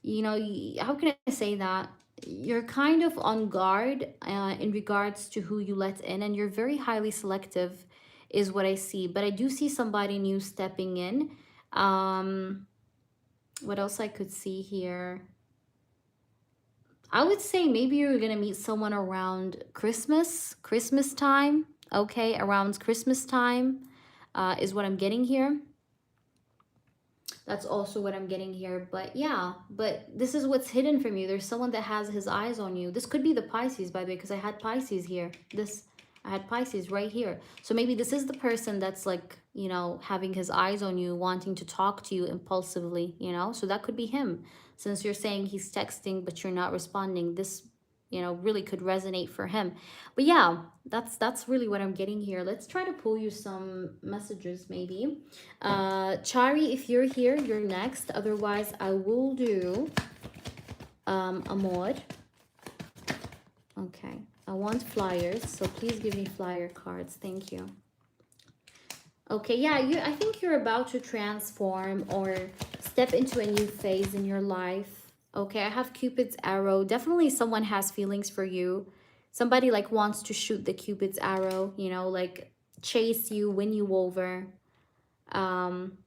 you know, how can I say that? You're kind of on guard in regards to who you let in, and you're very highly selective, is what I see. But I do see somebody new stepping in. What else I could see here? I would say maybe you're gonna meet someone around Christmas time. Okay, around Christmas time is what I'm getting here. That's also what I'm getting here. But yeah, but this is what's hidden from you. There's someone that has his eyes on you. This could be the Pisces, by the way, because I had Pisces here. This I had Pisces right here. So maybe this is the person that's like, you know, having his eyes on you, wanting to talk to you impulsively, you know? So that could be him. Since you're saying he's texting but you're not responding, this, you know, really could resonate for him. But yeah, that's really what I'm getting here. Let's try to pull you some messages maybe. Chari, if you're here, you're next. Otherwise, I will do a mod. Okay. I want flyers, so please give me flyer cards. Thank you. Okay, yeah, I think you're about to transform or step into a new phase in your life. Okay, I have Cupid's arrow. Definitely someone has feelings for you. Somebody like wants to shoot the Cupid's arrow, you know, like chase you, win you over. Um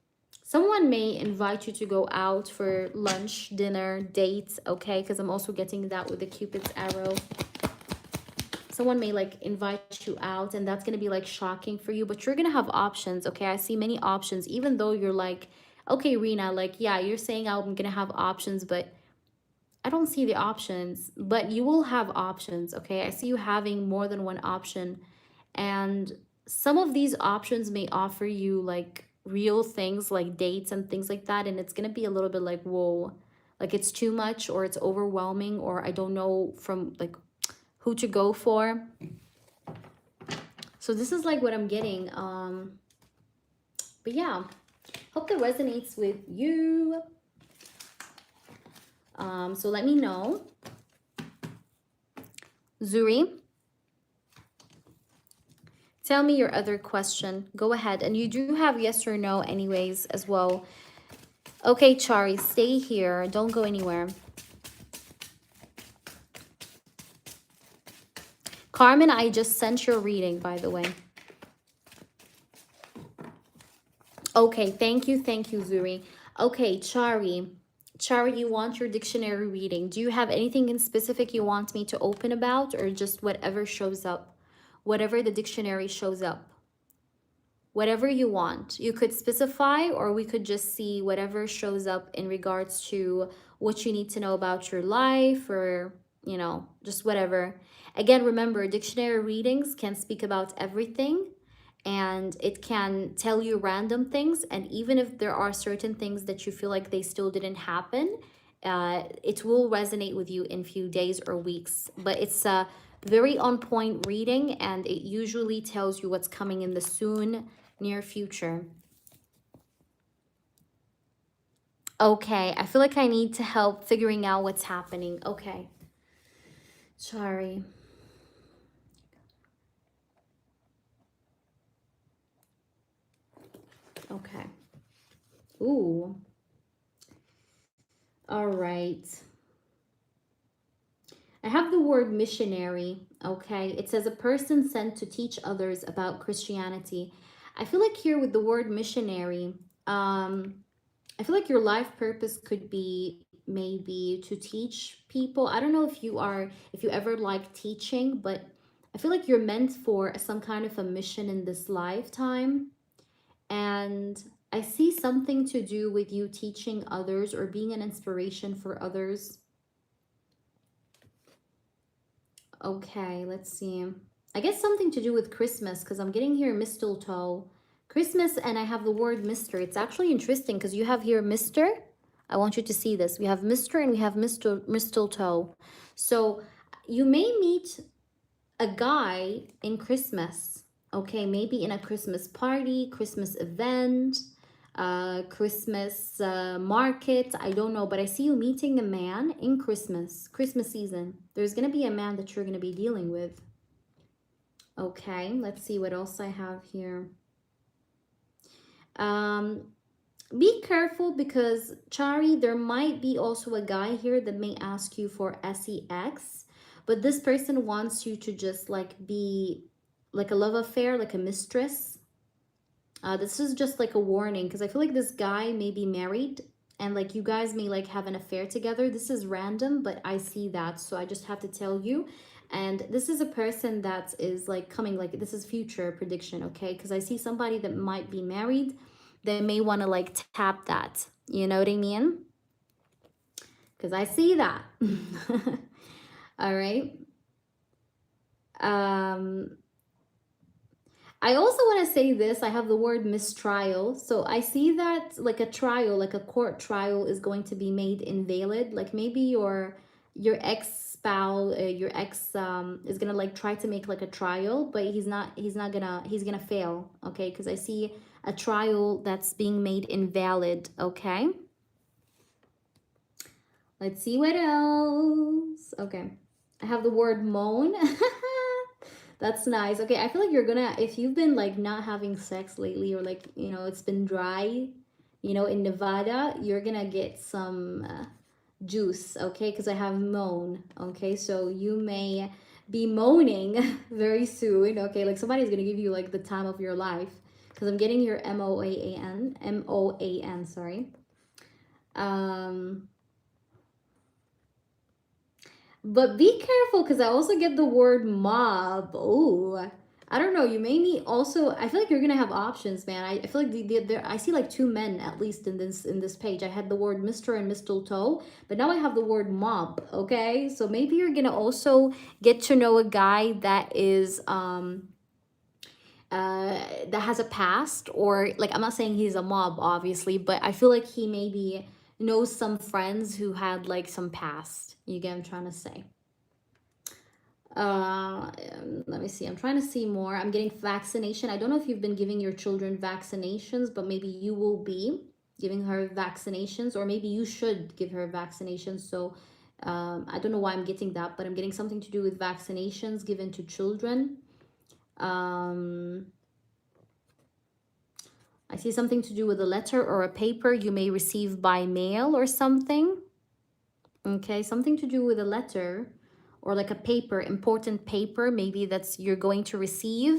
Someone may invite you to go out for lunch, dinner, dates, okay? Because I'm also getting that with the Cupid's arrow. Someone may like invite you out and that's going to be like shocking for you, but you're going to have options. Okay, I see many options, even though you're like, okay, Rena, like, yeah, you're saying I'm going to have options, but I don't see the options. But you will have options. Okay, I see you having more than one option, and some of these options may offer you like real things like dates and things like that, and it's going to be a little bit like, whoa, like it's too much or it's overwhelming, or I don't know from like who to go for. So this is like what I'm getting. But yeah, hope that resonates with you. So let me know. Zuri, tell me your other question. Go ahead. And you do have yes or no anyways as well. Okay, Chari, stay here. Don't go anywhere. Carmen, I just sent your reading, by the way. Okay, thank you, Zuri. Okay, Chari. Chari, you want your dictionary reading. Do you have anything in specific you want me to open about, or just whatever shows up? Whatever the dictionary shows up. Whatever you want. You could specify, or we could just see whatever shows up in regards to what you need to know about your life, or, you know, just whatever. Again, remember, dictionary readings can speak about everything, and it can tell you random things. And even if there are certain things that you feel like they still didn't happen, it will resonate with you in few days or weeks. But it's a very on point reading, and it usually tells you what's coming in the soon near future. Okay, I feel like I need to help figuring out what's happening. Okay, sorry. Okay. Ooh. All right. I have the word missionary. Okay. It says a person sent to teach others about Christianity. I feel like here with the word missionary, I feel like your life purpose could be maybe to teach people. I don't know if you ever like teaching, but I feel like you're meant for some kind of a mission in this lifetime. And I see something to do with you teaching others or being an inspiration for others. Okay, let's see. I guess something to do with Christmas, because I'm getting here mistletoe. Christmas, and I have the word Mr. It's actually interesting because you have here Mr. I want you to see this. We have Mr. and we have mistletoe. So you may meet a guy in Christmas. Okay, maybe in a Christmas party, Christmas event, Christmas market. I don't know, but I see you meeting a man in Christmas season. There's gonna be a man that you're gonna be dealing with. Okay, let's see what else I have here. Be careful because Chari, there might be also a guy here that may ask you for sex, but this person wants you to just like be like a love affair, like a mistress. This is just like a warning because I feel like this guy may be married and like you guys may like have an affair together. This is random, but I see that, so I just have to tell you. And this is a person that is like coming, like this is future prediction, okay? Because I see somebody that might be married. They may want to like tap that. You know what I mean? Because I see that. All right. I also want to say this. I have the word mistrial. So I see that like a trial, like a court trial is going to be made invalid. Like maybe your ex spouse, your ex is going to like try to make like a trial, but he's going to fail, okay? Cuz I see a trial that's being made invalid, okay? Let's see what else. Okay. I have the word moan. That's nice. Okay, I feel like you're gonna, if you've been like not having sex lately, or like, you know, it's been dry, you know, in Nevada, you're gonna get some juice, okay? Because I have moan, okay? So you may be moaning very soon, okay? Like somebody's gonna give you like the time of your life. Because I'm getting your M-O-A-N, sorry. Um, But be careful because I also get the word mob. Oh, I don't know. You may need also. I feel like you're gonna have options, man. I feel like there. I see like two men at least in this page. I had the word Mr. and Mistletoe, but now I have the word mob. Okay, so maybe you're gonna also get to know a guy that is that has a past, or like I'm not saying he's a mob obviously, but I feel like he maybe knows some friends who had like some past. You get what I'm trying to say? Let me see. I'm trying to see more. I'm getting vaccination. I don't know if you've been giving your children vaccinations, but maybe you will be giving her vaccinations, or maybe you should give her vaccinations. So I don't know why I'm getting that, but I'm getting something to do with vaccinations given to children. um I see something to do with a letter or a paper you may receive by mail or something. Okay, something to do with a letter or like a paper, important paper, maybe that's you're going to receive.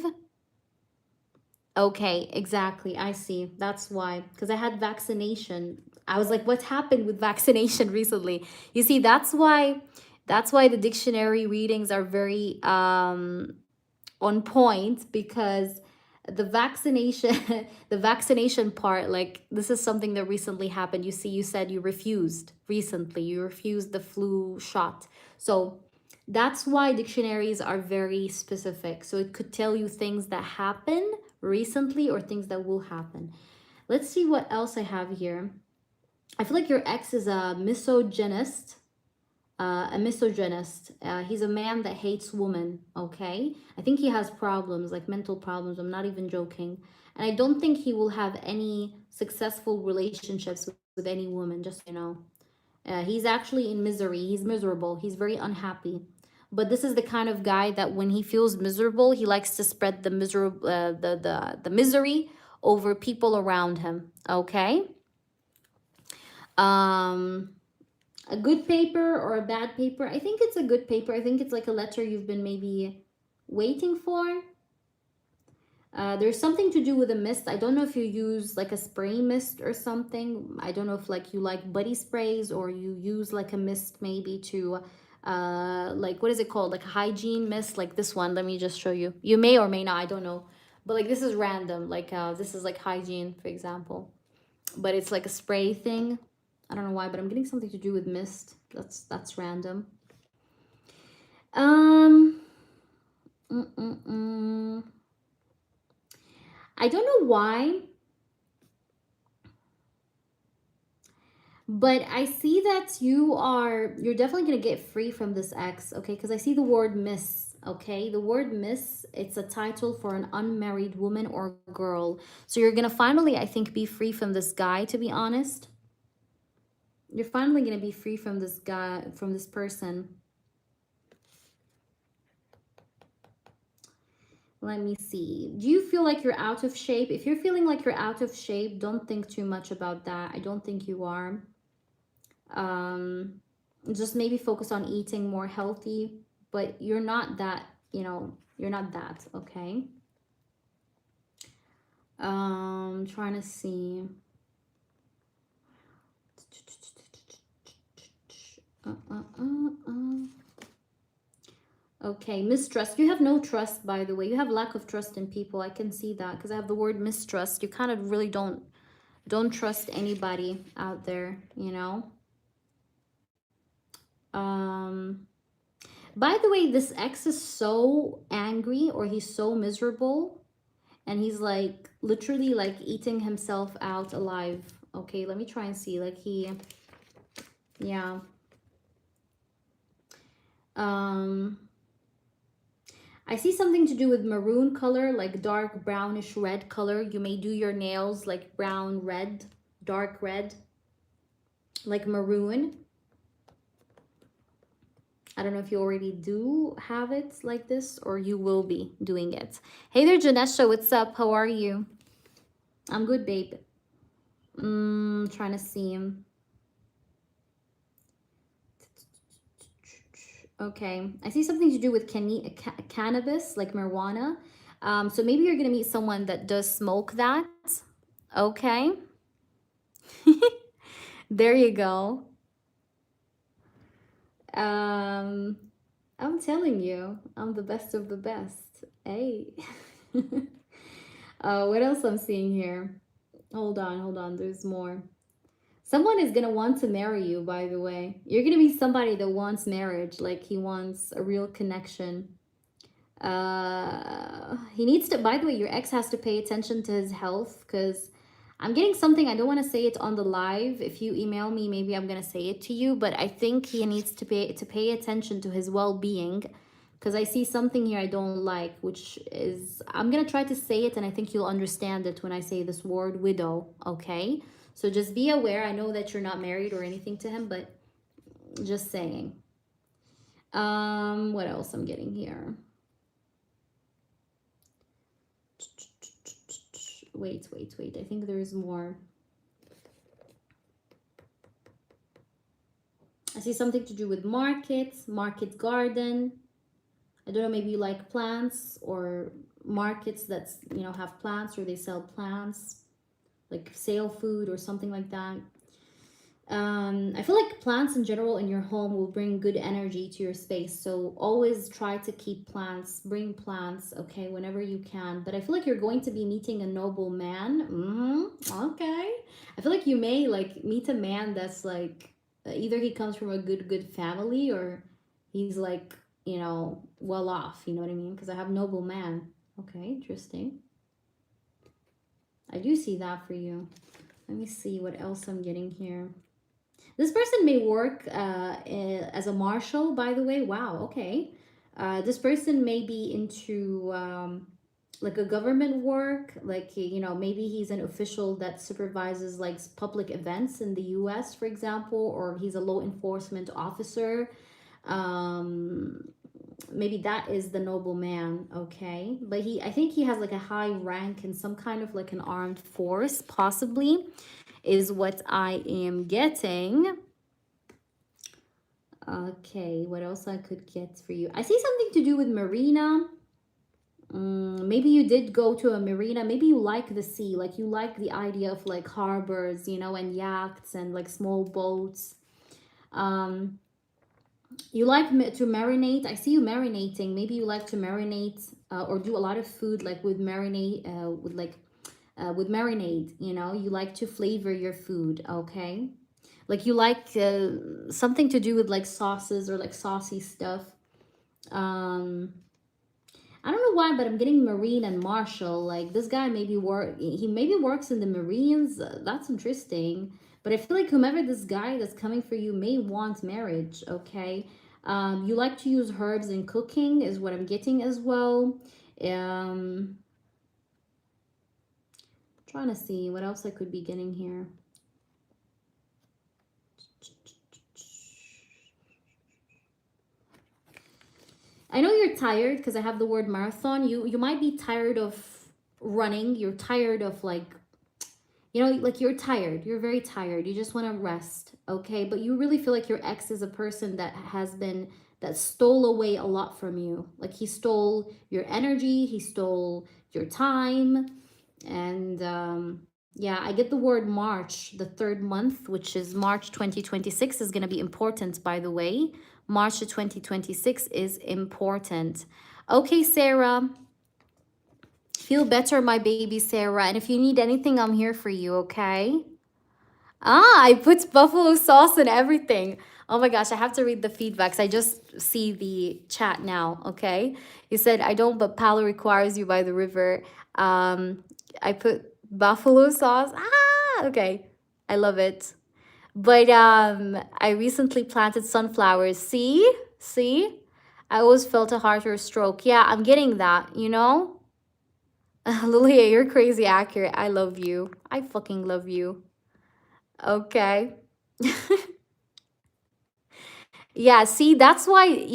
Okay, exactly. I see. That's why. Because I had vaccination. I was like, what happened with vaccination recently? You see, that's why the dictionary readings are very on point, because the vaccination the vaccination part, like this is something that recently happened. You see, you said you refused the flu shot. So that's why dictionaries are very specific, so it could tell you things that happen recently or things that will happen. Let's see what else I have here. I feel like your ex is a misogynist. He's a man that hates women, okay? I think he has problems, like mental problems. I'm not even joking. And I don't think he will have any successful relationships with any woman, just so you know. He's actually in misery. He's miserable. He's very unhappy. But this is the kind of guy that when he feels miserable, he likes to spread the miserable the misery over people around him, okay? Um a good paper or a bad paper? I think it's a good paper. I think it's like a letter you've been maybe waiting for. There's something to do with a mist. I don't know if you use like a spray mist or something. I don't know if like you like body sprays, or you use like a mist maybe to like, what is it called, like a hygiene mist, like this one. Let me just show you. You may or may not, I don't know, but like this is random. Like this is like hygiene, for example, but it's like a spray thing. I don't know why, but I'm getting something to do with mist. That's random. Um, mm, mm, mm. I don't know why, but I see that you're definitely gonna get free from this ex, okay? Because I see the word miss, okay? The word miss, it's a title for an unmarried woman or girl. So you're gonna finally, I think, be free from this guy, to be honest. You're finally gonna be free from this guy, from this person. Let me see. Do you feel like you're out of shape? If you're feeling like you're out of shape, don't think too much about that. I don't think you are. Um, just maybe focus on eating more healthy, but you're not that, you're not that, okay? Trying to see. Okay, mistrust. You have no trust, by the way. You have lack of trust in people. I can see that because I have the word mistrust. You kind of really don't trust anybody out there, you know? Um, by the way, this ex is so angry, or he's so miserable, and he's like literally like eating himself out alive. Okay, let me try and see. Like he, yeah. Um, I see something to do with maroon color, like dark brownish red color. You may do your nails like brown, red, dark red, like maroon. I don't know if you already do have it like this or you will be doing it. Hey there, Janesha. What's up? How are you? I'm good, babe. Trying to see him. Okay. I see something to do with cannabis, like marijuana. So maybe you're going to meet someone that does smoke that. Okay. There you go. Um, I'm telling you, I'm the best of the best. Hey. What else I'm seeing here? Hold on. There's more. Someone is gonna want to marry you, by the way. You're gonna be somebody that wants marriage, like he wants a real connection. He needs to, by the way, your ex has to pay attention to his health because I'm getting something. I don't want to say it on the live. If you email me, maybe I'm gonna say it to you, but I think he needs to pay attention to his well-being because I see something here I don't like, which is, I'm gonna try to say it and I think you'll understand it when I say this word widow. Okay, so just be aware. I know that you're not married or anything to him, but just saying. What else I'm getting here? Wait. I think there's more. I see something to do with market garden. I don't know, maybe you like plants or markets that's, you know, have plants or they sell plants, like sale food or something like that. I feel like plants in general in your home will bring good energy to your space. So always try to keep plants, bring plants, okay, whenever you can. But I feel like you're going to be meeting a noble man. Okay. I feel like you may like meet a man that's like either he comes from a good family or he's like, you know, well off. You know what I mean? Because I have noble man. Okay, interesting. I do see that for you. Let me see what else I'm getting here. This person may work as a marshal, by the way. Wow, okay. This person may be into like a government work, like, you know, maybe he's an official that supervises like public events in the US, for example, or he's a law enforcement officer. Um, Maybe that is the noble man, okay? But I think he has like a high rank in some kind of like an armed force, possibly is what I am getting. Okay, what else I could get for you? I see something to do with marina. Maybe you did go to a marina. Maybe you like the sea, like you like the idea of like harbors, you know, and yachts and like small boats. You like to marinate. I see you marinating. Maybe you like to marinate or do a lot of food like with marinate, with marinade, you know, you like to flavor your food, okay? Like you like something to do with like sauces or like saucy stuff. Um, I don't know why, but I'm getting Marine and Marshall. Like this guy he maybe works in the Marines. That's interesting. But I feel like whomever this guy that's coming for you may want marriage, okay? You like to use herbs in cooking is what I'm getting as well. Um, Trying to see what else I could be getting here. I know you're tired because I have the word marathon. You might be tired of running. You're tired of like, you know, like you're tired. You're very tired. You just want to rest, okay? But you really feel like your ex is a person that stole away a lot from you. Like he stole your energy, he stole your time, and yeah, I get the word March, the third month, which is March 2026, is going to be important, by the way. March 2026 is important. Okay, Sarah. Feel better, my baby Sarah. And if you need anything, I'm here for you, okay? Ah, I put buffalo sauce and everything. Oh my gosh, I have to read the feedbacks. I just see the chat now, okay? You said, I don't, but Palo requires you by the river. I put buffalo sauce. Ah, okay. I love it. But I recently planted sunflowers. See? See? I always felt a heart or a stroke. Yeah, I'm getting that, you know? Lilia, you're crazy accurate. I love you. I fucking love you. Okay. Yeah, see, that's why,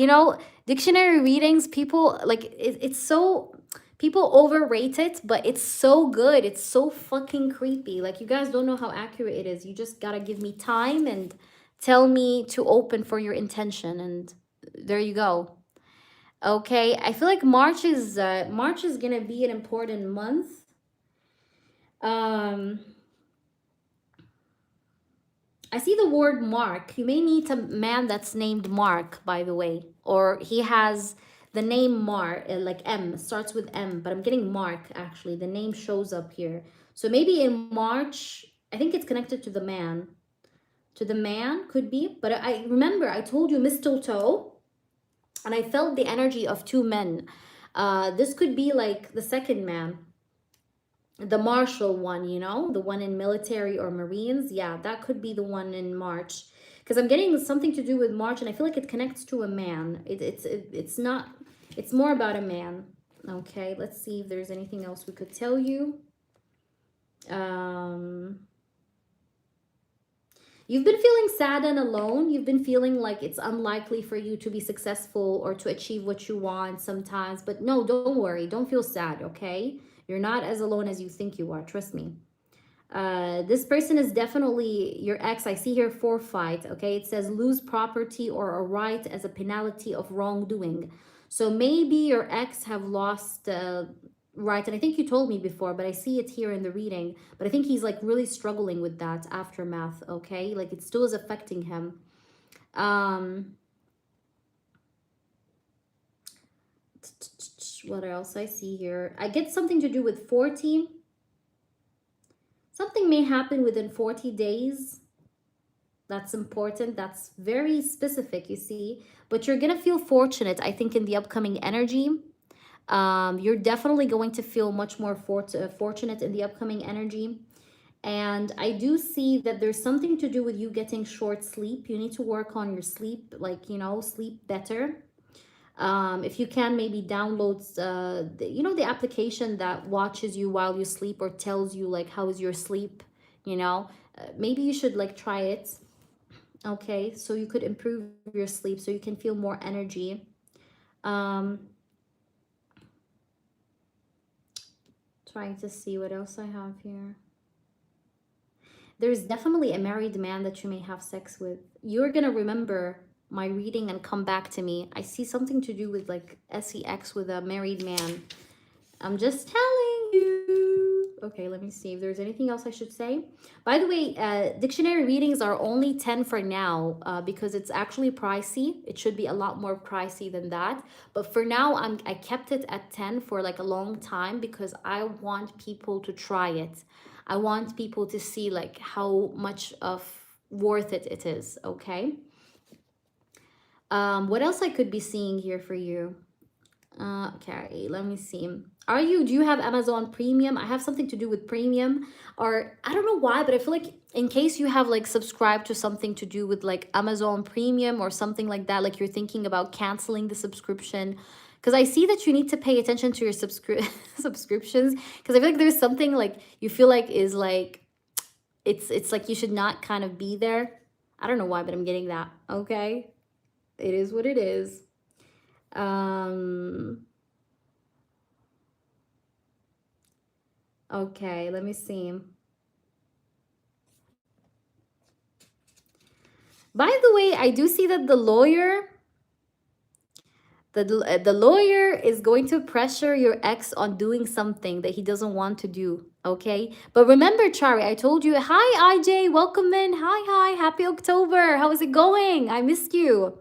dictionary readings, people like it's so people overrate it, but it's so good. It's so fucking creepy. Like, you guys don't know how accurate it is. You just gotta give me time and tell me to open for your intention, and there you go. Okay, I feel like March is gonna be an important month. Um, I see the word Mark. You may meet a man that's named Mark, by the way, or he has the name Mark, like M, starts with M, but I'm getting Mark actually. The name shows up here. So maybe in March, I think it's connected to the man. To the man, could be. But I remember I told you mistletoe, and I felt the energy of two men. This could be like the second man, the martial one, the one in military or marines. Yeah, that could be the one in March, because I'm getting something to do with March, and I feel like it connects to a man. It's not, it's more about a man. Okay, let's see if there's anything else we could tell you. um You've been feeling sad and alone. You've been feeling like it's unlikely for you to be successful or to achieve what you want sometimes. But no, don't worry. Don't feel sad, okay? You're not as alone as you think you are. Trust me. This person is definitely your ex. I see here forfeit, okay? It says lose property or a right as a penalty of wrongdoing. So maybe your ex have lost right, and I think you told me before, but I see it here in the reading. But I think he's like really struggling with that aftermath, okay? Like, it still is affecting him. What else I see here? I get something to do with 40. Something may happen within 40 days. That's important. That's very specific, you see. But you're going to feel fortunate, I think, in the upcoming energy. You're definitely going to feel much more fortunate in the upcoming energy. And I do see that there's something to do with you getting short sleep. You need to work on your sleep, like, sleep better. If you can, maybe download the application that watches you while you sleep, or tells you like how is your sleep. Maybe you should like try it. Okay, so you could improve your sleep so you can feel more energy. Trying to see what else I have here. There's definitely a married man that you may have sex with. You're gonna remember my reading and come back to me. I see something to do with like sex with a married man. I'm just telling you. Okay, let me see if there's anything else I should say. By the way, dictionary readings are only 10 for now, because it's actually pricey. It should be a lot more pricey than that. But for now, I kept it at 10 for like a long time, because I want people to try it. I want people to see like how much of worth it is, okay? What else I could be seeing here for you? Okay, let me see. Do you have Amazon Premium? I have something to do with Premium, or I don't know why, but I feel like in case you have like subscribed to something to do with like Amazon Premium or something like that, like you're thinking about canceling the subscription, because I see that you need to pay attention to your subscriptions, because I feel like there's something like you feel like is like it's like you should not kind of be there. I don't know why, but I'm getting that. Okay, it is what it is. Okay, let me see. By the way, I do see that the lawyer is going to pressure your ex on doing something that he doesn't want to do, okay? But remember, Chari, I told you, hi IJ, welcome in. Hi, happy October. How is it going? I missed you.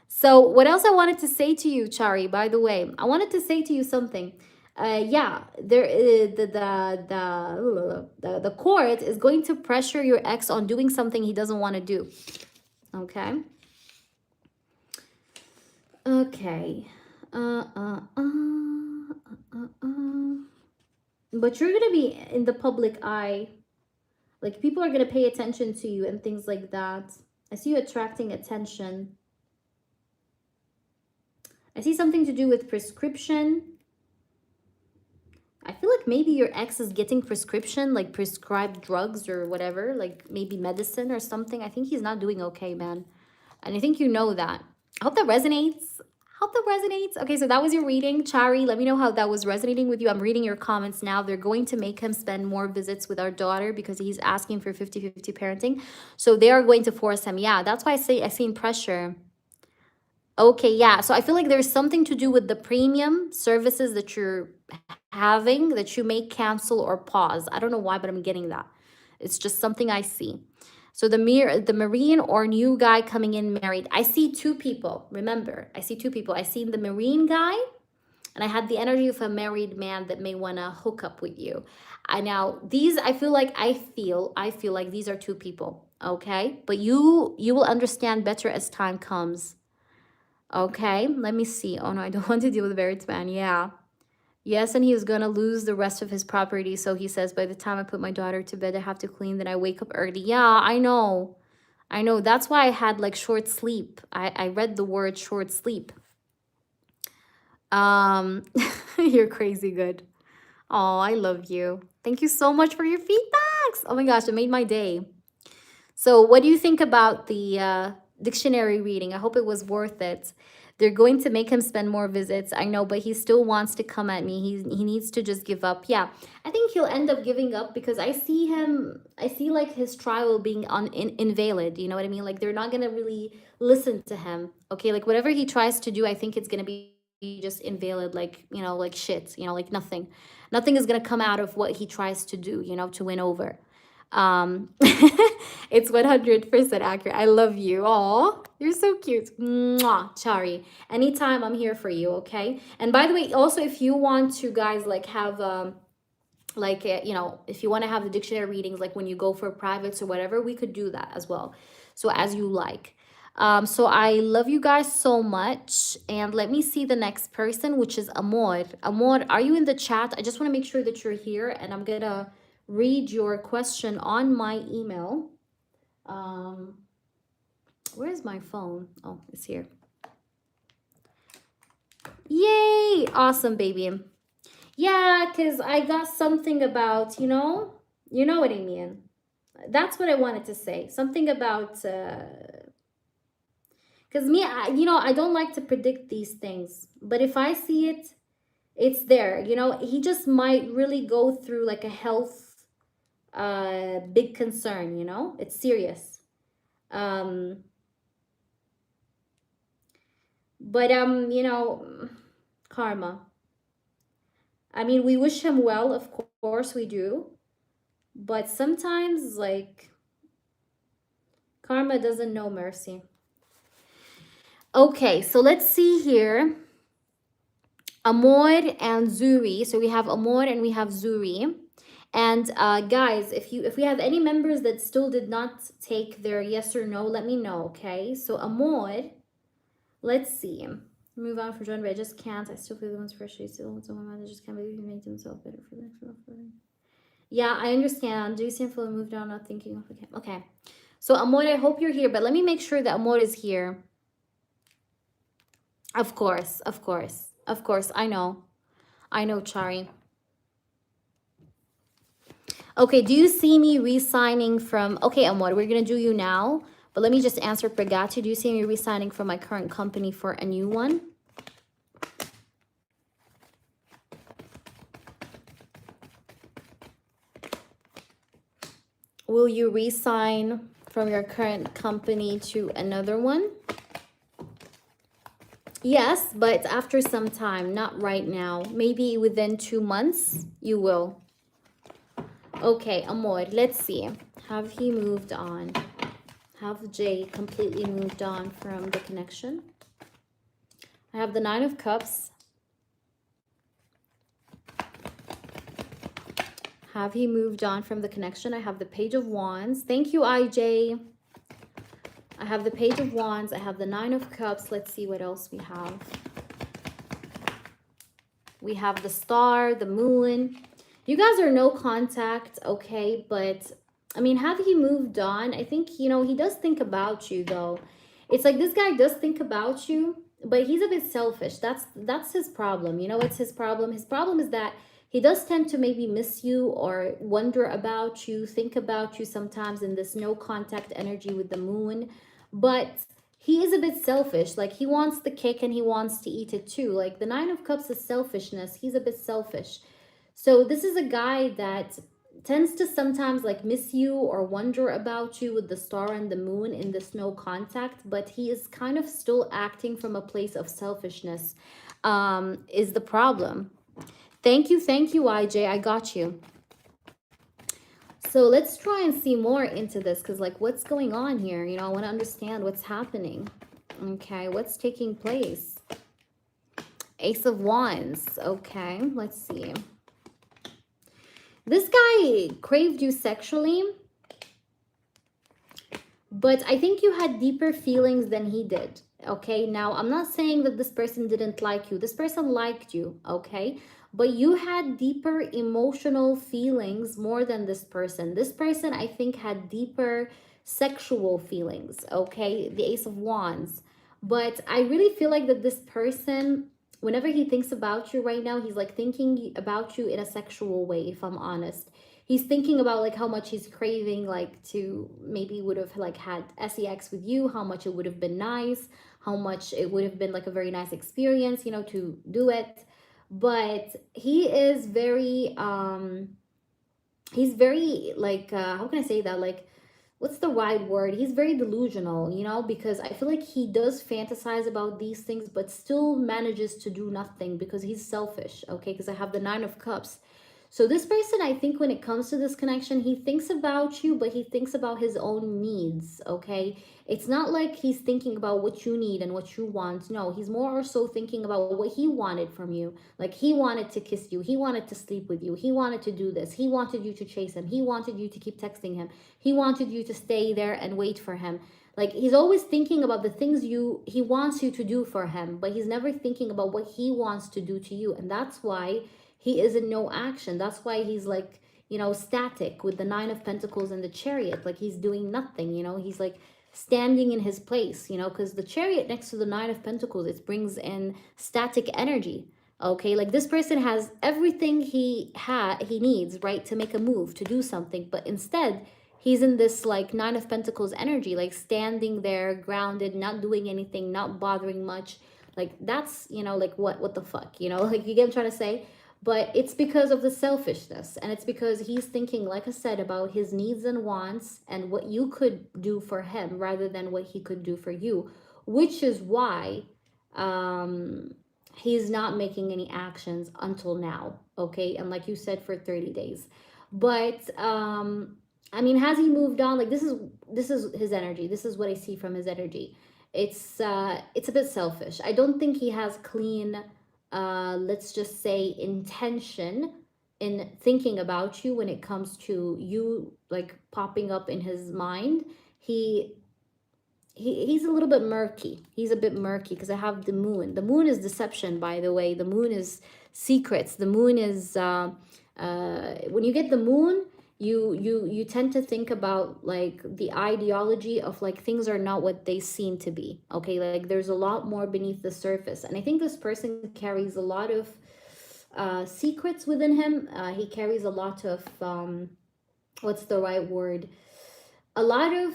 So what else I wanted to say to you, Chari, by the way, I wanted to say to you something. Yeah, there the court is going to pressure your ex on doing something he doesn't want to do. Okay? Okay. Uh, uh, uh, But you're gonna be in the public eye. Like people are gonna pay attention to you and things like that. I see you attracting attention. I see something to do with prescription. I feel like maybe your ex is getting prescription, like prescribed drugs or whatever, like maybe medicine or something. I think he's not doing okay, man. And I think you know that. I hope that resonates. Hope that resonates. Okay, so that was your reading. Chari, let me know how that was resonating with you. I'm reading your comments now. They're going to make him spend more visits with our daughter because he's asking for 50-50 parenting. So they are going to force him. Yeah, that's why I say I seen pressure. Okay, yeah. So I feel like there's something to do with the premium services that you're having that you may cancel or pause. I don't know why, but I'm getting that. It's just something I see. So the Marine or new guy coming in married. I see two people. Remember, I see two people. I seen the Marine guy, and I had the energy of a married man that may want to hook up with you. I now these I feel like I feel like these are two people. Okay, but you will understand better as time comes. Okay, let me see. Oh no, I don't want to deal with a married man. Yeah. Yes, and he was gonna lose the rest of his property. So he says, by the time I put my daughter to bed, I have to clean, then I wake up early. Yeah, I know. I know. That's why I had like short sleep. I read the word short sleep. Um, you're crazy good. Oh, I love you. Thank you so much for your feedbacks. Oh my gosh, it made my day. So, what do you think about the dictionary reading? I hope it was worth it. They're going to make him spend more visits. I know, but he still wants to come at me. He needs to just give up. Yeah, I think he'll end up giving up because I see him. I see like his trial being invalid. You know what I mean? Like they're not gonna really listen to him. Okay, like whatever he tries to do, I think it's gonna be just invalid. Like like shit. Like nothing. Nothing is gonna come out of what he tries to do. To win over. It's 100% accurate. I love you. Aw, you're so cute. Mwah, Chari. Anytime I'm here for you, okay? And by the way, also if you want to guys like have if you want to have the dictionary readings like when you go for privates or whatever, we could do that as well. So as you like. So I love you guys so much. And let me see the next person, which is Amor. Amor, are you in the chat? I just want to make sure that you're here, and I'm gonna read your question on my email. Where's my phone? Oh, it's here. Yay! Awesome, baby. Yeah, because I got something about, you know what I mean. That's what I wanted to say. Something about, because me, I don't like to predict these things. But if I see it, it's there. He just might really go through like a health big concern, it's serious. But karma. I mean, we wish him well, of course we do. But sometimes like karma doesn't know mercy. Okay, so let's see here. Amor and Zuri. So we have Amor and we have Zuri. And guys, if we have any members that still did not take their yes or no, let me know, okay? So Amor, let's see. Move on for John, but I just can't. I still feel the ones freshly still with someone. I just can't believe he made himself better for them. Yeah, I understand. Do you seem fully moved on, not thinking of okay. Okay. So Amor, I hope you're here, but let me make sure that Amor is here. Of course, of course. Of course. I know, Chari. Okay, do you see me re-signing from... Okay, Amor, we're going to do you now. But let me just answer Pregati. Do you see me re-signing from my current company for a new one? Will you re-sign from your current company to another one? Yes, but after some time, not right now. Maybe within 2 months, you will. Okay, Amor, let's see. Have he moved on? Have Jay completely moved on from the connection? I have the 9 of Cups. Have he moved on from the connection? I have the Page of Wands. Thank you, IJ. I have the Page of Wands. I have the Nine of Cups. Let's see what else we have. We have the Star, the Moon. You guys are no contact, okay? But, I mean, have he moved on? I think, you know, he does think about you, though. It's like this guy does think about you, but he's a bit selfish. That's his problem. You know what's his problem? His problem is that he does tend to maybe miss you or wonder about you, think about you sometimes in this no contact energy with the moon. But he is a bit selfish. Like he wants the cake and he wants to eat it too. Like the Nine of Cups is selfishness. He's a bit selfish. So this is a guy that tends to sometimes like miss you or wonder about you with the star and the moon in this no contact, but he is kind of still acting from a place of selfishness, is the problem. Thank you, IJ. I got you. So let's try and see more into this because, like, what's going on here? You know, I want to understand what's happening. Okay, what's taking place? Ace of Wands. Okay, let's see. This guy craved you sexually, but I think you had deeper feelings than he did. Okay, now I'm not saying that this person didn't like you. This person liked you, okay? But you had deeper emotional feelings more than this person. This person, I think, had deeper sexual feelings, okay? The Ace of Wands. But I really feel like that this person, whenever he thinks about you right now, he's like thinking about you in a sexual way, if I'm honest. He's thinking about like how much he's craving, like to maybe would have like had sex with you, how much it would have been nice, how much it would have been like a very nice experience, you know, to do it. But he is very he's very like how can I say that, like what's the right word, he's very delusional, you know, because I feel like he does fantasize about these things but still manages to do nothing because he's selfish, okay? Because I have the Nine of Cups. So this person, I think when it comes to this connection, he thinks about you, but he thinks about his own needs, okay? It's not like he's thinking about what you need and what you want. No, he's more or so thinking about what he wanted from you. Like he wanted to kiss you. He wanted to sleep with you. He wanted to do this. He wanted you to chase him. He wanted you to keep texting him. He wanted you to stay there and wait for him. Like he's always thinking about the things he wants you to do for him, but he's never thinking about what he wants to do to you. And that's why he is in no action. That's why he's like, you know, static with the Nine of Pentacles and the Chariot. Like he's doing nothing, you know, he's like standing in his place, you know, because the Chariot next to the Nine of Pentacles, it brings in static energy. Okay, like this person has everything he needs, right, to make a move, to do something, but instead he's in this like Nine of Pentacles energy, like standing there grounded, not doing anything, not bothering much. Like that's, you know, like what the fuck, you know, like you get what I'm trying to say. But it's because of the selfishness, and it's because he's thinking, like I said, about his needs and wants and what you could do for him rather than what he could do for you, which is why he's not making any actions until now, okay? And like you said, for 30 days. But I mean, has he moved on? Like this is his energy. This is what I see from his energy. It's a bit selfish. I don't think he has clean let's just say intention in thinking about you when it comes to you like popping up in his mind. He's a little bit murky. He's a bit murky because I have the moon. The moon is deception, by the way. The moon is secrets. The moon is when you get the moon, you tend to think about like the ideology of like things are not what they seem to be, okay? Like there's a lot more beneath the surface, and I think this person carries a lot of secrets within him. He carries a lot of what's the right word, a lot of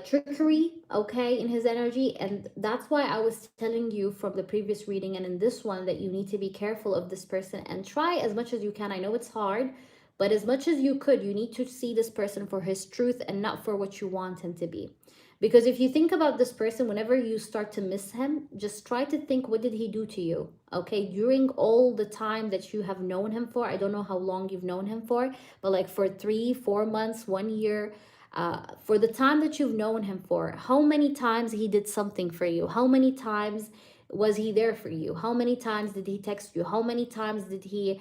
trickery, okay, in his energy. And that's why I was telling you from the previous reading and in this one that you need to be careful of this person and try as much as you can. I know it's hard, but as much as you could, you need to see this person for his truth and not for what you want him to be. Because if you think about this person, whenever you start to miss him, just try to think, what did he do to you? Okay, during all the time that you have known him for, I don't know how long you've known him for, but like for 3-4 months, 1 year, for the time that you've known him for, how many times he did something for you? How many times was he there for you? How many times did he text you? How many times did he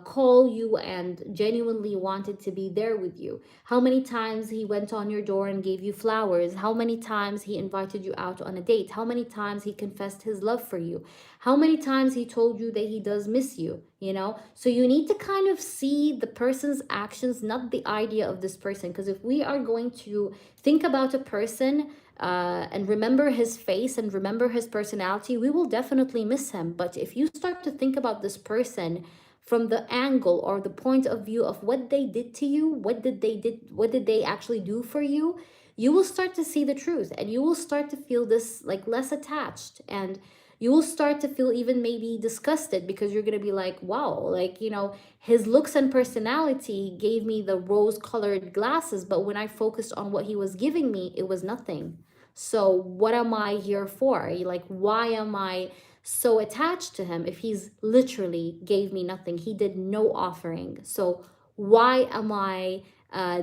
call you and genuinely wanted to be there with you? How many times he went on your door and gave you flowers? How many times he invited you out on a date? How many times he confessed his love for you? How many times he told you that he does miss you, you know? So you need to kind of see the person's actions, not the idea of this person. Because if we are going to think about a person and remember his face and remember his personality, we will definitely miss him. But if you start to think about this person from the angle or the point of view of what they did to you, what did they actually do for you, you will start to see the truth, and you will start to feel this like less attached, and you will start to feel even maybe disgusted, because you're going to be like, wow, like, you know, his looks and personality gave me the rose colored glasses, but when I focused on what he was giving me, it was nothing. So what am I here for? Like, why am I so attached to him if he's literally gave me nothing? He did no offering. So why am I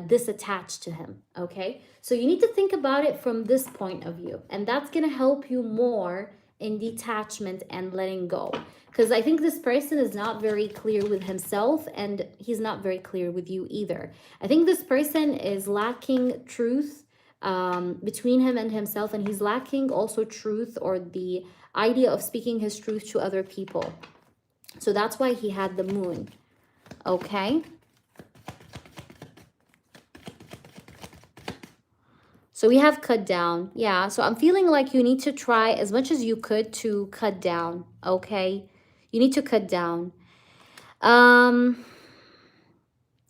this attached to him? Okay, so you need to think about it from this point of view, and that's going to help you more in detachment and letting go. Because I think this person is not very clear with himself, and he's not very clear with you either. I think this person is lacking truth between him and himself, and he's lacking also truth or the idea of speaking his truth to other people. So that's why he had the moon. Okay. So we have cut down. Yeah. So I'm feeling like you need to try as much as you could to cut down. Okay. You need to cut down.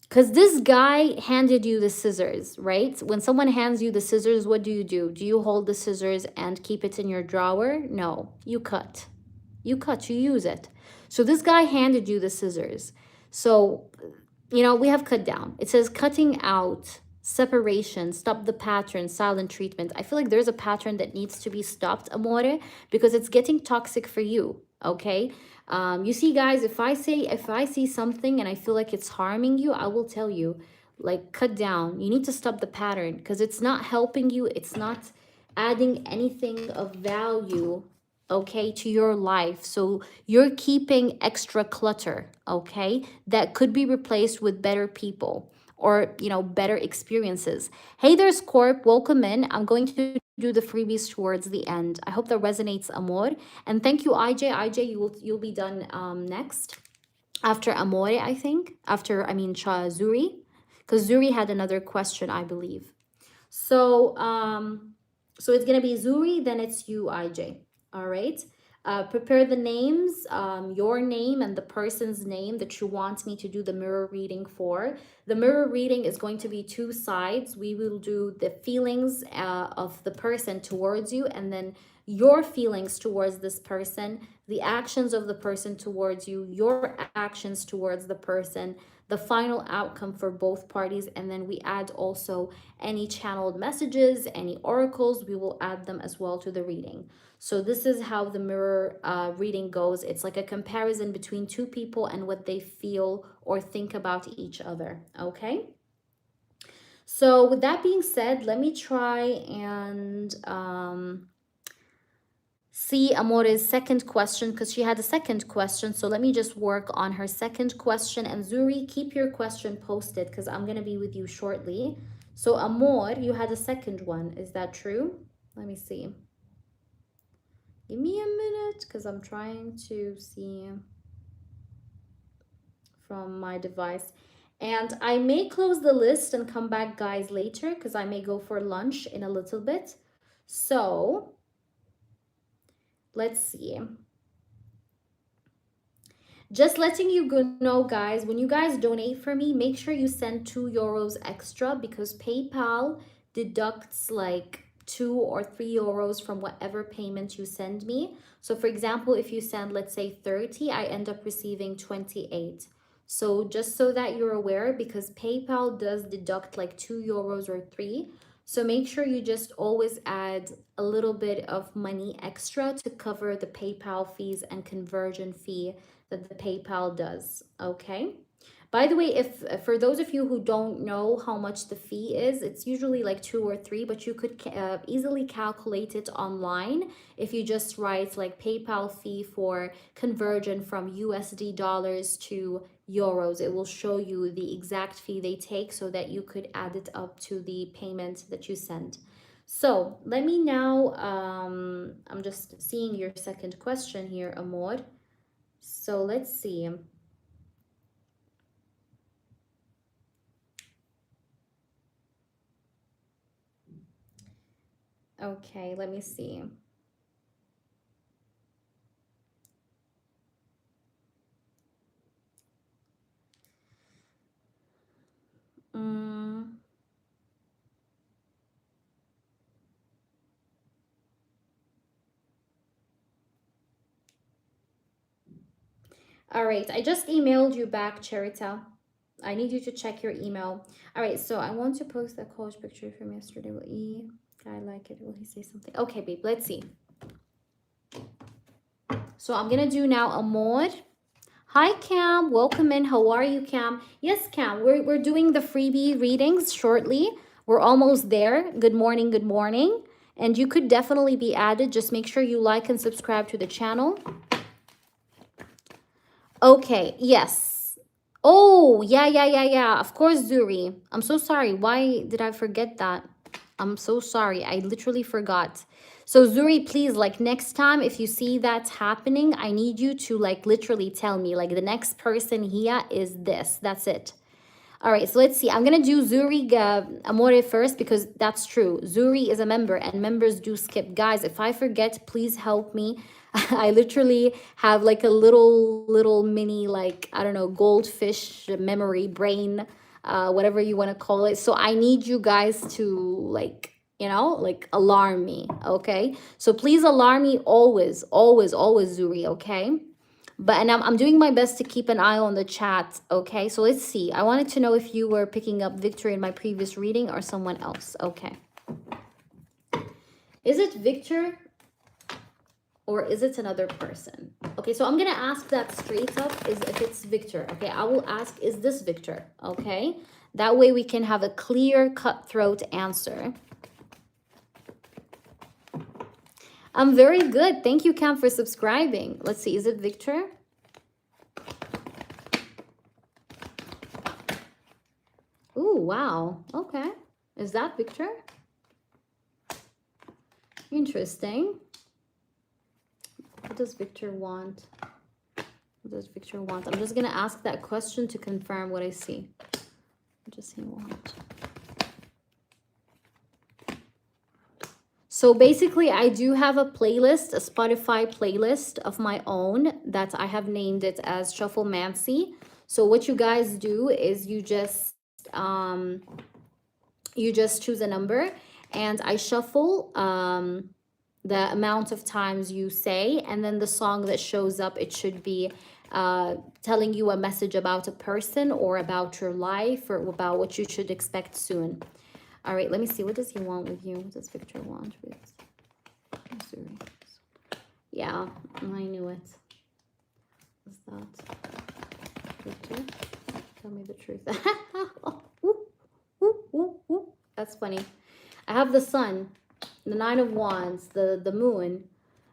Because this guy handed you the scissors, right? When someone hands you the scissors, what do? Do you hold the scissors and keep it in your drawer? No, you cut. You use it. So this guy handed you the scissors. So, you know, we have cut down. It says cutting out, separation, stop the pattern, silent treatment. I feel like there's a pattern that needs to be stopped, amore, because it's getting toxic for you. Okay. You see, guys, if I see something and I feel like it's harming you, I will tell you, like, cut down. You need to stop the pattern, because it's not helping you. It's not adding anything of value, okay, to your life. So you're keeping extra clutter, okay, that could be replaced with better people, or, you know, better experiences. Hey there, Scorp, welcome in. I'm going to do the freebies towards the end. I hope that resonates, Amor. And thank you, IJ. IJ, you'll be done next after Amore, I think. After, I mean, Zuri, because Zuri had another question, I believe. So so it's gonna be Zuri, then it's you, IJ. All right. Prepare the names, your name and the person's name that you want me to do the mirror reading for. The mirror reading is going to be two sides. We will do the feelings of the person towards you, and then your feelings towards this person, the actions of the person towards you, your actions towards the person, the final outcome for both parties, and then we add also any channeled messages, any oracles, we will add them as well to the reading. So this is how the mirror reading goes. It's like a comparison between two people and what they feel or think about each other. Okay. So with that being said, let me try and see Amore's second question, because she had a second question. So let me just work on her second question. And Zuri, keep your question posted, because I'm going to be with you shortly. So Amor, you had a second one. Is that true? Let me see. Give me a minute, because I'm trying to see from my device. And I may close the list and come back, guys, later, because I may go for lunch in a little bit. So let's see. Just letting you know, guys, when you guys donate for me, make sure you send €2 extra, because PayPal deducts like 2 or 3 euros from whatever payment you send me. So for example, if you send, let's say 30, I end up receiving 28. So just so that you're aware, because PayPal does deduct like 2 euros or 3. So make sure you just always add a little bit of money extra to cover the PayPal fees and conversion fee that the PayPal does. Okay. By the way, if for those of you who don't know how much the fee is, it's usually like 2 or 3, but you could easily calculate it online if you just write like PayPal fee for conversion from USD dollars to euros. It will show you the exact fee they take so that you could add it up to the payment that you send. So let me now, I'm just seeing your second question here, Amor. So let's see. Okay, let me see. Mm. All right, I just emailed you back, Cherita. I need you to check your email. All right, so I want to post that college picture from yesterday. Will he? I like it. Will he say something? Okay, babe, let's see. So I'm gonna do now a mod. Hi, Cam. Welcome in. How are you, Cam? Yes, Cam. We're doing the freebie readings shortly. We're almost there. Good morning. Good morning. And you could definitely be added. Just make sure you like and subscribe to the channel. Okay, yes. Oh, yeah. Of course, Zuri. I'm so sorry. Why did I forget that? I'm so sorry. I literally forgot. So Zuri, please, like next time, if you see that's happening, I need you to like literally tell me, like the next person here is this. That's it. All right, so let's see. I'm going to do Zuri Amore first because that's true. Zuri is a member and members do skip. Guys, if I forget, please help me. I literally have like a little mini, like, I don't know, goldfish memory brain, whatever you want to call it. So I need you guys to like, you know, like alarm me, okay? So please alarm me always, Zuri, okay? But and I'm doing my best to keep an eye on the chat, okay? So let's see. I wanted to know if you were picking up Victor in my previous reading or someone else. Okay. Is it Victor or is it another person? Okay, so I'm going to ask that straight up is if it's Victor. Okay, I will ask, is this Victor? Okay, that way we can have a clear cutthroat answer. I'm very good. Thank you, Cam, for subscribing. Let's see, is it Victor? Ooh, wow. Okay. Is that Victor? Interesting. What does Victor want? What does Victor want? I'm just going to ask that question to confirm what I see. What does he want? So basically, I do have a playlist, a Spotify playlist of my own that I have named it as Shufflemancy. So what you guys do is you just choose a number and I shuffle the amount of times you say, and then the song that shows up, it should be telling you a message about a person or about your life or about what you should expect soon. All right, let me see. What does he want with you? What does Victor want with Missouri? Yeah, I knew it. What's that? Victor? Tell me the truth. That's funny. I have the sun, the 9 of Wands, the moon,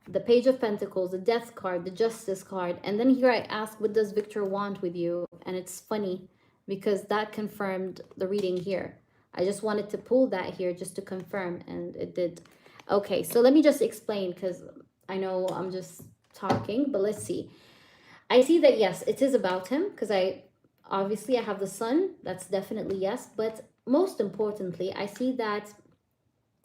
the Page of Pentacles, the Death card, the Justice card. And then here I ask, what does Victor want with you? And it's funny because that confirmed the reading here. I just wanted to pull that here just to confirm, and it did. Okay, so let me just explain because I know I'm just talking, but let's see. I see that, yes, it is about him because obviously I have the sun. That's definitely yes. But most importantly, I see that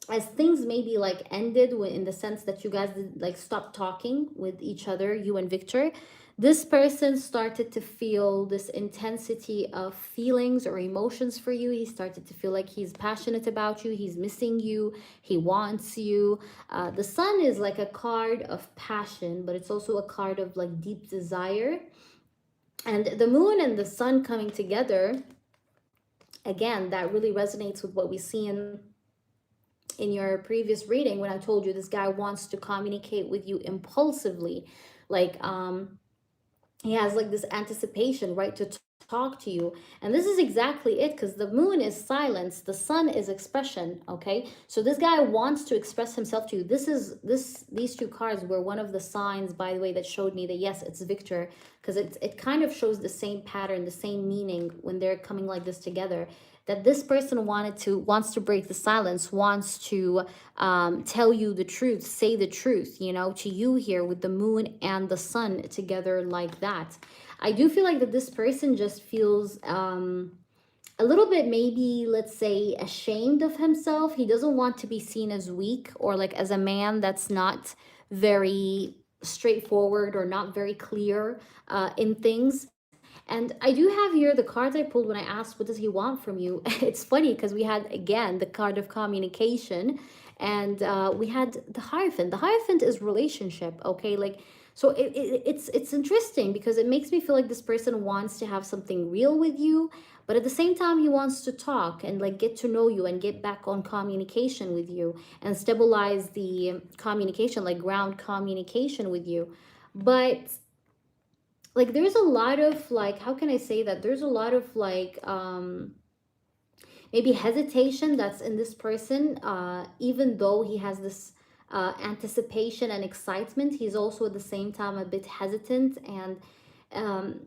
as things maybe like ended in the sense that you guys did like stop talking with each other, you and Victor, this person started to feel this intensity of feelings or emotions for you. He started to feel like he's passionate about you. He's missing you. He wants you. The sun is like a card of passion, but it's also a card of like deep desire. And the moon and the sun coming together, again, that really resonates with what we see in your previous reading when I told you this guy wants to communicate with you impulsively. Like, he has like this anticipation, right, to talk to you. And this is exactly it, because the moon is silence, the sun is expression. Okay, so this guy wants to express himself to you. These two cards were one of the signs, by the way, that showed me that yes, it's Victor, because it kind of shows the same pattern, the same meaning when they're coming like this together, that this person wants to break the silence, wants to tell you the truth, say the truth, you know, to you here with the moon and the sun together like that. I do feel like that this person just feels a little bit, maybe, let's say, ashamed of himself. He doesn't want to be seen as weak, or like as a man that's not very straightforward or not very clear in things. And I do have here the cards I pulled when I asked, what does he want from you? It's funny because we had, again, the card of communication, and we had the Hierophant. The Hierophant is relationship, okay? Like, so it's interesting because it makes me feel like this person wants to have something real with you, but at the same time, he wants to talk and like get to know you and get back on communication with you and stabilize the communication, like ground communication with you. But like there's a lot of, like, how can I say that, there's a lot of like maybe hesitation that's in this person, even though he has this anticipation and excitement, he's also at the same time a bit hesitant. And um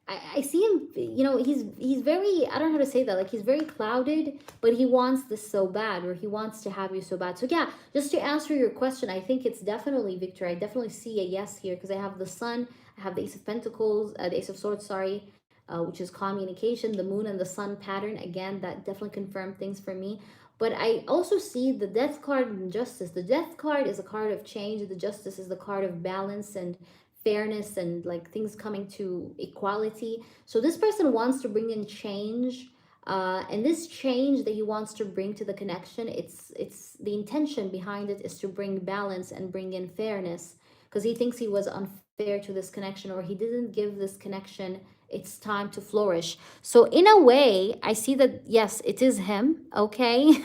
I see him, you know, he's very, I don't know how to say that, like he's very clouded, but he wants this so bad, or he wants to have you so bad. So yeah, just to answer your question, I think it's definitely Victor. I definitely see a yes here, because I have the sun, I have the Ace of Pentacles, the Ace of Swords, sorry, which is communication, the moon and the sun pattern. Again, that definitely confirmed things for me. But I also see the Death card and Justice. The Death card is a card of change. The Justice is the card of balance and fairness and like things coming to equality. So this person wants to bring in change. And this change that he wants to bring to the connection, it's the intention behind it is to bring balance and bring in fairness, because he thinks he was unfair to this connection, or he didn't give this connection its time to flourish. So in a way, I see that yes, it is him, okay?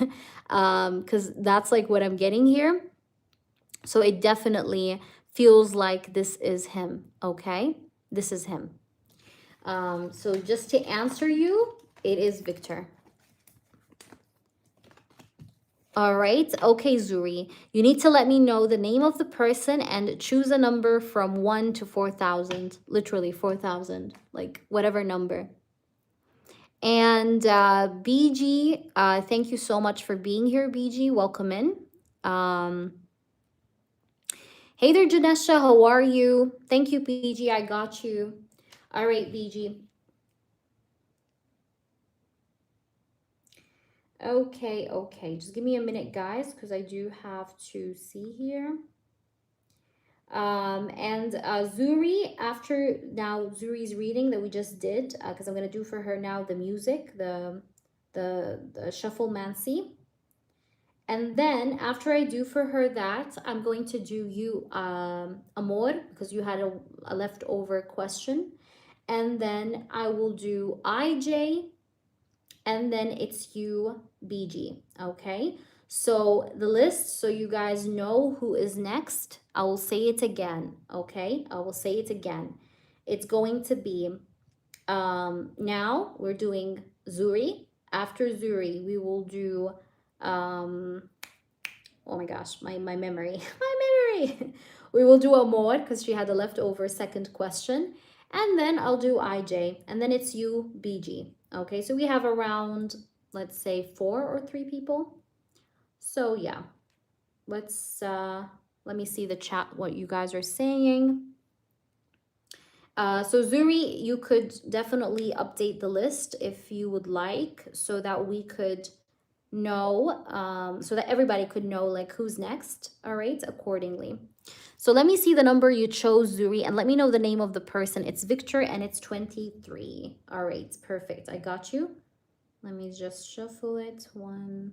Because that's like what I'm getting here. So it definitely feels like this is him, okay? This is him. So just to answer you, it is Victor. All right. Okay, Zuri. You need to let me know the name of the person and choose a number from 1 to 4,000. Literally 4,000. Like whatever number. And BG, thank you so much for being here, BG. Welcome in. Hey there, Janesha. How are you? Thank you, BG. I got you. All right, BG. Okay. Just give me a minute, guys, because I do have to see here. And Zuri, after now Zuri's reading that we just did, because I'm gonna do for her now the music, the Shufflemancy. And then after I do for her that, I'm going to do you Amor, because you had a leftover question. And then I will do IJ, and then it's you, BG, okay? So the list, so you guys know who is next, I will say it again, okay? I will say it again. It's going to be, now we're doing Zuri. After Zuri, we will do, oh my gosh, my memory, my memory. We will do Amor, because she had a leftover second question. And then I'll do IJ, and then it's you, BG. Okay, so we have around, let's say 4 or 3 people. So yeah, let me see the chat, what you guys are saying. So Zuri, you could definitely update the list if you would like, so that we could know, so that everybody could know like who's next, all right, accordingly. So let me see the number you chose, Zuri, and let me know the name of the person. It's Victor, and it's 23. All right, perfect. I got you. Let me just shuffle it. 1,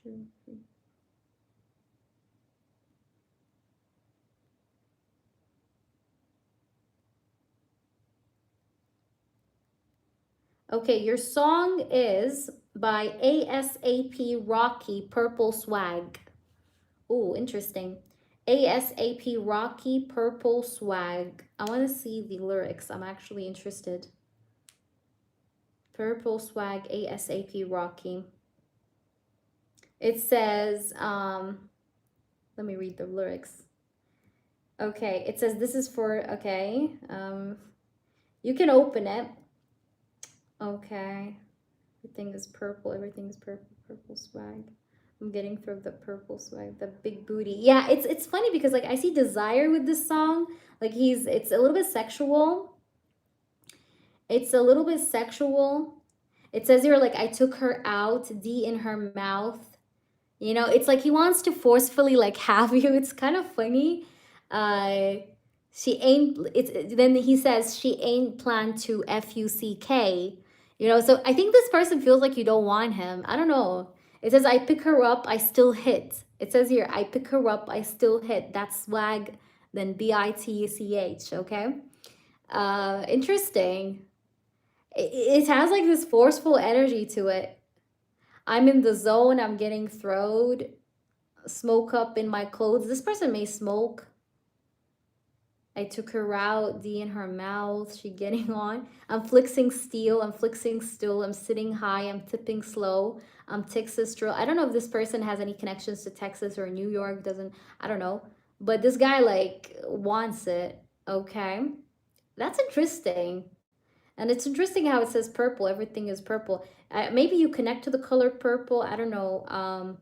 2, 3. Okay, your song is by ASAP Rocky, Purple Swag. Oh, interesting. ASAP Rocky, Purple Swag. I want to see the lyrics. I'm actually interested. Purple swag ASAP Rocky. It says, let me read the lyrics. Okay, it says this is for, okay, you can open it. Okay, everything is purple, everything is purple, purple swag. I'm getting through the purple swag, the big booty. Yeah, it's funny because like I see desire with this song. Like it's a little bit sexual. It's a little bit sexual. It says here like I took her out, D in her mouth. You know, it's like he wants to forcefully like have you. It's kind of funny. Uh she ain't it's then he says she ain't planned to FUCK. You know, so I think this person feels like you don't want him. I don't know. It says I pick her up, I still hit. It says here, I pick her up, I still hit. That's swag, then BITCH, okay? Interesting. It has like this forceful energy to it. I'm in the zone, I'm getting throwed, smoke up in my clothes. This person may smoke. I took her out, D in her mouth, she getting on. I'm flexing steel, I'm flexing still, I'm sitting high, I'm tipping slow, I'm Texas drill. I don't know if this person has any connections to Texas or New York, doesn't, I don't know. But this guy like wants it, okay? That's interesting. And it's interesting how it says purple, everything is purple. Maybe you connect to the color purple, I don't know.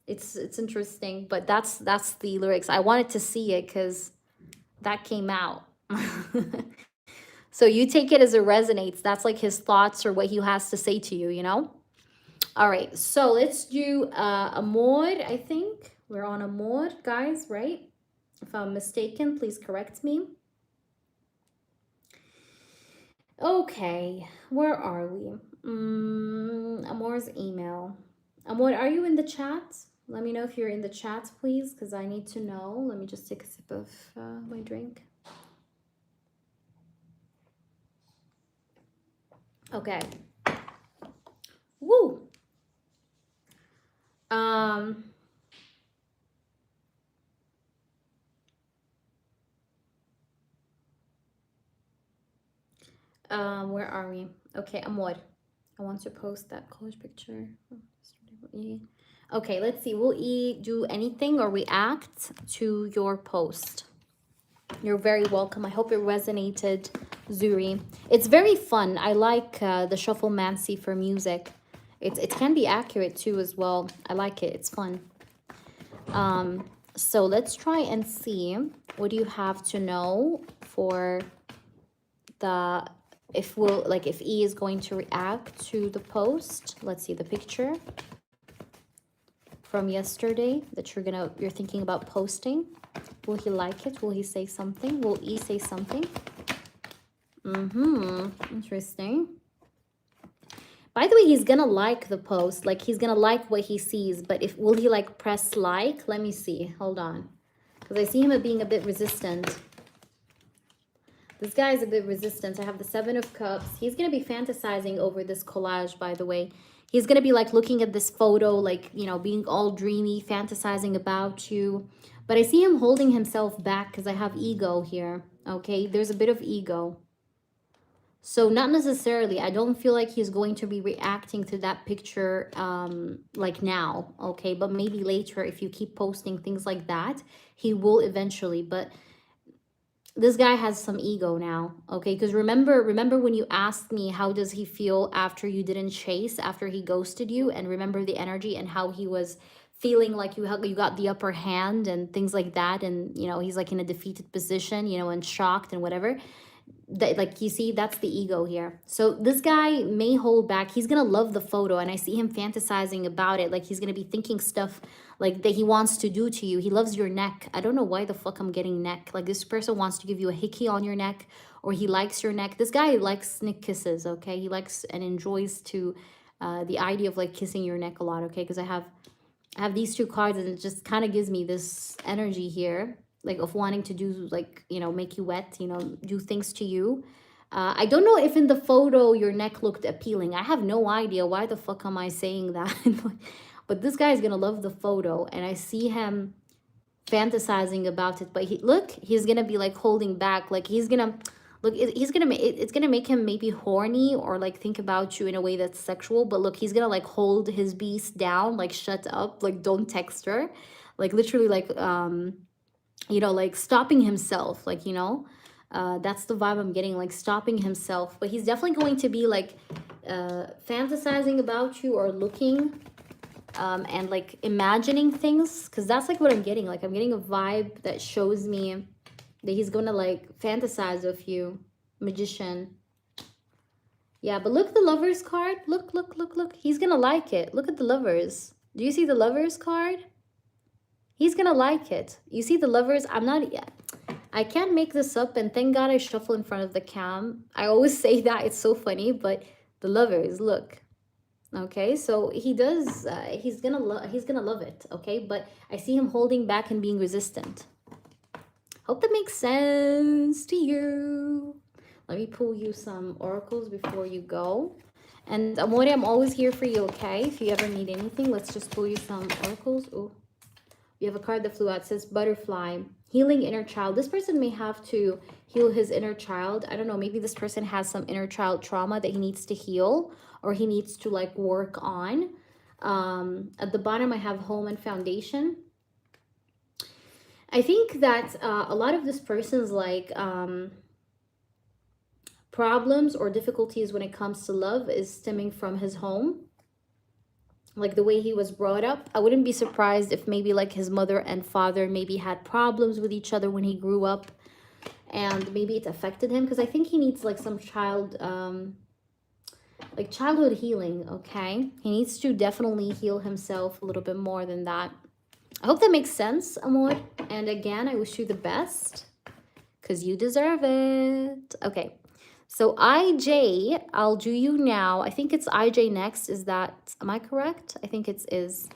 It's interesting, but that's the lyrics. I wanted to see it because that came out. So you take it as it resonates. That's like his thoughts or what he has to say to you, you know? All right, so let's do Amor, I think. We're on Amor, guys, right? If I'm mistaken, please correct me. Okay, where are we? Amor's email. Amor, are you in the chat? Let me know if you're in the chat, please, because I need to know. Let me just take a sip of my drink. Okay. Woo! Where are we? Okay, Amor. I want to post that college picture. Okay, let's see. Will E do anything or react to your post? You're very welcome. I hope it resonated, Zuri. It's very fun. I like the Shufflemancy for music. It can be accurate too as well. I like it. It's fun. So let's try and see what do you have to know for the if E is going to react to the post. Let's see the picture from yesterday that you're thinking about posting. Will he like it? Will he say something? Will E say something? Interesting. By the way, he's gonna like the post. Like he's gonna like what he sees. But will he like press like? Let me see. Hold on. Because I see him being a bit resistant. This guy is a bit resistant. I have the 7 of Cups. He's gonna be fantasizing over this collage, by the way. He's gonna be like looking at this photo, like, you know, being all dreamy, fantasizing about you. But I see him holding himself back because I have ego here, okay? There's a bit of ego. So not necessarily, I don't feel like he's going to be reacting to that picture like now, okay? But maybe later, if you keep posting things like that, he will eventually. But this guy has some ego now, okay? Because remember when you asked me how does he feel after you didn't chase, after he ghosted you, and remember the energy and how he was feeling like you got the upper hand and things like that, and you know he's like in a defeated position, you know, and shocked and whatever. That, like, you see, that's the ego here. So this guy may hold back. He's gonna love the photo, and I see him fantasizing about it. Like he's gonna be thinking stuff like that he wants to do to you. He loves your neck. I don't know why the fuck I'm getting neck. Like this person wants to give you a hickey on your neck, or he likes your neck. This guy likes snick kisses, okay? He likes and enjoys to the idea of like kissing your neck a lot, okay? Because I have these 2 cards, and it just kind of gives me this energy here, like of wanting to do, like, you know, make you wet, you know, do things to you. I don't know if in the photo your neck looked appealing. I have no idea. Why the fuck am I saying that? But this guy is gonna love the photo, and I see him fantasizing about it. But look, he's gonna be like holding back, like he's gonna Look, he's gonna make it's gonna make him maybe horny or like think about you in a way that's sexual. But look, he's gonna like hold his beast down, like shut up, like don't text her, like literally like you know, like stopping himself, like, you know, that's the vibe I'm getting, like stopping himself. But he's definitely going to be like fantasizing about you or looking and like imagining things, because that's like what I'm getting. Like I'm getting a vibe that shows me that he's gonna like fantasize with you. Magician. Yeah, but look, the lovers card. Look, look, look, look. He's gonna like it. Look at the lovers. Do you see the lovers card? He's gonna like it. You see the lovers? I'm not yet. I can't make this up, and thank God I shuffle in front of the cam. I always say that, it's so funny, but the lovers, look. Okay, so he does. He's gonna love it. Okay, but I see him holding back and being resistant. Hope that makes sense to you. Let me pull you some oracles before you go. And Amore, I'm always here for you. Okay, if you ever need anything, let's just pull you some oracles. Oh, you have a card that flew out. It says butterfly, healing inner child. This person may have to heal his inner child. I don't know, maybe this person has some inner child trauma that he needs to heal, or he needs to like work on. At the bottom I have home and foundation. I think that a lot of this person's like problems or difficulties when it comes to love is stemming from his home, like the way he was brought up. I wouldn't be surprised if maybe like his mother and father maybe had problems with each other when he grew up, and maybe it affected him, because I think he needs like some like childhood healing. Okay, he needs to definitely heal himself a little bit more than that. I hope that makes sense, amor. And again, I wish you the best, because you deserve it. Okay, so IJ, I'll do you now. I think it's IJ next. Is that, am I correct? I think it is.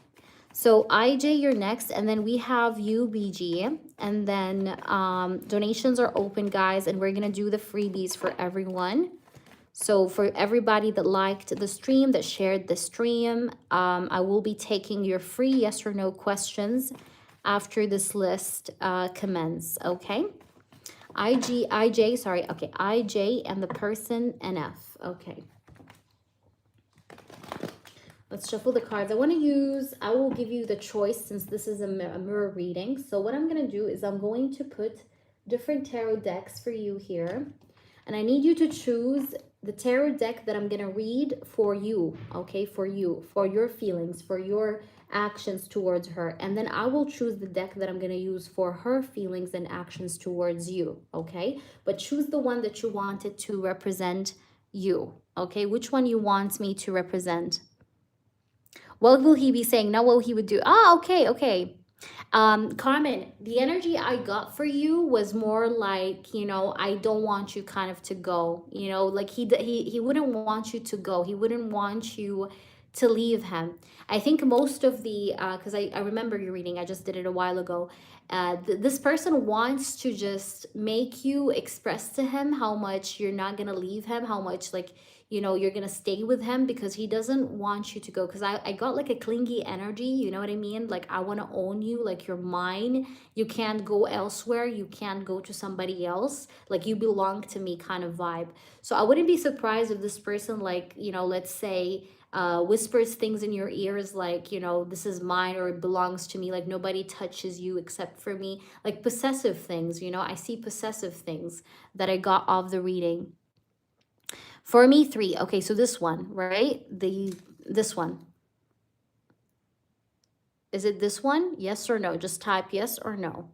So IJ, you're next, and then we have you, BG, and then donations are open, guys, and we're gonna do the freebies for everyone. So for everybody that liked the stream, that shared the stream, I will be taking your free yes or no questions after this list commences, okay? IJ, sorry, okay, IJ and the person NF, okay. Let's shuffle the cards. I will give you the choice, since this is a mirror reading. So what I'm going to do is I'm going to put different tarot decks for you here. And I need you to choose the tarot deck that I'm going to read for you, okay? For you, for your feelings, for your actions towards her. And then I will choose the deck that I'm going to use for her feelings and actions towards you, okay? But choose the one that you wanted to represent you, okay? Which one you want me to represent? What will he be saying? Not what he would do. Ah, okay, okay. Carmen, the energy I got for you was more like, you know, I don't want you kind of to go, you know, like he wouldn't want you to go. He wouldn't want you to leave him. I think most of the, because I remember your reading, I just did it a while ago. This person wants to just make you express to him how much you're not going to leave him, how much like, you know, you're gonna stay with him, because he doesn't want you to go. Because I got like a clingy energy, you know what I mean? Like I want to own you, like you're mine, you can't go elsewhere, you can't go to somebody else, like you belong to me kind of vibe. So I wouldn't be surprised if this person, like, you know, let's say whispers things in your ears like, you know, this is mine, or it belongs to me, like nobody touches you except for me, like possessive things, you know. I see possessive things that I got off the reading. For me, 3. Okay, so this one, right? This one. Is it this one? Yes or no? Just type yes or no.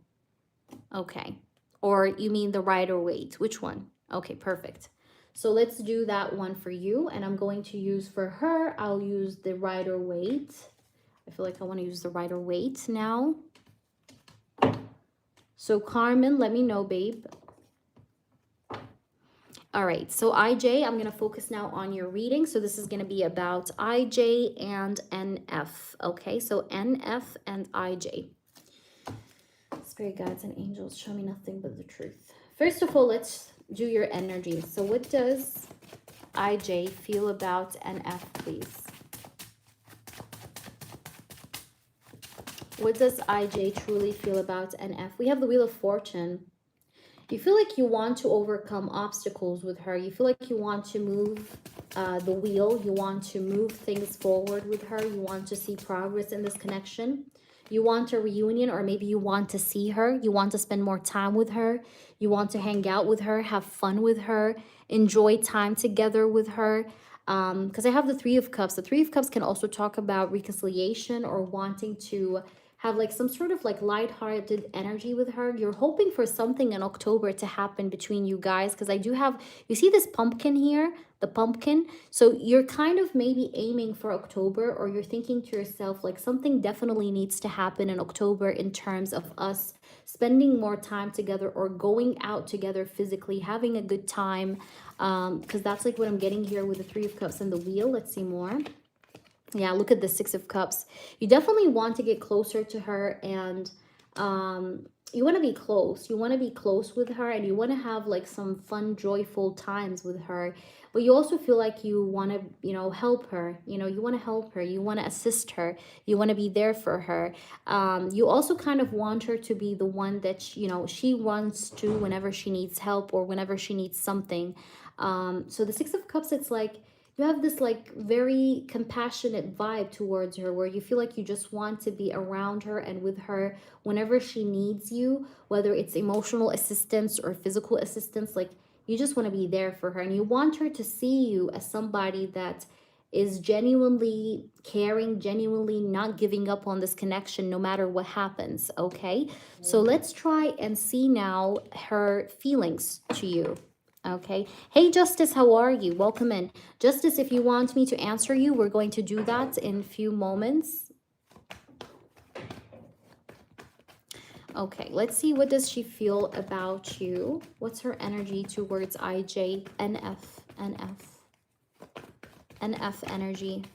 Okay. Or you mean the Rider Waite? Which one? Okay, perfect. So let's do that one for you. And I'm going to use for her, I'll use the Rider Waite. I feel like I want to use the Rider Waite now. So Carmen, let me know, babe. All right, so IJ, I'm going to focus now on your reading. So this is going to be about IJ and NF. Okay, so NF and IJ. Spirit guides and angels, show me nothing but the truth. First of all, let's do your energy. So what does IJ feel about NF, please? What does IJ truly feel about NF? We have the Wheel of Fortune. You feel like you want to overcome obstacles with her. You feel like you want to move the wheel. You want to move things forward with her. You want to see progress in this connection. You want a reunion, or maybe you want to see her. You want to spend more time with her. You want to hang out with her, have fun with her, enjoy time together with her. Because I have the Three of Cups. The Three of Cups can also talk about reconciliation or wanting to have like some sort of like lighthearted energy with her. You're hoping for something in October to happen between you guys, because I do have, you see this pumpkin here, the pumpkin. So you're kind of maybe aiming for October, or you're thinking to yourself like something definitely needs to happen in October in terms of us spending more time together or going out together physically, having a good time. Because that's like what I'm getting here with the Three of Cups and the wheel. Let's see more. Yeah, look at the Six of Cups. You definitely want to get closer to her, and you want to be close. You want to be close with her, and you want to have like some fun, joyful times with her. But you also feel like you want to, help her. You want to help her. You want to assist her. You want to be there for her. You also kind of want her to be the one that, she wants to whenever she needs help or whenever she needs something. So the Six of Cups, it's like, you have this like very compassionate vibe towards her, where you feel like you just want to be around her and with her whenever she needs you, whether it's emotional assistance or physical assistance. Like, you just want to be there for her, and you want her to see you as somebody that is genuinely caring, genuinely not giving up on this connection no matter what happens. Okay, so let's try and see now her feelings to you. Okay. Hey, Justice, how are you? Welcome in. Justice, if you want me to answer you, we're going to do that in a few moments. Okay, let's see. What does she feel about you? What's her energy towards IJ, NF, NF energy?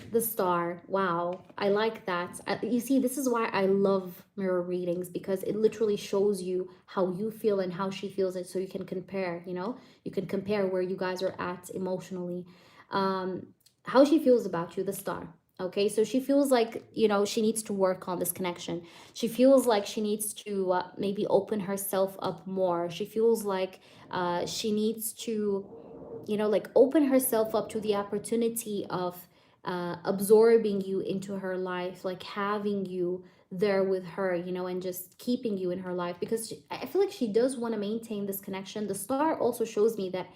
The Star. Wow, I like that. You see, this is why I love mirror readings, because it literally shows you how you feel and how she feels it, so you can compare. You can compare where you guys are at emotionally. How she feels about you, the Star. Okay, so she feels like, she needs to work on this connection. She feels like she needs to maybe open herself up more. She feels like she needs to, like open herself up to the opportunity of absorbing you into her life, like having you there with her, and just keeping you in her life, because I feel like she does want to maintain this connection. The Star also shows me that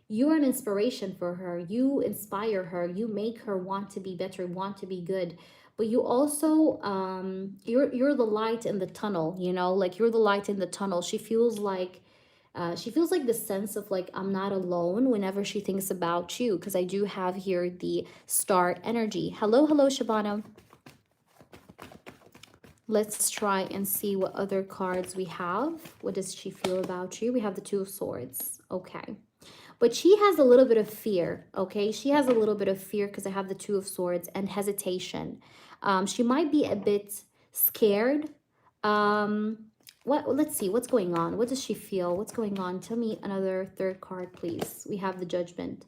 you're an inspiration for her. You inspire her. You make her want to be better, want to be good. But you also, you're the light in the tunnel. Like you're the light in the tunnel. She feels like the sense of like, I'm not alone whenever she thinks about you, because I do have here the Star energy. Hello, Shabana. Let's try and see what other cards we have. What does she feel about you? We have the Two of Swords. Okay. But she has a little bit of fear, okay? She has a little bit of fear because I have the Two of Swords and hesitation. She might be a bit scared. Let's see, what's going on? What does she feel? What's going on? Tell me another third card, please. We have the Judgment.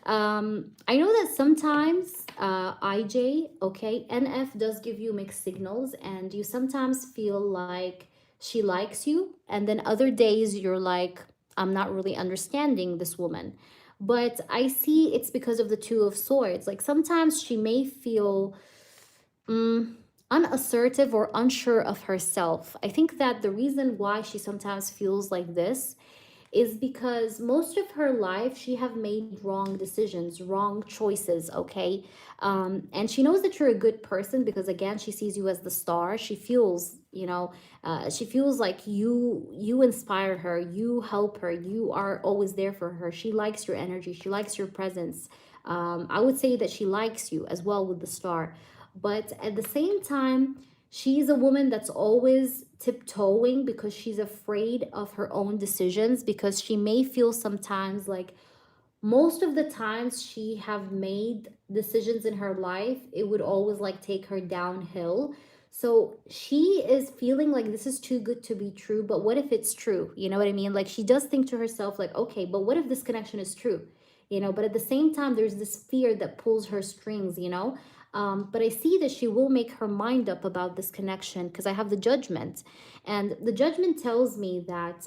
I know that sometimes IJ, okay, NF does give you mixed signals, and you sometimes feel like she likes you, and then other days you're like, I'm not really understanding this woman. But I see it's because of the Two of Swords. Like sometimes she may feel unassertive or unsure of herself. I think that the reason why she sometimes feels like this is because most of her life she have made wrong decisions, wrong choices, okay? And she knows that you're a good person because again, she sees you as the Star. She feels, she feels like you inspire her, you help her, you are always there for her. She likes your energy, she likes your presence. I would say that she likes you as well with the Star. But at the same time, she's a woman that's always tiptoeing because she's afraid of her own decisions, because she may feel sometimes like most of the times she have made decisions in her life, it would always like take her downhill. So she is feeling like this is too good to be true, but what if it's true? You know what I mean? Like she does think to herself like, okay, but what if this connection is true? But at the same time there's this fear that pulls her strings. But I see that she will make her mind up about this connection because I have the judgment. And the judgment tells me that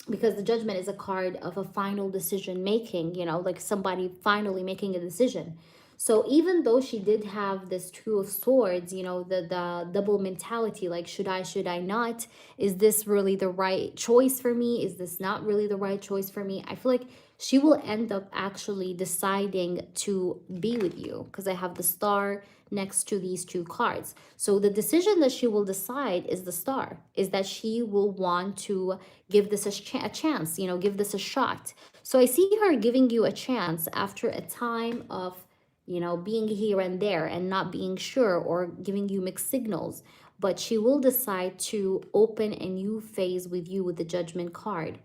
because the judgment is a card of a final decision making, you know, like somebody finally making a decision. So even though she did have this two of swords, you know, the double mentality, like should I not, is this really the right choice for me, is this not really the right choice for me, I feel like she will end up actually deciding to be with you because I have the star next to these two cards. So the decision that she will decide is the star, is that she will want to give this a chance, you know, give this a shot. So I see her giving you a chance after a time of, you know, being here and there and not being sure or giving you mixed signals. But she will decide to open a new phase with you with the judgment card.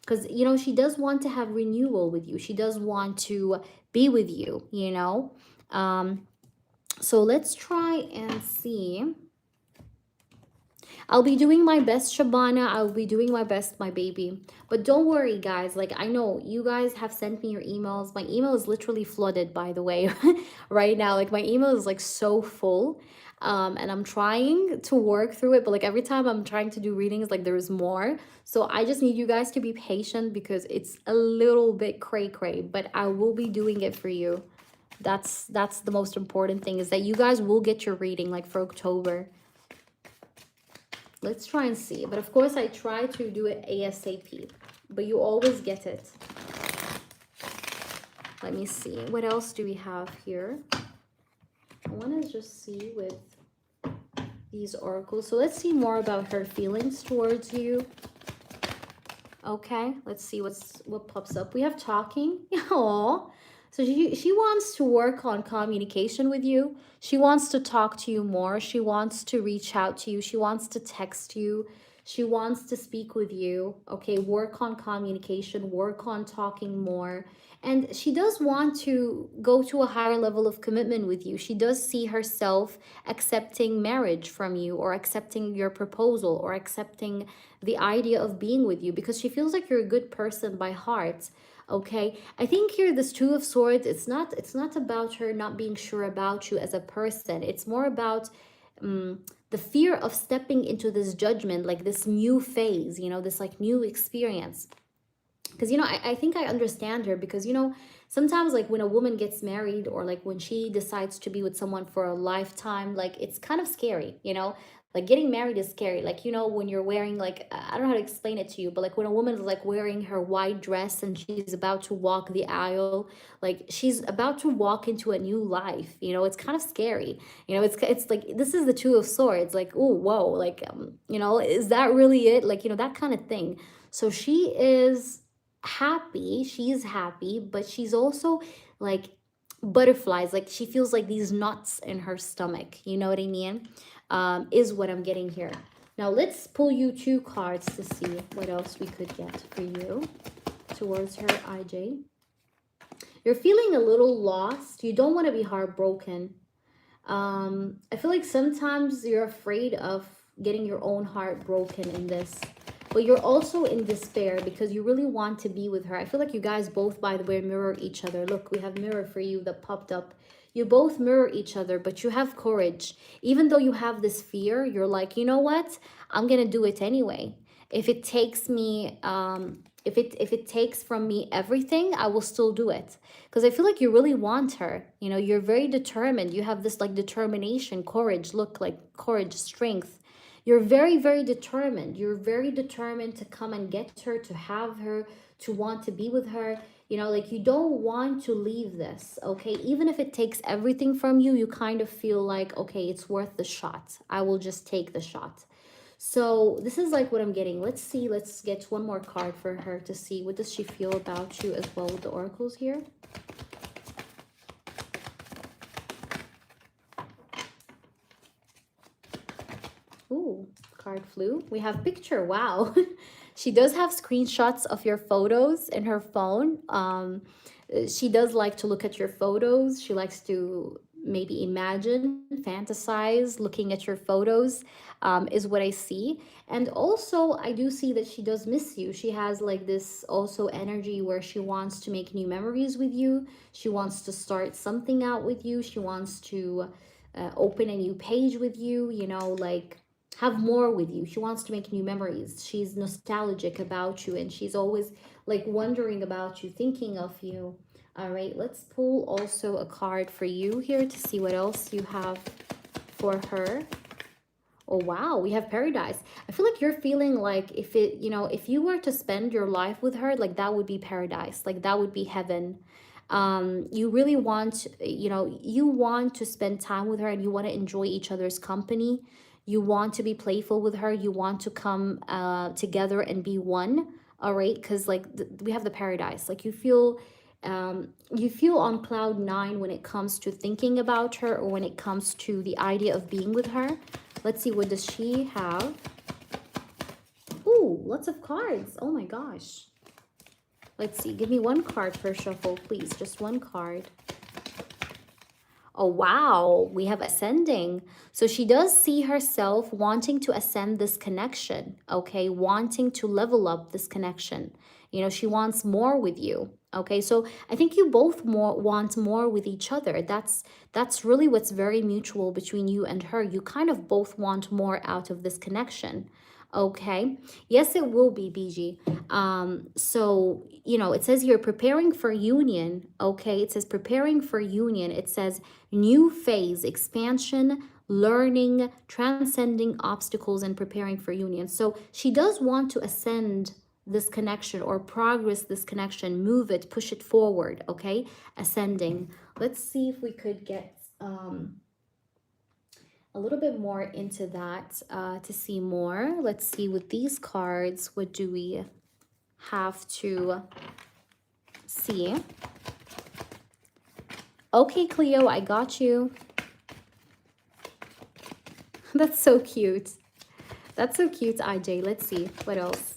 Because, you know, she does want to have renewal with you. She does want to be with you, you know. So let's try and see. I'll be doing my best, Shabana. I'll be doing my best, my baby. But don't worry, guys. Like, I know you guys have sent me your emails. My email is literally flooded, by the way, right now. Like, my email is like so full. And I'm trying to work through it. But like every time I'm trying to do readings, like there's more. So I just need you guys to be patient because it's a little bit cray-cray. But I will be doing it for you. That's the most important thing, is that you guys will get your reading like for October. Let's try and see. But of course, I try to do it ASAP. But you always get it. Let me see. What else do we have here? I want to just see with these oracles. So let's see more about her feelings towards you. Okay, let's see what pops up. We have talking. Aww. So she wants to work on communication with you. She wants to talk to you more. She wants to reach out to you. She wants to text you. She wants to speak with you. Okay, work on communication, work on talking more. And she does want to go to a higher level of commitment with you. She does see herself accepting marriage from you, or accepting your proposal, or accepting the idea of being with you, because she feels like you're a good person by heart. Okay, I think here this two of swords, it's not about her not being sure about you as a person. It's more about the fear of stepping into this judgment, like this new phase, you know, this like new experience. Because, you know, I think I understand her, because, you know, sometimes like when a woman gets married, or like when she decides to be with someone for a lifetime, like it's kind of scary, you know, like getting married is scary. Like, you know, when you're wearing like, I don't know how to explain it to you, but like when a woman is like wearing her white dress and she's about to walk the aisle, like she's about to walk into a new life, you know, it's kind of scary. You know, it's like, this is the two of swords, like, oh, whoa, like, you know, is that really it? Like, you know, that kind of thing. So she is happy, she's happy, but she's also like butterflies, like she feels like these knots in her stomach, you know what I mean? Is what I'm getting here. Now let's pull you two cards to see what else we could get for you towards her, IJ. You're feeling a little lost. You don't want to be heartbroken. I feel like sometimes you're afraid of getting your own heart broken in this, but you're also in despair because you really want to be with her. I feel like you guys both, by the way, mirror each other. Look, we have mirror for you that popped up. You both mirror each other, but you have courage. Even though you have this fear, you're like, you know what? I'm gonna do it anyway. If it takes me, if it takes from me everything, I will still do it. Because I feel like you really want her. You know, you're very determined. You have this like determination, courage. Look, like courage, strength. You're very, very determined. You're very determined to come and get her, to have her, to want to be with her. You know, like you don't want to leave this, okay? Even if it takes everything from you, you kind of feel like, okay, it's worth the shot. I will just take the shot. So this is like what I'm getting. Let's see. Let's get one more card for her to see what does she feel about you as well with the oracles here. Ooh, card flew. We have picture. Wow. She does have screenshots of your photos in her phone. She does like to look at your photos. She likes to maybe imagine, fantasize, looking at your photos, is what I see. And also, I do see that she does miss you. She has like this also energy where she wants to make new memories with you. She wants to start something out with you. She wants to open a new page with you, you know, like have more with you. She wants to make new memories. She's nostalgic about you, and she's always like wondering about you, thinking of you. All right, let's pull also a card for you here to see what else you have for her. Oh, wow, we have paradise. I feel like you're feeling like if it, you know, if you were to spend your life with her, like that would be paradise, like that would be heaven. You really want, you know, you want to spend time with her and you want to enjoy each other's company. You want to be playful with her. You want to come together and be one. All right, because like we have the paradise. Like you feel on cloud nine when it comes to thinking about her or when it comes to the idea of being with her. Let's see, what does she have? Ooh, lots of cards. Oh my gosh. Let's see. Give me one card per shuffle, please. Just one card. Oh, wow. We have ascending. So she does see herself wanting to ascend this connection, okay? Wanting to level up this connection. You know, she wants more with you. Okay, so I think you both want more with each other. That's really what's very mutual between you and her. You kind of both want more out of this connection. Okay. Yes, it will be, BG. So, you know, it says you're preparing for union. Okay. It says preparing for union. It says new phase, expansion, learning, transcending obstacles, and preparing for union. So she does want to ascend this connection or progress this connection, move it, push it forward. Okay. Ascending. Let's see if we could get a little bit more into that to see more. Let's see with these cards, what do we have to see? Okay, Cleo, I got you. That's so cute. That's so cute, IJ. Let's see what else.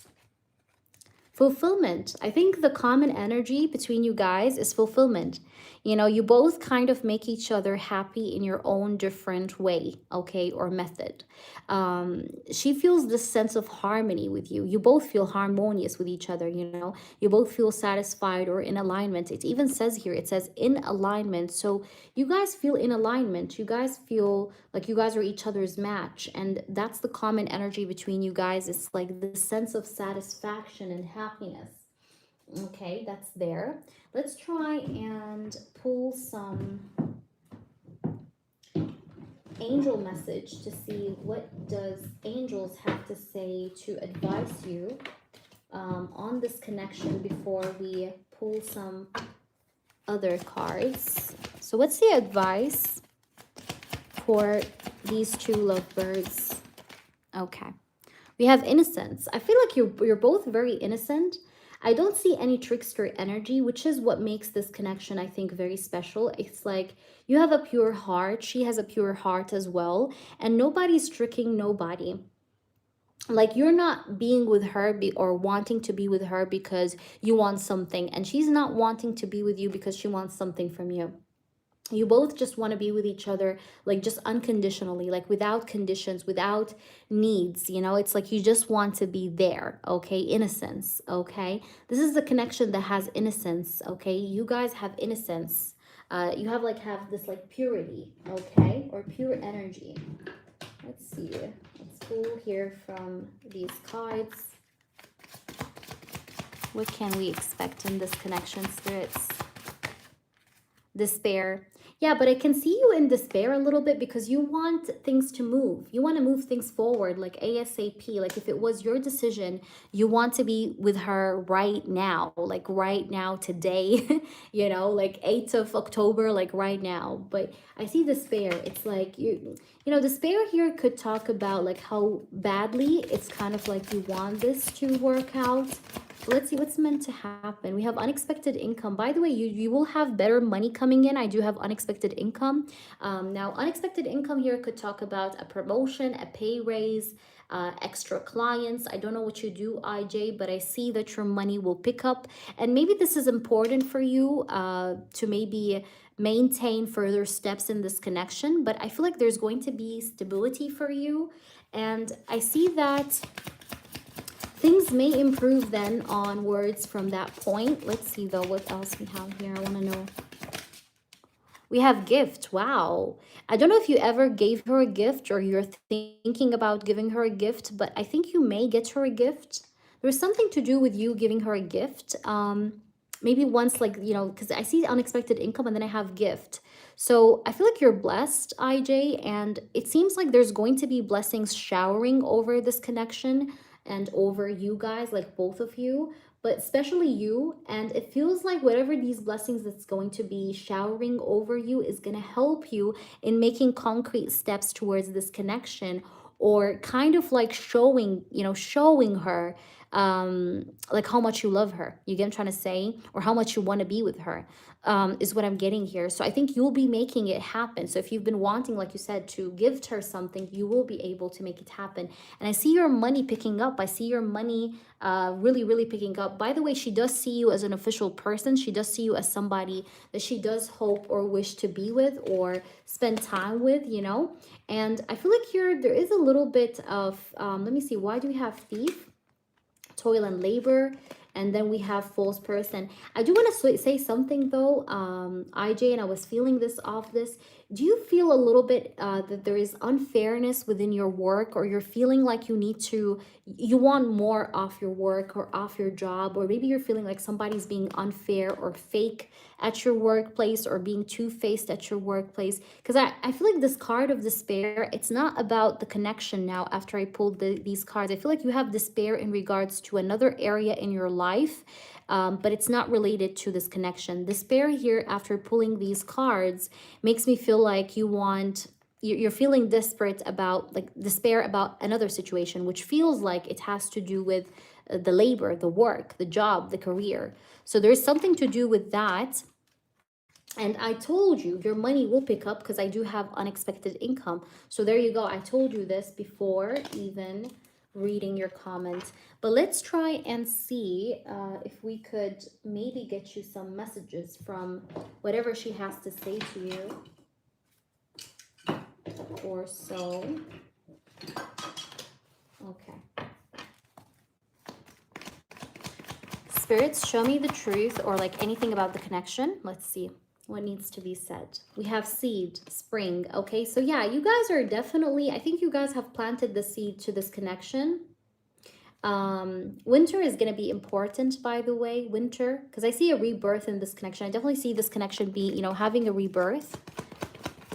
Fulfillment. I think the common energy between you guys is fulfillment. You know, you both kind of make each other happy in your own different way, okay, or method. She feels this sense of harmony with you. You both feel harmonious with each other, you know. You both feel satisfied or in alignment. It even says here, it says in alignment. So you guys feel in alignment. You guys feel like you guys are each other's match. And that's the common energy between you guys. It's like this sense of satisfaction and happiness. Okay, that's there. Let's try and pull some angel message to see what does angels have to say to advise you on this connection before we pull some other cards. So what's the advice for these two lovebirds? Okay. We have innocence. I feel like you're both very innocent. I don't see any trickster energy, which is what makes this connection, I think, very special. It's like you have a pure heart. She has a pure heart as well. And nobody's tricking nobody. Like you're not being with her or wanting to be with her because you want something. And she's not wanting to be with you because she wants something from you. You both just want to be with each other, like just unconditionally, like without conditions, without needs. You know, it's like you just want to be there. Okay. Innocence. Okay. This is a connection that has innocence. Okay. You guys have innocence. You have this like purity. Okay. Or pure energy. Let's see. Let's pull here from these cards. What can we expect in this connection, spirits? Despair. Yeah, but I can see you in despair a little bit because you want things to move. You want to move things forward like ASAP. Like if it was your decision, you want to be with her right now, like right now, today, you know, like 8th of October, like right now. But I see despair. It's like you know, despair here could talk about like how badly it's kind of like you want this to work out. Let's see what's meant to happen. We have unexpected income. By the way, you will have better money coming in. I do have unexpected income. Now, unexpected income here could talk about a promotion, a pay raise, extra clients. I don't know what you do, IJ, but I see that your money will pick up. And maybe this is important for you to maybe maintain further steps in this connection, but I feel like there's going to be stability for you. And I see that things may improve then onwards from that point. Let's see though what else we have here. I want to know. We have gift. Wow. I don't know if you ever gave her a gift or you're thinking about giving her a gift, but I think you may get her a gift. There's something to do with you giving her a gift. Maybe once, like, you know, because I see unexpected income and then I have gift. So I feel like you're blessed, IJ, and it seems like there's going to be blessings showering over this connection and over you guys, like both of you, but especially you. And it feels like whatever these blessings that's going to be showering over you is going to help you in making concrete steps towards this connection, or kind of like showing, you know, showing her like how much you love her. You get what I'm trying to say? Or how much you want to be with her, is what I'm getting here. So I think you'll be making it happen. So if you've been wanting, like you said, to give her something, you will be able to make it happen. And I see your money picking up. I see your money really, really picking up. By the way, she does see you as an official person. She does see you as somebody that she does hope or wish to be with or spend time with, you know. And I feel like here there is a little bit of, let me see, why do we have thief? Toil and labor, and then we have false person. I do want to say something though, IJ, and I was feeling this off this. Do you feel a little bit that there is unfairness within your work, or you're feeling like you want more off your work or off your job, or maybe you're feeling like somebody's being unfair or fake at your workplace, or being two-faced at your workplace? Because I feel like this card of despair, it's not about the connection now after I pulled these cards. I feel like you have despair in regards to another area in your life, but it's not related to this connection. Despair here after pulling these cards makes me feel like you're feeling desperate about, like, despair about another situation, which feels like it has to do with the labor, the work, the job, the career. So there's something to do with that. And I told you your money will pick up because I do have unexpected income. So there you go. I told you this before even reading your comment. But let's try and see if we could maybe get you some messages from whatever she has to say to you. Or so. Okay. Spirits, show me the truth, or like anything about the connection. Let's see what needs to be said. We have seed, spring. Okay, so yeah, you guys are definitely, I think you guys have planted the seed to this connection. Winter is going to be important, by the way, winter, because I see a rebirth in this connection. I definitely see this connection be, you know, having a rebirth.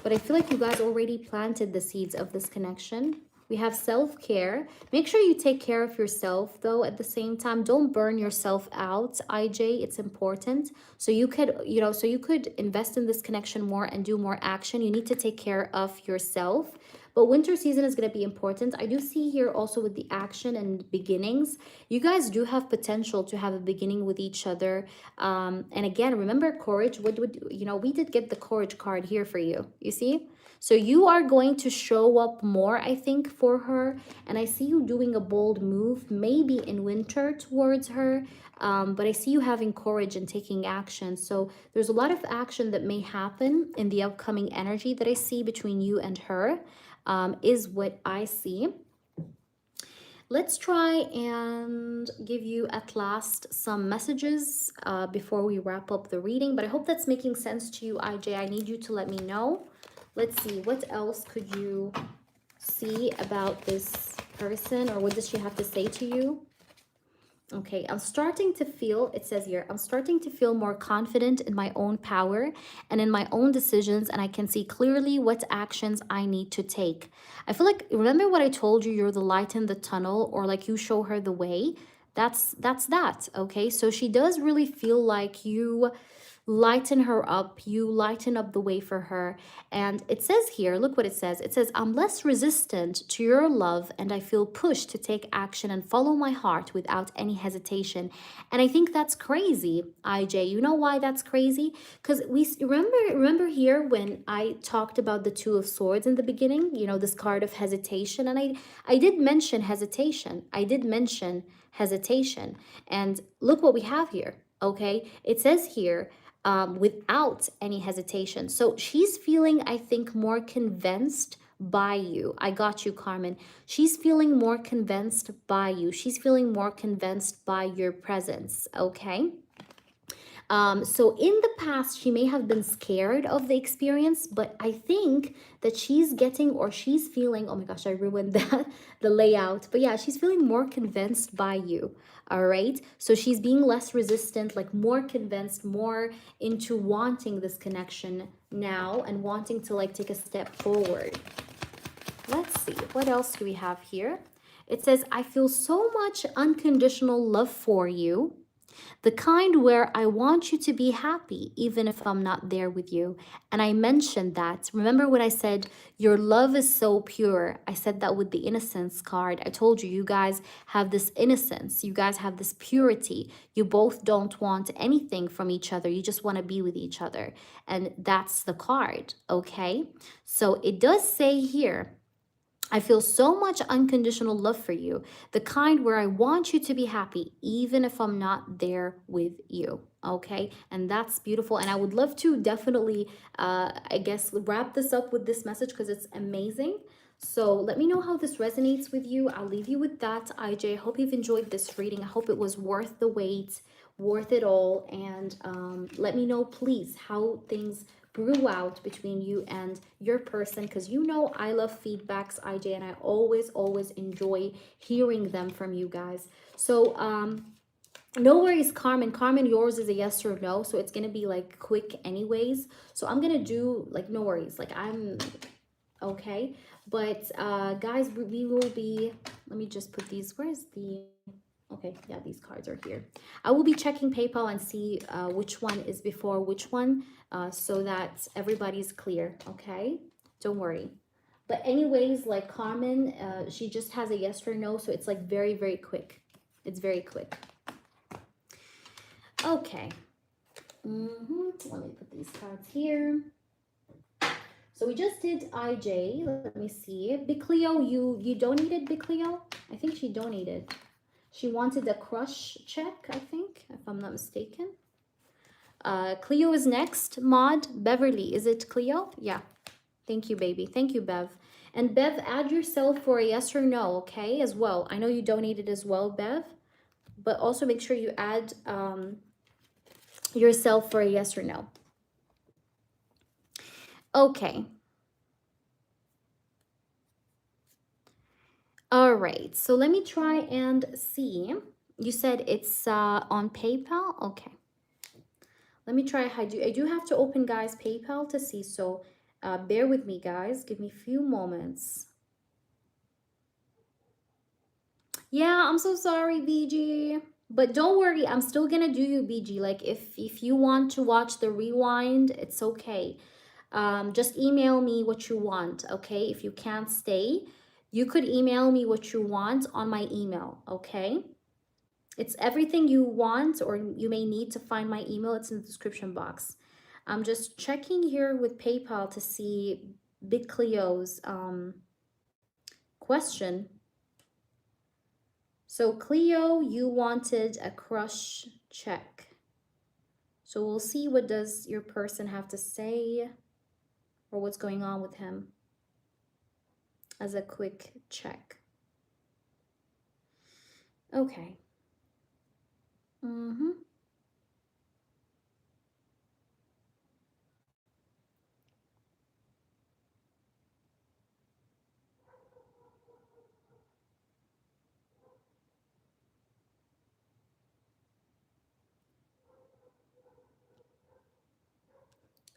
But I feel like you guys already planted the seeds of this connection. We have self-care. Make sure you take care of yourself, though, at the same time. Don't burn yourself out, IJ. It's important. So you could, you know, so you could invest in this connection more and do more action. You need to take care of yourself. But winter season is going to be important. I do see here also with the action and beginnings, you guys do have potential to have a beginning with each other. And again, remember courage. What would, you know, we did get the courage card here for you. You see? So you are going to show up more, I think, for her. And I see you doing a bold move, maybe in winter towards her. But I see you having courage and taking action. So there's a lot of action that may happen in the upcoming energy that I see between you and her, is what I see. Let's try and give you at last some messages before we wrap up the reading. But I hope that's making sense to you, IJ. I need you to let me know. Let's see, what else could you see about this person, or what does she have to say to you? Okay, I'm starting to feel, it says here, I'm starting to feel more confident in my own power and in my own decisions, and I can see clearly what actions I need to take. I feel like, remember what I told you, you're the light in the tunnel, or like you show her the way. That's that, okay? So she does really feel like you lighten her up, you lighten up the way for her. And it says here, look what it says. It says, I'm less resistant to your love, and I feel pushed to take action and follow my heart without any hesitation. And I think that's crazy, IJ. You know why that's crazy? Because we remember here when I talked about the Two of Swords in the beginning, you know, this card of hesitation. And I did mention hesitation. And look what we have here. Okay, it says here, without any hesitation. So she's feeling, I think, more convinced by you. I got you, Carmen. She's feeling more convinced by you. She's feeling more convinced by your presence, okay? So in the past, she may have been scared of the experience, but I think that she's getting, or she's feeling, oh my gosh, I ruined the layout. But yeah, she's feeling more convinced by you. All right. So she's being less resistant, like more convinced, more into wanting this connection now and wanting to like take a step forward. Let's see, what else do we have here? It says, I feel so much unconditional love for you, the kind where I want you to be happy even if I'm not there with you. And I mentioned that. Remember when I said your love is so pure? I said that with the innocence card. I told you, you guys have this innocence. You guys have this purity. You both don't want anything from each other. You just want to be with each other. And that's the card, okay? So it does say here, I feel so much unconditional love for you, the kind where I want you to be happy, even if I'm not there with you. Okay. And that's beautiful. And I would love to definitely, I guess, wrap this up with this message because it's amazing. So let me know how this resonates with you. I'll leave you with that, IJ. I hope you've enjoyed this reading. I hope it was worth the wait, worth it all. And let me know, please, how things brew out between you and your person, because you know I love feedbacks, IJ, and I always enjoy hearing them from you guys. So no worries, Carmen, yours is a yes or no, so it's gonna be like quick anyways. So I'm gonna do like no worries, like I'm okay. But guys, we will be, let me just put these, where's the, okay, yeah, these cards are here. I will be checking PayPal and see which one is before which one, so that everybody's clear, okay? Don't worry. But anyways, like Carmen, she just has a yes or no, so it's like very quick. It's very quick. Okay. Let me put these cards here. So we just did IJ. Let me see. Big Cleo, you donated, Big Cleo? I think she donated. She wanted a crush check, I think, if I'm not mistaken. Cleo is next. Maud, Beverly, is it Cleo? Yeah. Thank you, baby. Thank you, Bev. And Bev, add yourself for a yes or no, okay, as well. I know you donated as well, Bev, but also make sure you add yourself for a yes or no. Okay. All right. So let me try and see. You said it's on PayPal? Okay. Let me try. I do have to open, guys, PayPal to see. So bear with me, guys. Give me a few moments. Yeah, I'm so sorry, BG. But don't worry, I'm still gonna do you, BG. Like if you want to watch the rewind, it's okay. Just email me what you want, okay? If you can't stay, you could email me what you want on my email, okay? It's everything you want or you may need to find my email. It's in the description box. I'm just checking here with PayPal to see Big Cleo's question. So Cleo, you wanted a crush check. So we'll see what does your person have to say or what's going on with him as a quick check. Okay.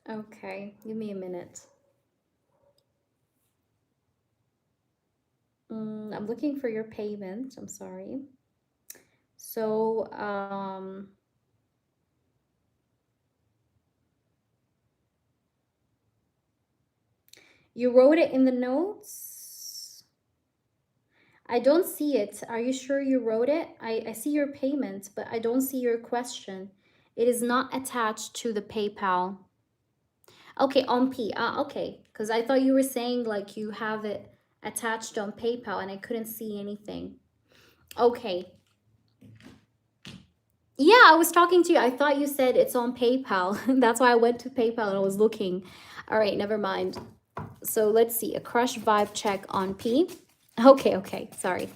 Okay, give me a minute. I'm looking for your payment. I'm sorry. So, you wrote it in the notes? I don't see it. Are you sure you wrote it? I see your payment, but I don't see your question. It is not attached to the PayPal. Okay, on P. Okay, because I thought you were saying like you have it attached on PayPal and I couldn't see anything. Okay. Yeah, I was talking to you. I thought you said it's on PayPal. That's why I went to PayPal and I was looking. All right, never mind. So let's see. A crush vibe check on P. Okay, sorry.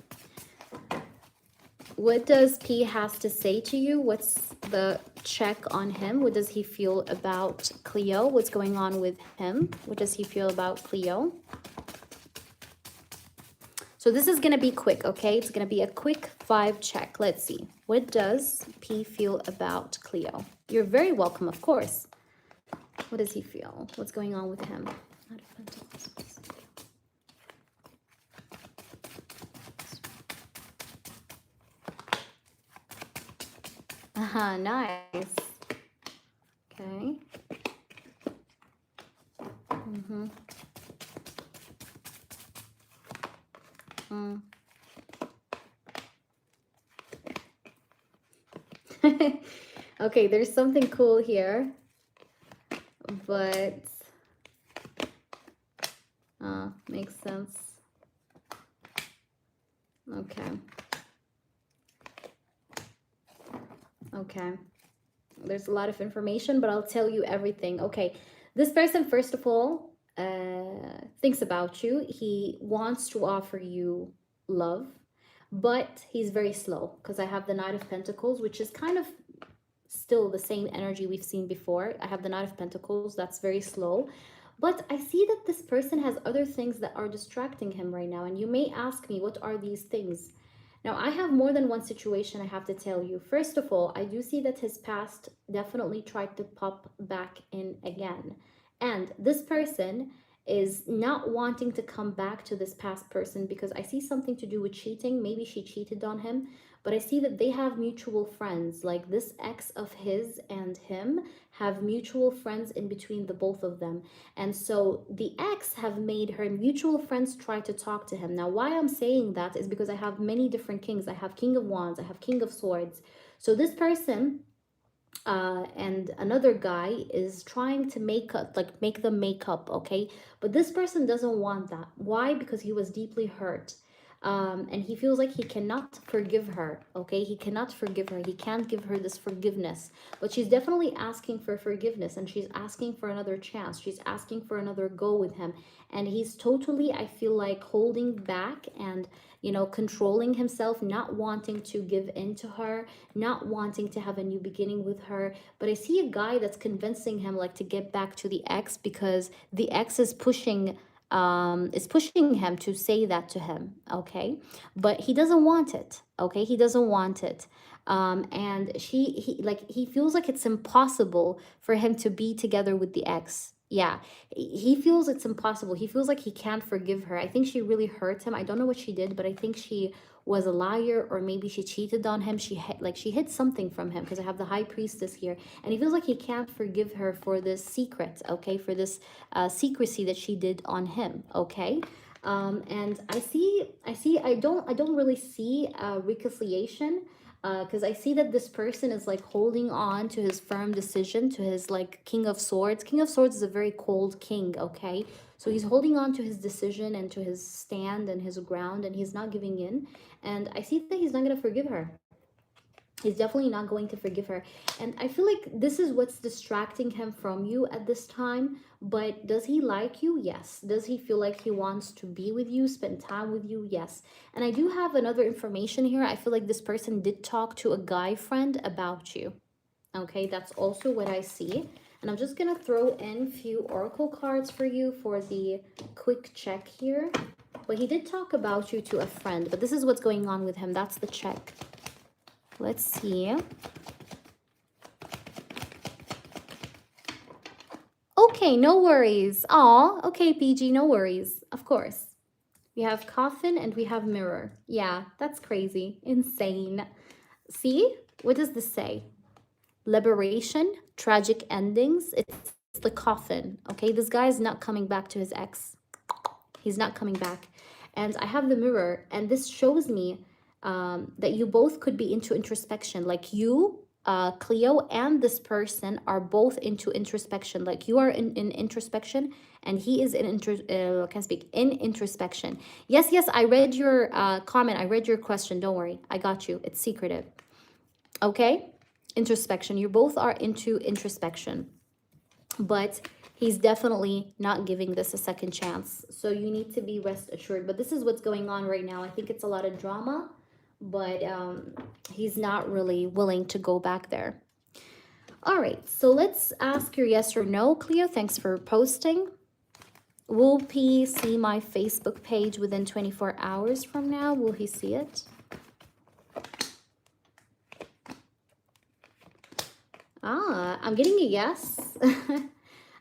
What does P has to say to you? What's the check on him? What does he feel about Cleo? What's going on with him? What does he feel about Cleo? So this is going to be quick, okay? It's going to be a quick vibe check. Let's see. What does P feel about Cleo? You're very welcome, of course. What does he feel? What's going on with him? Nice. Okay. Mm-hmm. Mm. Okay, there's something cool here, but makes sense. Okay. Okay. There's a lot of information, but I'll tell you everything. Okay. This person, first of all, thinks about you. He wants to offer you love, but he's very slow because I have the Knight of Pentacles, which is kind of still the same energy we've seen before. I have the Knight of Pentacles. That's very slow. But I see that this person has other things that are distracting him right now. And you may ask me, what are these things? Now, I have more than one situation I have to tell you. First of all, I do see that his past definitely tried to pop back in again. And this person is not wanting to come back to this past person because I see something to do with cheating. Maybe she cheated on him, but I see that they have mutual friends. Like this ex of his and him have mutual friends in between the both of them. And so the ex have made her mutual friends try to talk to him. Now, why I'm saying that is because I have many different kings. I have King of Wands, I have King of Swords. So this person and another guy is trying to make them make up, okay? But this person doesn't want that. Why? Because he was deeply hurt. And he feels like he cannot forgive her, okay? He cannot forgive her. He can't give her this forgiveness. But she's definitely asking for forgiveness and she's asking for another chance. She's asking for another go with him. And he's totally, I feel like, holding back and, you know, controlling himself, not wanting to give in to her, not wanting to have a new beginning with her. But I see a guy that's convincing him like to get back to the ex because the ex is pushing him to say that to him, okay? But he doesn't want it, okay? He doesn't want it. And he feels like it's impossible for him to be together with the ex. Yeah, he feels it's impossible. He feels like he can't forgive her. I think she really hurt him. I don't know what she did, but I think she was a liar, or maybe she cheated on him. She hid something from him, because I have the High Priestess here, and he feels like he can't forgive her for this secret, okay, for this secrecy that she did on him, okay. And I don't really see reconciliation, because I see that this person is like holding on to his firm decision, to his like King of Swords. King of Swords is a very cold king, okay? So he's holding on to his decision and to his stand and his ground, and he's not giving in. And I see that he's not going to forgive her. He's definitely not going to forgive her. And I feel like this is what's distracting him from you at this time. But does he like you? Yes. Does he feel like he wants to be with you, spend time with you? Yes. And I do have another information here. I feel like this person did talk to a guy friend about you. Okay, that's also what I see. And I'm just going to throw in a few oracle cards for you for the quick check here. But he did talk about you to a friend. But this is what's going on with him. That's the check. Let's see. Okay, no worries. Aw, okay, PG, no worries. Of course. We have coffin and we have mirror. Yeah, that's crazy. Insane. See? What does this say? Liberation, tragic endings. It's the coffin, okay? This guy is not coming back to his ex. He's not coming back. And I have the mirror, and this shows me that you both could be into introspection. Like you, Cleo, and this person are both into introspection. Like you are in introspection, and he is in in introspection. Yes, I read your comment. I read your question. Don't worry, I got you. It's secretive. Okay. introspection. You both are into introspection, but he's definitely not giving this a second chance. So you need to be rest assured. But this is what's going on right now. I think it's a lot of drama, but he's not really willing to go back there. All right, so let's ask your yes or no, Cleo. Thanks for posting. Will P see my Facebook page within 24 hours from now? Will he see it? I'm getting a yes.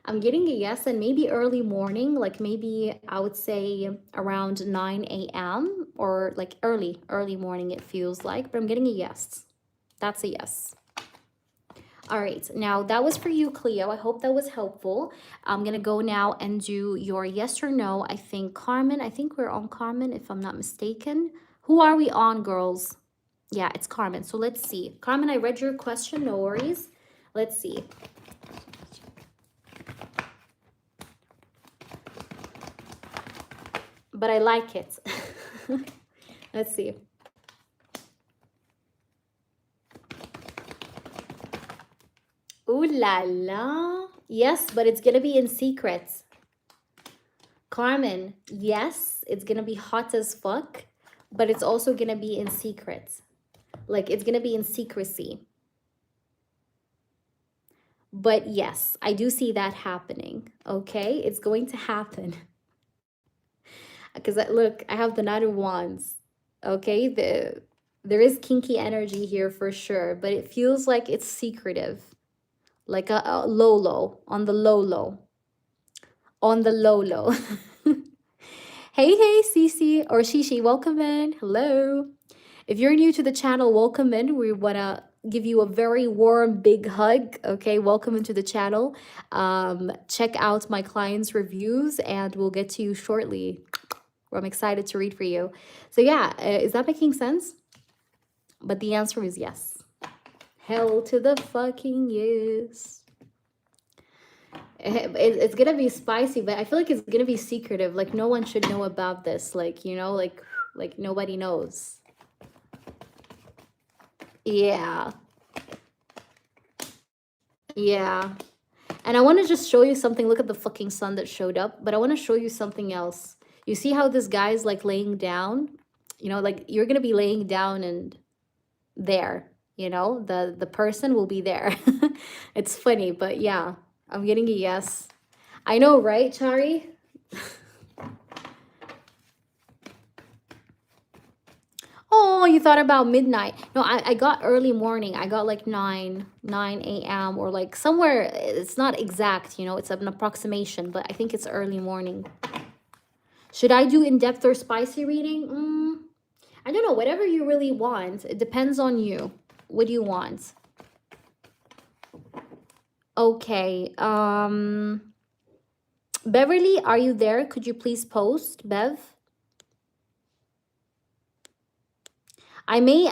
I'm getting a yes, and maybe early morning, like maybe I would say around 9 a.m. or like early morning it feels like, but I'm getting a yes. That's a yes. All right, now that was for you, Cleo. I hope that was helpful. I'm gonna go now and do your yes or no. I think Carmen, I think we're on Carmen if I'm not mistaken. Who are we on, girls? Yeah, it's Carmen. So let's see. Carmen, I read your question, no worries. Let's see. But I like it. Let's see. Ooh la la. Yes, but it's gonna be in secret. Carmen, yes, it's gonna be hot as fuck, but it's also gonna be in secret. Like, it's gonna be in secrecy. But yes, I do see that happening, okay? It's going to happen. Because look, I have the Knight of Wands, okay? There is kinky energy here for sure, but it feels like it's secretive. Like a low, on the low. On the low. Hey, Cece or Shishi, welcome in. Hello. If you're new to the channel, welcome in. We want to give you a very warm, big hug. Okay, welcome into the channel. Check out my clients' reviews and we'll get to you shortly. I'm excited to read for you. So yeah, is that making sense? But the answer is yes. Hell to the fucking yes. It's gonna be spicy, but I feel like it's gonna be secretive. Like no one should know about this. Like, you know, like nobody knows. Yeah. Yeah. And I want to just show you something. Look at the fucking sun that showed up. But I want to show you something else. You see how this guy's like laying down? You know, like you're going to be laying down and there, you know, the person will be there. It's funny, but yeah, I'm getting a yes. I know, right, Chari? Oh, you thought about midnight. No, I got early morning. I got like 9 a.m. or like somewhere. It's not exact, you know, it's an approximation, but I think it's early morning. Should I do in-depth or spicy reading? I don't know, whatever you really want. It depends on you. What do you want? Okay. Beverly, are you there? Could you please post, Bev? I may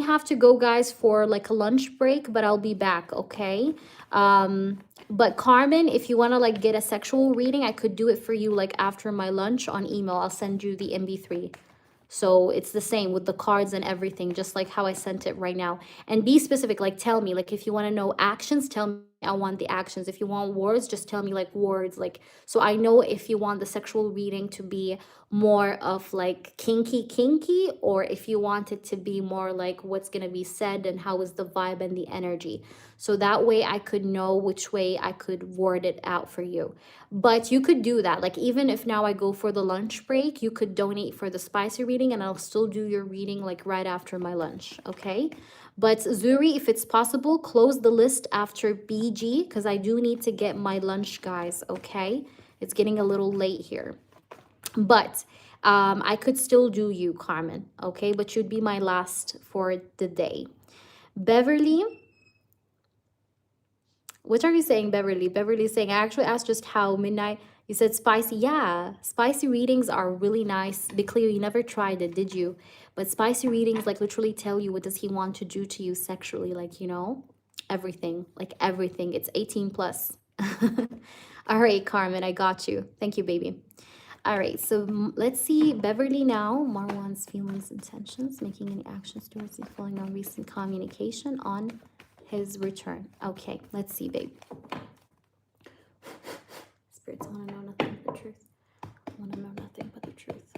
have to go, guys, for like a lunch break, but I'll be back, okay? But Carmen, if you want to like get a sexual reading, I could do it for you like after my lunch on email. I'll send you the MB3. So it's the same with the cards and everything, just like how I sent it right now. And be specific, like tell me, like if you want to know actions, tell me I want the actions. If you want words, just tell me like words, like, so I know if you want the sexual reading to be more of like kinky, or if you want it to be more like what's going to be said and how is the vibe and the energy. So that way I could know which way I could word it out for you. But you could do that. Like even if now I go for the lunch break, you could donate for the spicy reading and I'll still do your reading like right after my lunch, okay? But Zuri, if it's possible, close the list after BG because I do need to get my lunch, guys, okay? It's getting a little late here. But I could still do you, Carmen, okay? But you'd be my last for the day. Beverly, what are you saying, Beverly? Beverly's saying, I actually asked just how midnight. You said spicy. Yeah, spicy readings are really nice. Be clear, you never tried it, did you? But spicy readings like literally tell you what does he want to do to you sexually, like, you know, everything, like everything. It's 18 plus. All right, Carmen, I got you. Thank you, baby. All right, so let's see Beverly now. Marwan's feelings, intentions, making any actions towards and following on recent communication on his return. Okay, let's see, babe. Spirits want to know nothing but the truth. Want to know nothing but the truth.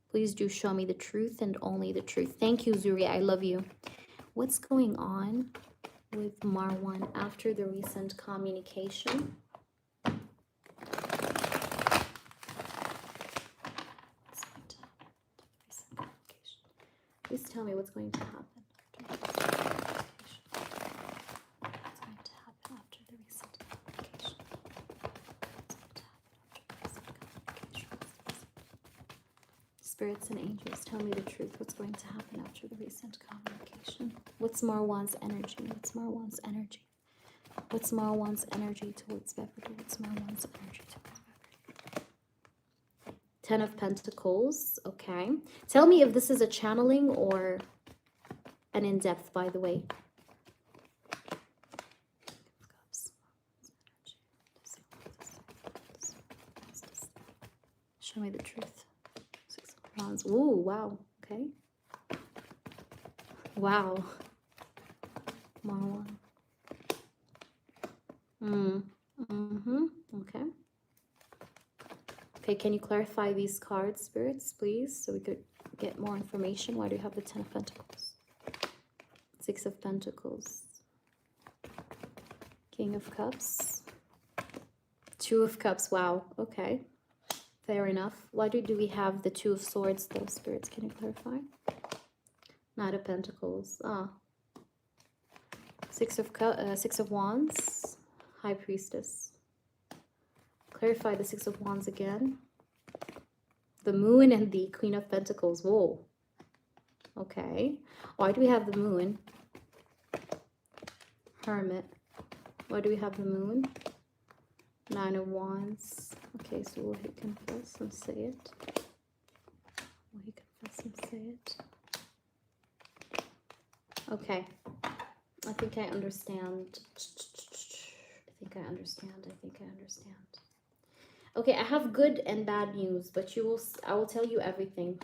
Please do show me the truth and only the truth. Thank you, Zuri. I love you. What's going on with Marwan after the recent communication? Please tell me what's going to happen. What's going to happen after the recent communication? Spirits and angels, tell me the truth. What's going to happen after the recent communication? What's Marwan's energy? What's Marwan's energy? What's Marwan's energy towards Beverly? What's Marwan's energy towards Beverly? 10 of Pentacles. Okay. Tell me if this is a channeling or an in-depth, by the way. Show me the truth. 6 of Wands. Ooh, wow. Okay. Wow. Marwan. Okay. Okay, can you clarify these cards, spirits, please, so we could get more information? Why do you have the 10 of Pentacles? 6 of Pentacles. King of Cups. 2 of Cups. Wow. Okay. Fair enough. Why do we have the 2 of Swords, though, spirits? Can you clarify? Knight of Pentacles. Ah. 6 of Wands. High Priestess. Clarify the 6 of Wands again. The Moon and the Queen of Pentacles. Whoa. Okay. Why do we have the Moon? Hermit. Why do we have the Moon? 9 of Wands. Okay, so will he confess and say it? Will he confess and say it? Okay. I think I understand. I think I understand. Okay, I have good and bad news, but I will tell you everything.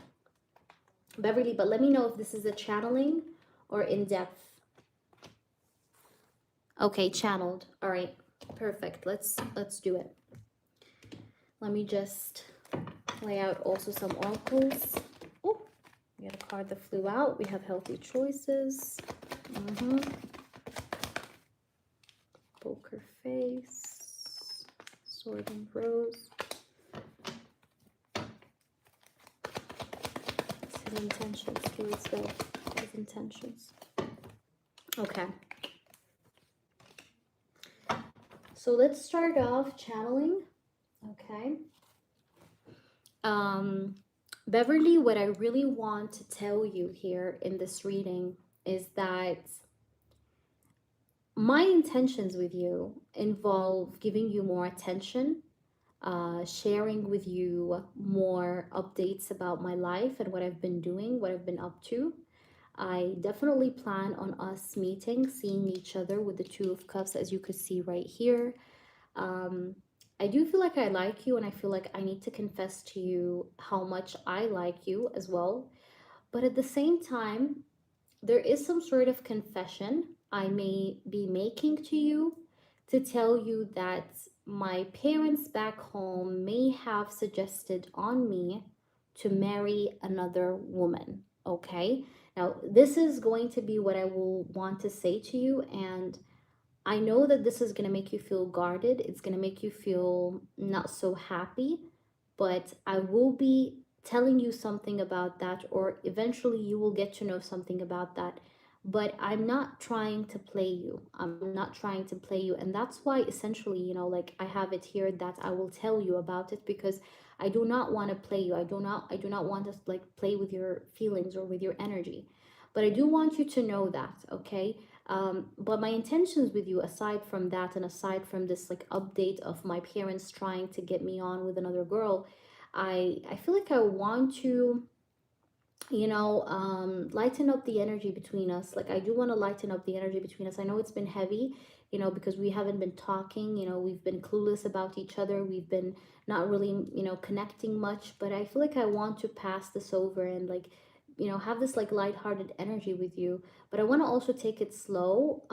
Beverly, but let me know if this is a channeling or in-depth. Okay, channeled. All right, perfect. Let's do it. Let me just lay out also some oracles. Oh, we got a card that flew out. We have healthy choices. Poker face. Sword and rose. His intentions. Spirits will. His intentions. Okay. So let's start off channeling. Okay. Beverly, what I really want to tell you here in this reading is that my intentions with you involve giving you more attention, sharing with you more updates about my life and what I've been doing, what I've been up to. I definitely plan on us meeting, seeing each other with the 2 of Cups, as you could see right here. I do feel like I like you, and I feel like I need to confess to you how much I like you as well. But at the same time, there is some sort of confession I may be making to you to tell you that my parents back home may have suggested on me to marry another woman. Okay? Now, this is going to be what I will want to say to you, and I know that this is going to make you feel guarded. It's going to make you feel not so happy, but I will be telling you something about that, or eventually you will get to know something about that. But I'm not trying to play you. I'm not trying to play you. And that's why essentially, you know, like I have it here that I will tell you about it, because I do not want to play you. I do not want to like play with your feelings or with your energy. But I do want you to know that, okay? But my intentions with you, aside from that and aside from this like update of my parents trying to get me on with another girl, I feel like I want to, you know, lighten up the energy between us. Like I do want to lighten up the energy between us. I know it's been heavy you know, because we haven't been talking, you know, we've been clueless about each other, we've been not really, you know, connecting much. But I feel like I want to pass this over and like, you know, have this like lighthearted energy with you. But I want to also take it slow.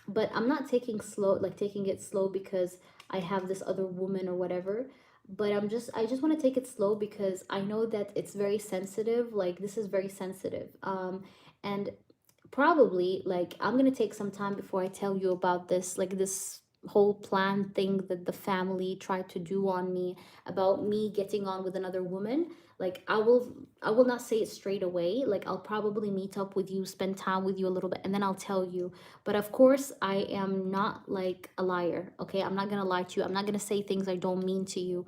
But I'm not taking it slow because I have this other woman or whatever. But I just want to take it slow because I know that it's very sensitive. Like this is very sensitive. And probably like I'm gonna take some time before I tell you about this, like this whole plan thing that the family tried to do on me about me getting on with another woman. Like I will not say it straight away. Like I'll probably meet up with you, spend time with you a little bit, and then I'll tell you. But of course I am not like a liar, okay? I'm not gonna lie to you. I'm not gonna say things I don't mean to you.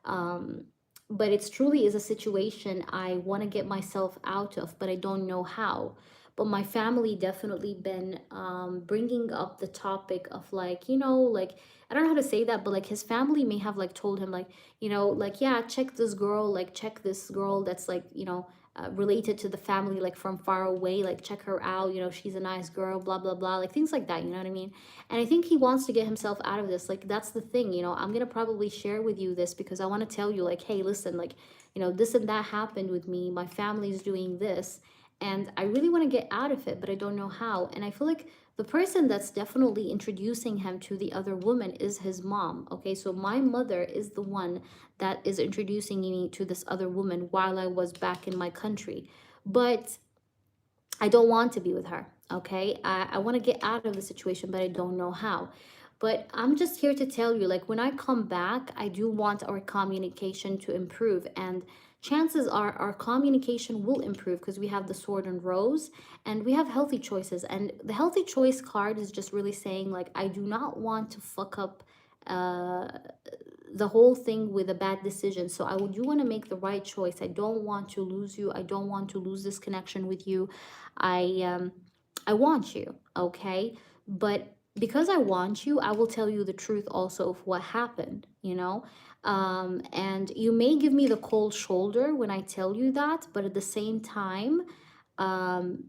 um but it's truly is a situation I want to get myself out of, but I don't know how. But my family definitely been bringing up the topic of like, you know, like I don't know how to say that, but like his family may have like told him like, you know, like yeah, check this girl, like check this girl that's like, you know, related to the family, like from far away, like check her out, you know, she's a nice girl, blah blah blah, like things like that, you know what I mean? And I think he wants to get himself out of this. Like that's the thing, you know, I'm gonna probably share with you this because I want to tell you like, hey, listen, like, you know, this and that happened with me, my family's doing this, and I really want to get out of it, but I don't know how. And I feel like the person that's definitely introducing him to the other woman is his mom. Okay, so my mother is the one that is introducing me to this other woman while I was back in my country. But I don't want to be with her. Okay, I want to get out of the situation, but I don't know how. But I'm just here to tell you, like, when I come back, I do want our communication to improve. And chances are our communication will improve because we have the sword and rose and we have healthy choices. And the healthy choice card is just really saying, like, I do not want to fuck up uh the whole thing with a bad decision. So I would you want to make the right choice. I don't want to lose you. I don't want to lose this connection with you. I I want you, okay? But because I want you, I will tell you the truth also of what happened, you know? And you may give me the cold shoulder when I tell you that, but at the same time, um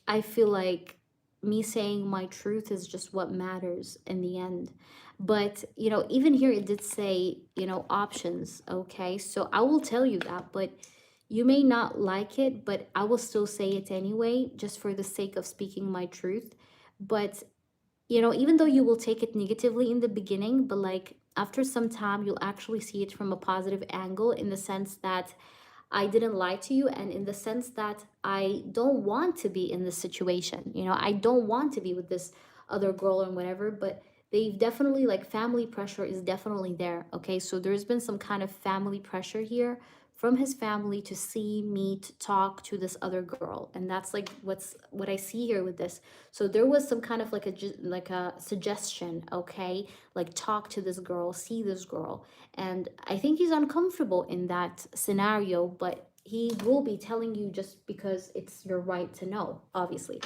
I feel like me saying my truth is just what matters in the end. But, you know, even here it did say, you know, options, okay? So I will tell you that, but you may not like it, but I will still say it anyway, just for the sake of speaking my truth. But, you know, even though you will take it negatively in the beginning, but like after some time, you'll actually see it from a positive angle in the sense that I didn't lie to you, and in the sense that I don't want to be in this situation. You know, I don't want to be with this other girl or whatever, but they've definitely like family pressure is definitely there. Okay, so there's been some kind of family pressure here from his family to see me to talk to this other girl, and that's like what I see here with this. So there was some kind of like like a suggestion, okay, like talk to this girl, see this girl, and I think he's uncomfortable in that scenario, but he will be telling you just because it's your right to know, obviously.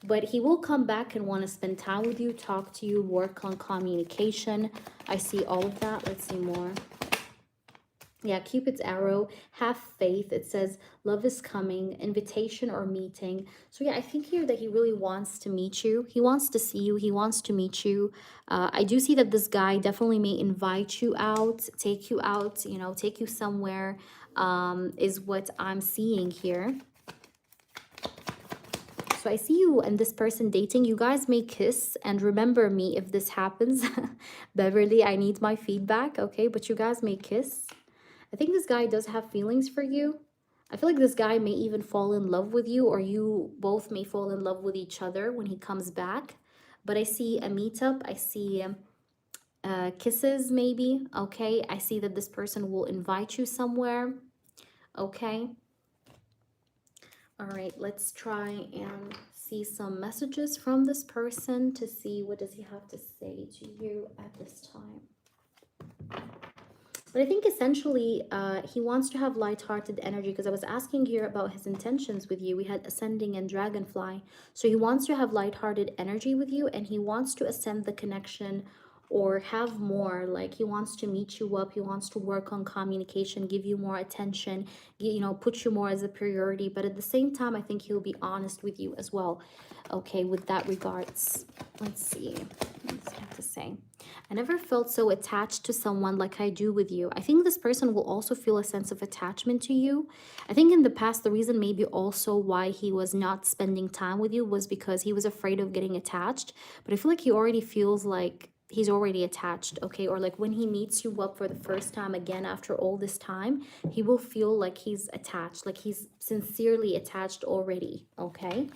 But he will come back and want to spend time with you, talk to you, work on communication. I see all of that. Let's see more. Yeah, Cupid's arrow, have faith. It says love is coming, invitation or meeting. So yeah, I think here that he really wants to meet you. He wants to see you. He wants to meet you. I do see that this guy definitely may invite you out, you know, take you somewhere, is what I'm seeing here. So I see you and this person dating. You guys may kiss, and remember me if this happens. Beverly, I need my feedback, okay? But you guys may kiss. I think this guy does have feelings for you. I feel like this guy may even fall in love with you, or you both may fall in love with each other when he comes back. But I see a meetup. I see kisses, maybe. Okay. I see that this person will invite you somewhere. Okay. All right. Let's try and see some messages from this person to see what does he have to say to you at this time. But I think essentially he wants to have light-hearted energy, because I was asking here about his intentions with you. We had ascending and dragonfly. So he wants to have light-hearted energy with you, and he wants to ascend the connection or have more. Like he wants to meet you up, he wants to work on communication, give you more attention, you know, put you more as a priority. But at the same time, I think he'll be honest with you as well, okay, with that regards. Let's see what does he have to say. I never felt so attached to someone like I do with you. I think this person will also feel a sense of attachment to you. I think in the past, the reason maybe also why he was not spending time with you was because he was afraid of getting attached. But I feel like he already feels like he's already attached, okay? Or like when he meets you up for the first time again after all this time, he will feel like he's attached, like he's sincerely attached already, okay?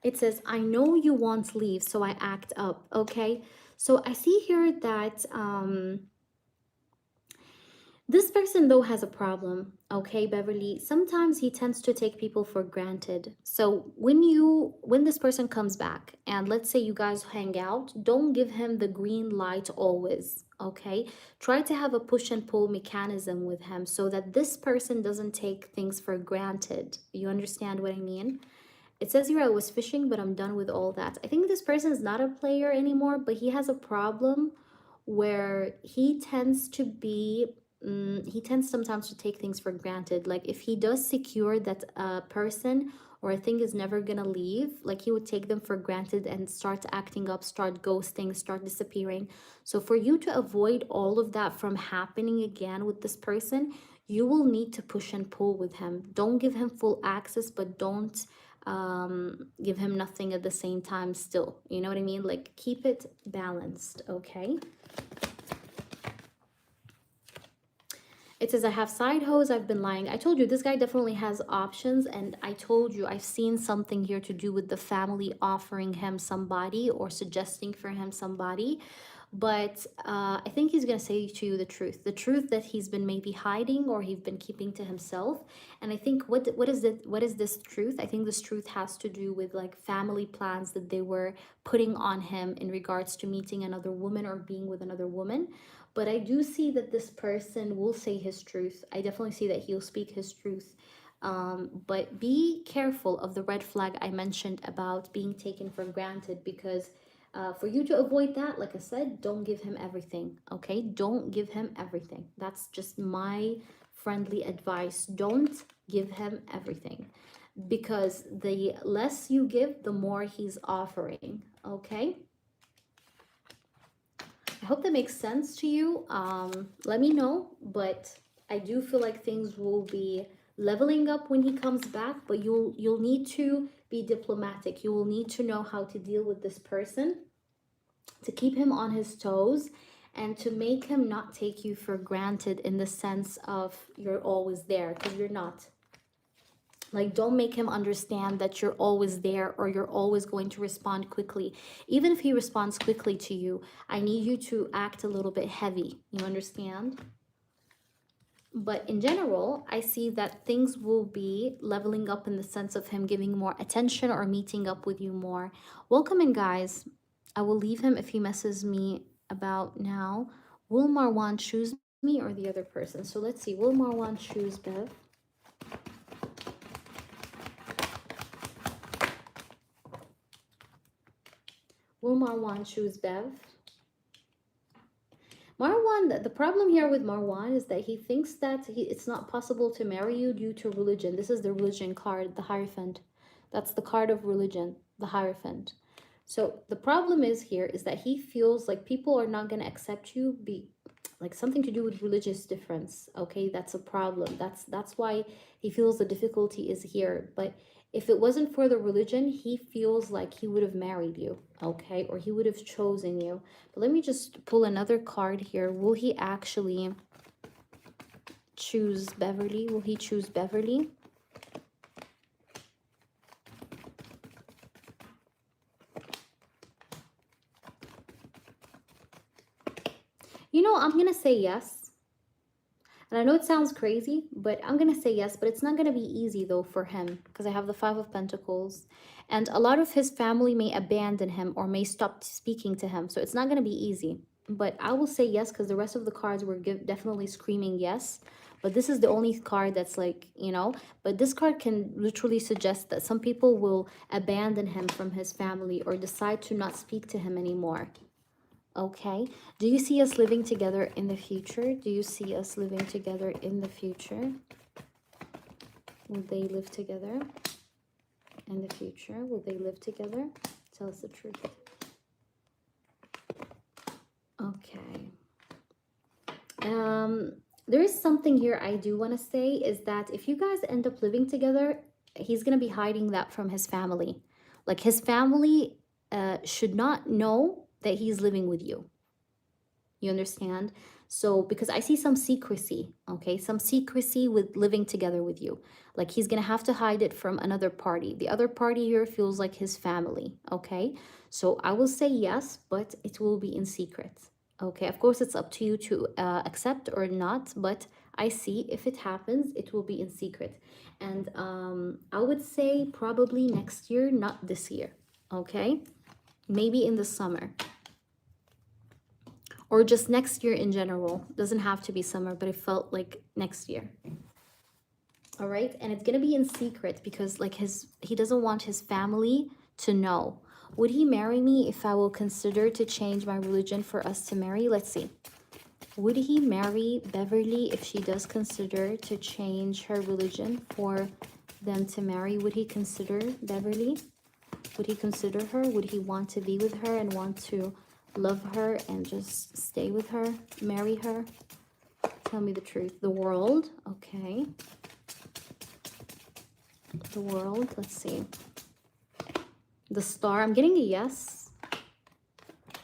It says, I know you won't leave, so I act up, okay? So I see here that this person though has a problem, okay, Beverly. Sometimes he tends to take people for granted. So when this person comes back and let's say you guys hang out, don't give him the green light always, okay? Try to have a push and pull mechanism with him so that this person doesn't take things for granted. You understand what I mean? It says here I was fishing, but I'm done with all that. I think this person is not a player anymore, but he has a problem where he tends to be, he tends sometimes to take things for granted. Like if he does secure that a person or a thing is never gonna leave, like he would take them for granted and start acting up, start ghosting, start disappearing. So for you to avoid all of that from happening again with this person, you will need to push and pull with him. Don't give him full access, but don't give him nothing at the same time still. You know what I mean? Like keep it balanced, okay? It says, I have side hoes, I've been lying. I told you, this guy definitely has options. And I told you, I've seen something here to do with the family offering him somebody or suggesting for him somebody. But I think he's going to say to you the truth that he's been maybe hiding or he's been keeping to himself. And I think what is this truth? I think this truth has to do with like family plans that they were putting on him in regards to meeting another woman or being with another woman. But I do see that this person will say his truth. I definitely see that he'll speak his truth. But be careful of the red flag I mentioned about being taken for granted, because for you to avoid that, like I said, don't give him everything, okay? Don't give him everything. That's just my friendly advice. Don't give him everything, because the less you give, the more he's offering, okay? I hope that makes sense to you. Let me know, but I do feel like things will be leveling up when he comes back, but you'll need to be diplomatic. You will need to know how to deal with this person to keep him on his toes and to make him not take you for granted in the sense of you're always there, because you're not. Like, don't make him understand that you're always there or you're always going to respond quickly. Even if he responds quickly to you, I need you to act a little bit heavy. You understand? But in general, I see that things will be leveling up in the sense of him giving more attention or meeting up with you more. Welcome in, guys. I will leave him if he messes me about now. Will Marwan choose me or the other person? So let's see. Will Marwan choose Bev? Will Marwan choose Bev? Marwan, the problem here with Marwan is that he thinks that it's not possible to marry you due to religion. This is the religion card, the Hierophant. That's the card of religion, the Hierophant. So the problem is here is that he feels like people are not going to accept you, like something to do with religious difference, okay? That's a problem. That's why he feels the difficulty is here. But if it wasn't for the religion, he feels like he would have married you, okay? Or he would have chosen you. But let me just pull another card here. Will he actually choose Beverly? Will he choose Beverly? You know, I'm going to say yes. And I know it sounds crazy, but I'm going to say yes. But it's not going to be easy, though, for him, because I have the Five of Pentacles. And a lot of his family may abandon him or may stop speaking to him. So it's not going to be easy. But I will say yes, because the rest of the cards were definitely screaming yes. But this is the only card that's like, you know, but this card can literally suggest that some people will abandon him from his family or decide to not speak to him anymore. Okay. Do you see us living together in the future? Do you see us living together in the future? Will they live together in the future? Will they live together? Tell us the truth. Okay. There is something here I do want to say is that if you guys end up living together, he's going to be hiding that from his family. Like his family should not know that he's living with you. You understand? So, because I see some secrecy, okay? Some secrecy with living together with you. Like he's going to have to hide it from another party. The other party here feels like his family, okay? So I will say yes, but it will be in secret. Okay, of course, it's up to you to accept or not, but I see if it happens, it will be in secret. And I would say probably next year, not this year, okay? Maybe in the summer. Or just next year in general. Doesn't have to be summer, but it felt like next year. All right, and it's gonna be in secret because like he doesn't want his family to know. Would he marry me if I will consider to change my religion for us to marry? Let's see. Would he marry Beverly if she does consider to change her religion for them to marry? Would he consider Beverly? Would he consider her? Would he want to be with her and want to love her and just stay with her, marry her? Tell me the truth. The World, okay. The World, let's see. The Star, I'm getting a yes.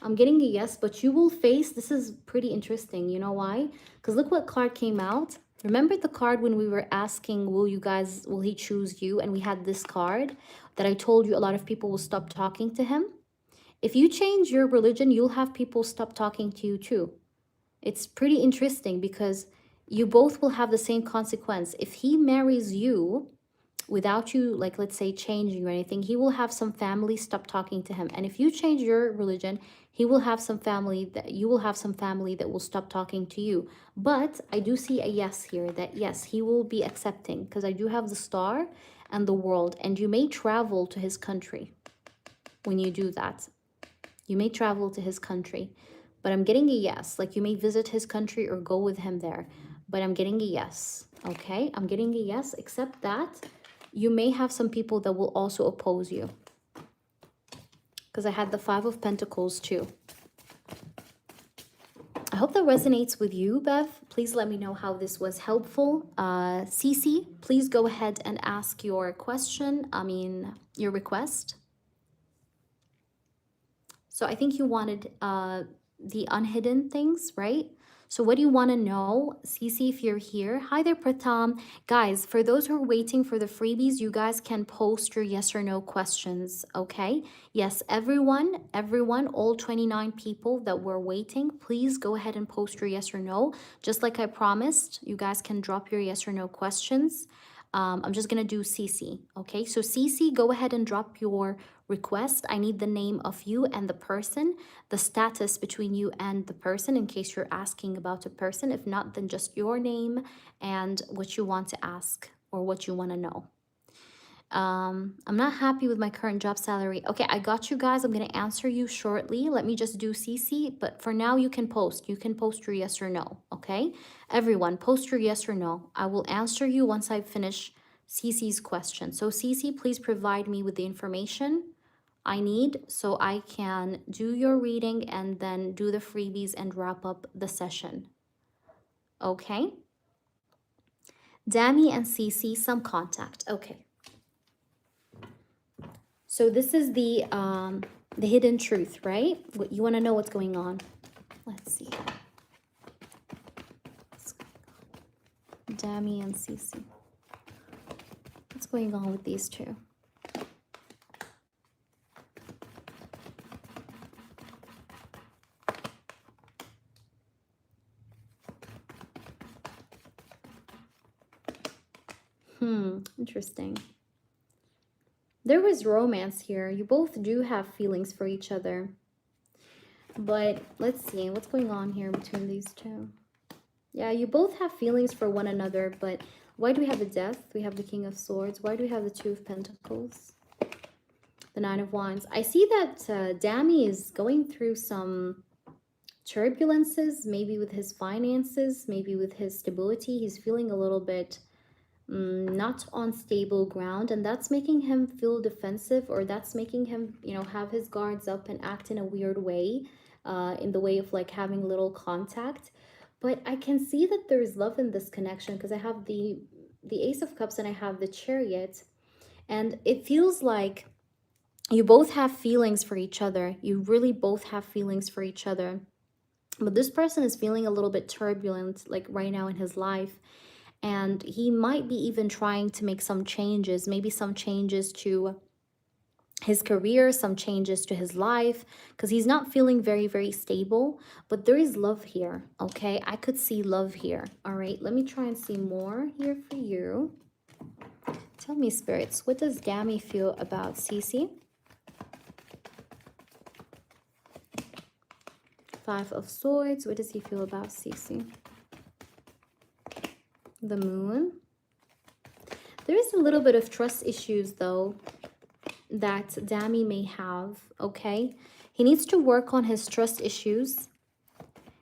I'm getting a yes, but you will face, this is pretty interesting. You know why? Because look what card came out. Remember the card when we were asking, will he choose you? And we had this card that I told you a lot of people will stop talking to him. If you change your religion, you'll have people stop talking to you too. It's pretty interesting because you both will have the same consequence. If he marries you without you, like let's say changing or anything, he will have some family stop talking to him. And if you change your religion, he will have some family that you will have some family that will stop talking to you. But I do see a yes here, that yes, he will be accepting, because I do have the Star and the World, and you may travel to his country when you do that. You may travel to his country, but I'm getting a yes. Like you may visit his country or go with him there, but I'm getting a yes. Okay, I'm getting a yes, except that you may have some people that will also oppose you, because I had the Five of Pentacles too. I hope that resonates with you, Bev. Please let me know how this was helpful. Cece, please go ahead and ask your question. Your request. So I think you wanted the unhidden things, right? So what do you want to know? Cece, if you're here. Hi there, Pratam. Guys, for those who are waiting for the freebies, you guys can post your yes or no questions, okay? Yes, everyone, all 29 people that were waiting, please go ahead and post your yes or no. Just like I promised, you guys can drop your yes or no questions. I'm just going to do CC, okay? So CC, go ahead and drop your request. I need the name of you and the person, the status between you and the person in case you're asking about a person. If not, then just your name and what you want to ask or what you want to know. I'm not happy with my current job salary. Okay, I got you guys. I'm going to answer you shortly. Let me just do CC, but for now you can post. You can post your yes or no, okay? Everyone, post your yes or no. I will answer you once I finish CC's question. So CC, please provide me with the information I need so I can do your reading and then do the freebies and wrap up the session. Okay? Dami and CC, some contact. Okay. So this is the hidden truth, right? What you want to know what's going on. Let's see. Dami and CC. What's going on with these two? Interesting. There was romance here. You both do have feelings for each other. But let's see what's going on here between these two. Yeah, you both have feelings for one another, but why do we have the Death? We have the King of Swords. Why do we have the Two of Pentacles? The Nine of Wands. I see that Dami is going through some turbulences, maybe with his finances, maybe with his stability. He's feeling a little bit not on stable ground, and that's making him feel defensive, or that's making him, you know, have his guards up and act in a weird way, in the way of like having little contact. But I can see that there's love in this connection because I have the Ace of Cups and I have the Chariot, and it feels like you both have feelings for each other. You really both have feelings for each other. But this person is feeling a little bit turbulent, like right now in his life. And he might be even trying to make some changes, maybe some changes to his career, some changes to his life, because he's not feeling very, very stable. But there is love here, okay? I could see love here. All right, let me try and see more here for you. Tell me, spirits, what does Dami feel about Cece? Five of Swords. What does he feel about Cece? The Moon. There is a little bit of trust issues, though, that Dami may have, okay? He needs to work on his trust issues.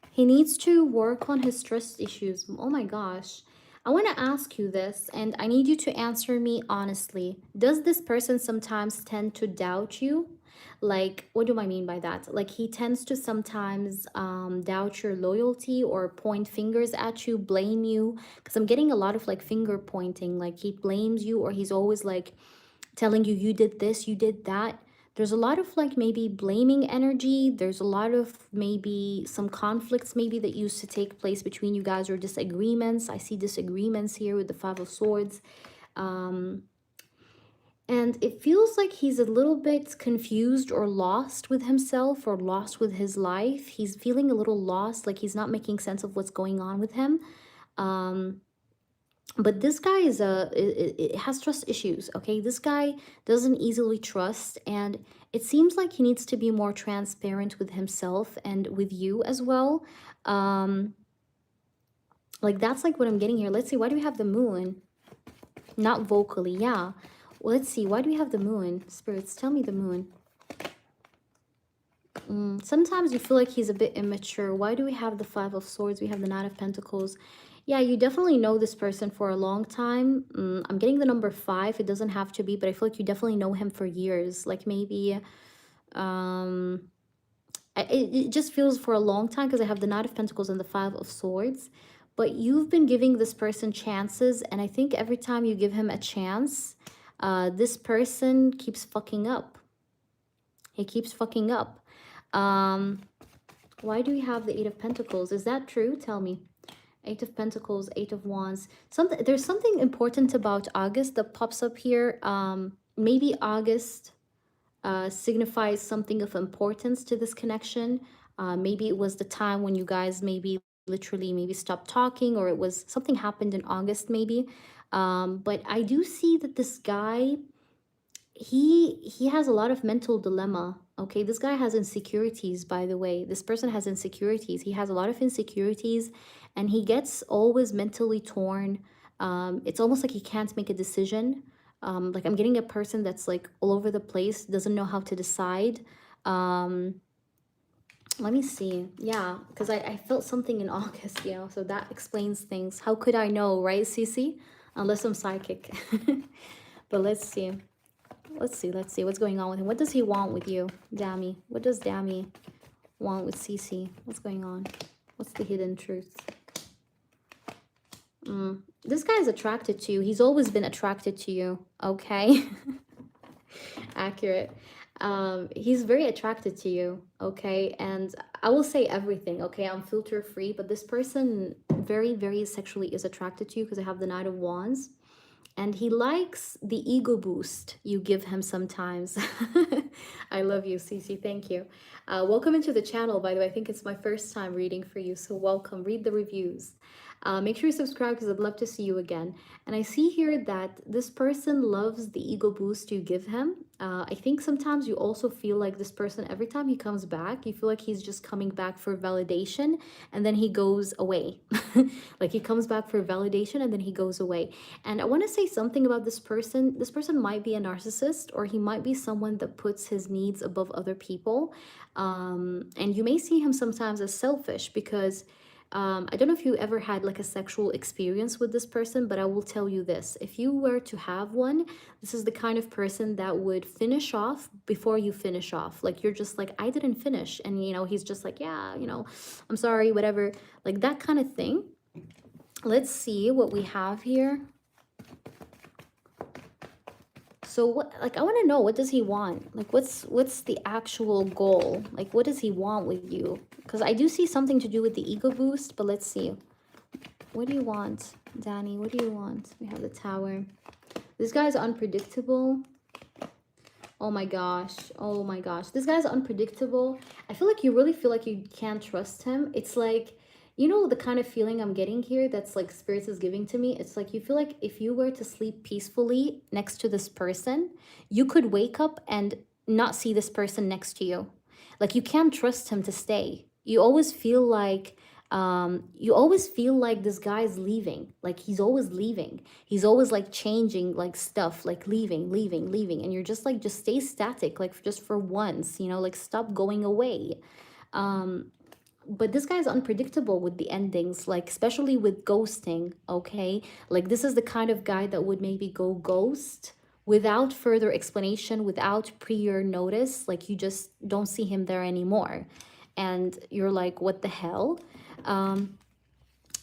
He needs to work on his trust issues. Oh my gosh. I want to ask you this, and I need you to answer me honestly. Does this person sometimes tend to doubt you? Like, what do I mean by that? Like, he tends to sometimes doubt your loyalty or point fingers at you, blame you. Because I'm getting a lot of like finger pointing, like he blames you, or he's always like telling you, you did this, you did that. There's a lot of like maybe blaming energy. There's a lot of maybe some conflicts maybe that used to take place between you guys, or disagreements. I see disagreements here with the Five of Swords. And it feels like he's a little bit confused or lost with himself, or lost with his life. He's feeling a little lost, like he's not making sense of what's going on with him. But this guy is it has trust issues, okay? This guy doesn't easily trust, and it seems like he needs to be more transparent with himself and with you as well. Like that's like what I'm getting here. Let's see, why do we have the Moon? Not vocally, yeah. Well, let's see, why do we have the Moon? Spirits, tell me the Moon. Sometimes you feel like he's a bit immature. Why do we have the Five of Swords? We have the Nine of Pentacles. Yeah, you definitely know this person for a long time. I'm getting the number 5. It doesn't have to be, but I feel like you definitely know him for years. Like maybe, it just feels for a long time, because I have the Knight of Pentacles and the Five of Swords. But you've been giving this person chances, and I think every time you give him a chance, this person keeps fucking up. He keeps fucking up. Why do we have the Eight of Pentacles? Is that true? Tell me. Eight of Pentacles, Eight of Wands. There's something important about August that pops up here. Maybe August signifies something of importance to this connection. Maybe it was the time when you guys maybe literally maybe stopped talking, or it was something happened in August maybe. But I do see that this guy, he has a lot of mental dilemma. Okay, this guy has insecurities, by the way. This person has insecurities. He has a lot of insecurities, and he gets always mentally torn. It's almost like he can't make a decision. Like I'm getting a person that's like all over the place, doesn't know how to decide. Let me see. Yeah, because I felt something in August, you know, so that explains things. How could I know, right, Cece? Unless I'm psychic. But let's see. Let's see what's going on with him. What does he want with you, Dami? What does Dami want with Cece? What's going on? What's the hidden truth? This guy is attracted to you. He's always been attracted to you, okay? Accurate. He's very attracted to you, okay? And I will say everything, okay? I'm filter free, but this person very, very sexually is attracted to you, because I have the Knight of Wands. And he likes the ego boost you give him sometimes. I love you, Cece. Thank you. Welcome into the channel, by the way. I think it's my first time reading for you, so welcome. Read the reviews. Make sure you subscribe because I'd love to see you again. And I see here that this person loves the ego boost you give him. I think sometimes you also feel like this person, every time he comes back, you feel like he's just coming back for validation and then he goes away. Like he comes back for validation and then he goes away. And I want to say something about this person. This person might be a narcissist, or he might be someone that puts his needs above other people. And you may see him sometimes as selfish because I don't know if you ever had like a sexual experience with this person, but I will tell you this. If you were to have one, this is the kind of person that would finish off before you finish off. Like you're just like, I didn't finish. And, he's just like, yeah, I'm sorry, whatever. Like that kind of thing. Let's see what we have here. So what, like, I want to know, what does he want? Like, what's the actual goal? Like, what does he want with you? Because I do see something to do with the ego boost, but let's see. What do you want, Danny? What do you want? We have the Tower. This guy's unpredictable. Oh my gosh. Oh my gosh. This guy's unpredictable. I feel like you really feel like you can't trust him. It's like, the kind of feeling I'm getting here that's like spirits is giving to me. It's like you feel like if you were to sleep peacefully next to this person, you could wake up and not see this person next to you. Like you can't trust him to stay. You always feel like this guy's leaving. Like he's always leaving. He's always like changing like stuff, like leaving. And you're just like, just stay static, like just for once, like stop going away. But this guy is unpredictable with the endings, like especially with ghosting, okay? Like this is the kind of guy that would maybe go ghost without further explanation, without prior notice. Like you just don't see him there anymore. And you're like, what the hell?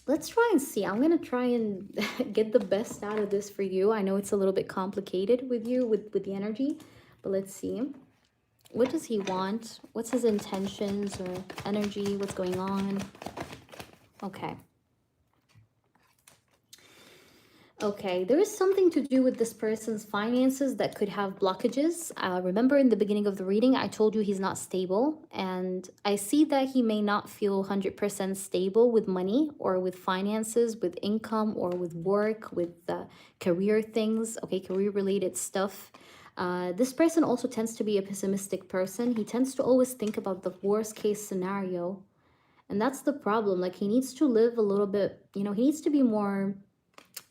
Let's try and see. I'm gonna try and get the best out of this for you. I know it's a little bit complicated with you, with the energy, but let's see. What does he want? What's his intentions or energy? What's going on? Okay. Okay, there is something to do with this person's finances that could have blockages. Remember in the beginning of the reading, I told you he's not stable. And I see that he may not feel 100% stable with money or with finances, with income or with work, with career things, okay, career-related stuff. This person also tends to be a pessimistic person. He tends to always think about the worst case scenario. And that's the problem. Like he needs to live a little bit, he needs to be more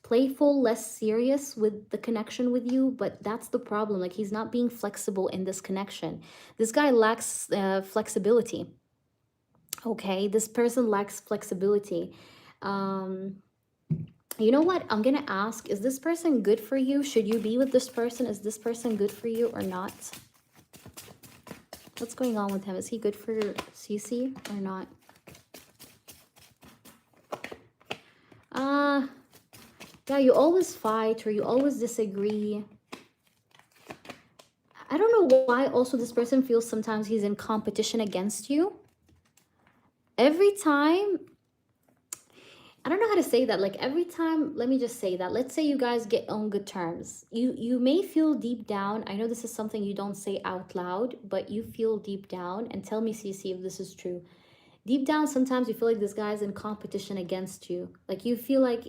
playful, less serious with the connection with you. But that's the problem. Like he's not being flexible in this connection. This guy lacks flexibility. Okay, this person lacks flexibility. You know what? I'm gonna ask, is this person good for you? Should you be with this person? Is this person good for you or not? What's going on with him? Is he good for Cece or not? Yeah, you always fight or you always disagree. I don't know why also this person feels sometimes he's in competition against you. Every time, I don't know how to say that. Like every time, let me just say that. Let's say you guys get on good terms. You may feel deep down. I know this is something you don't say out loud, but you feel deep down. And tell me, Cece, if this is true. Deep down, sometimes you feel like this guy's in competition against you. Like you feel like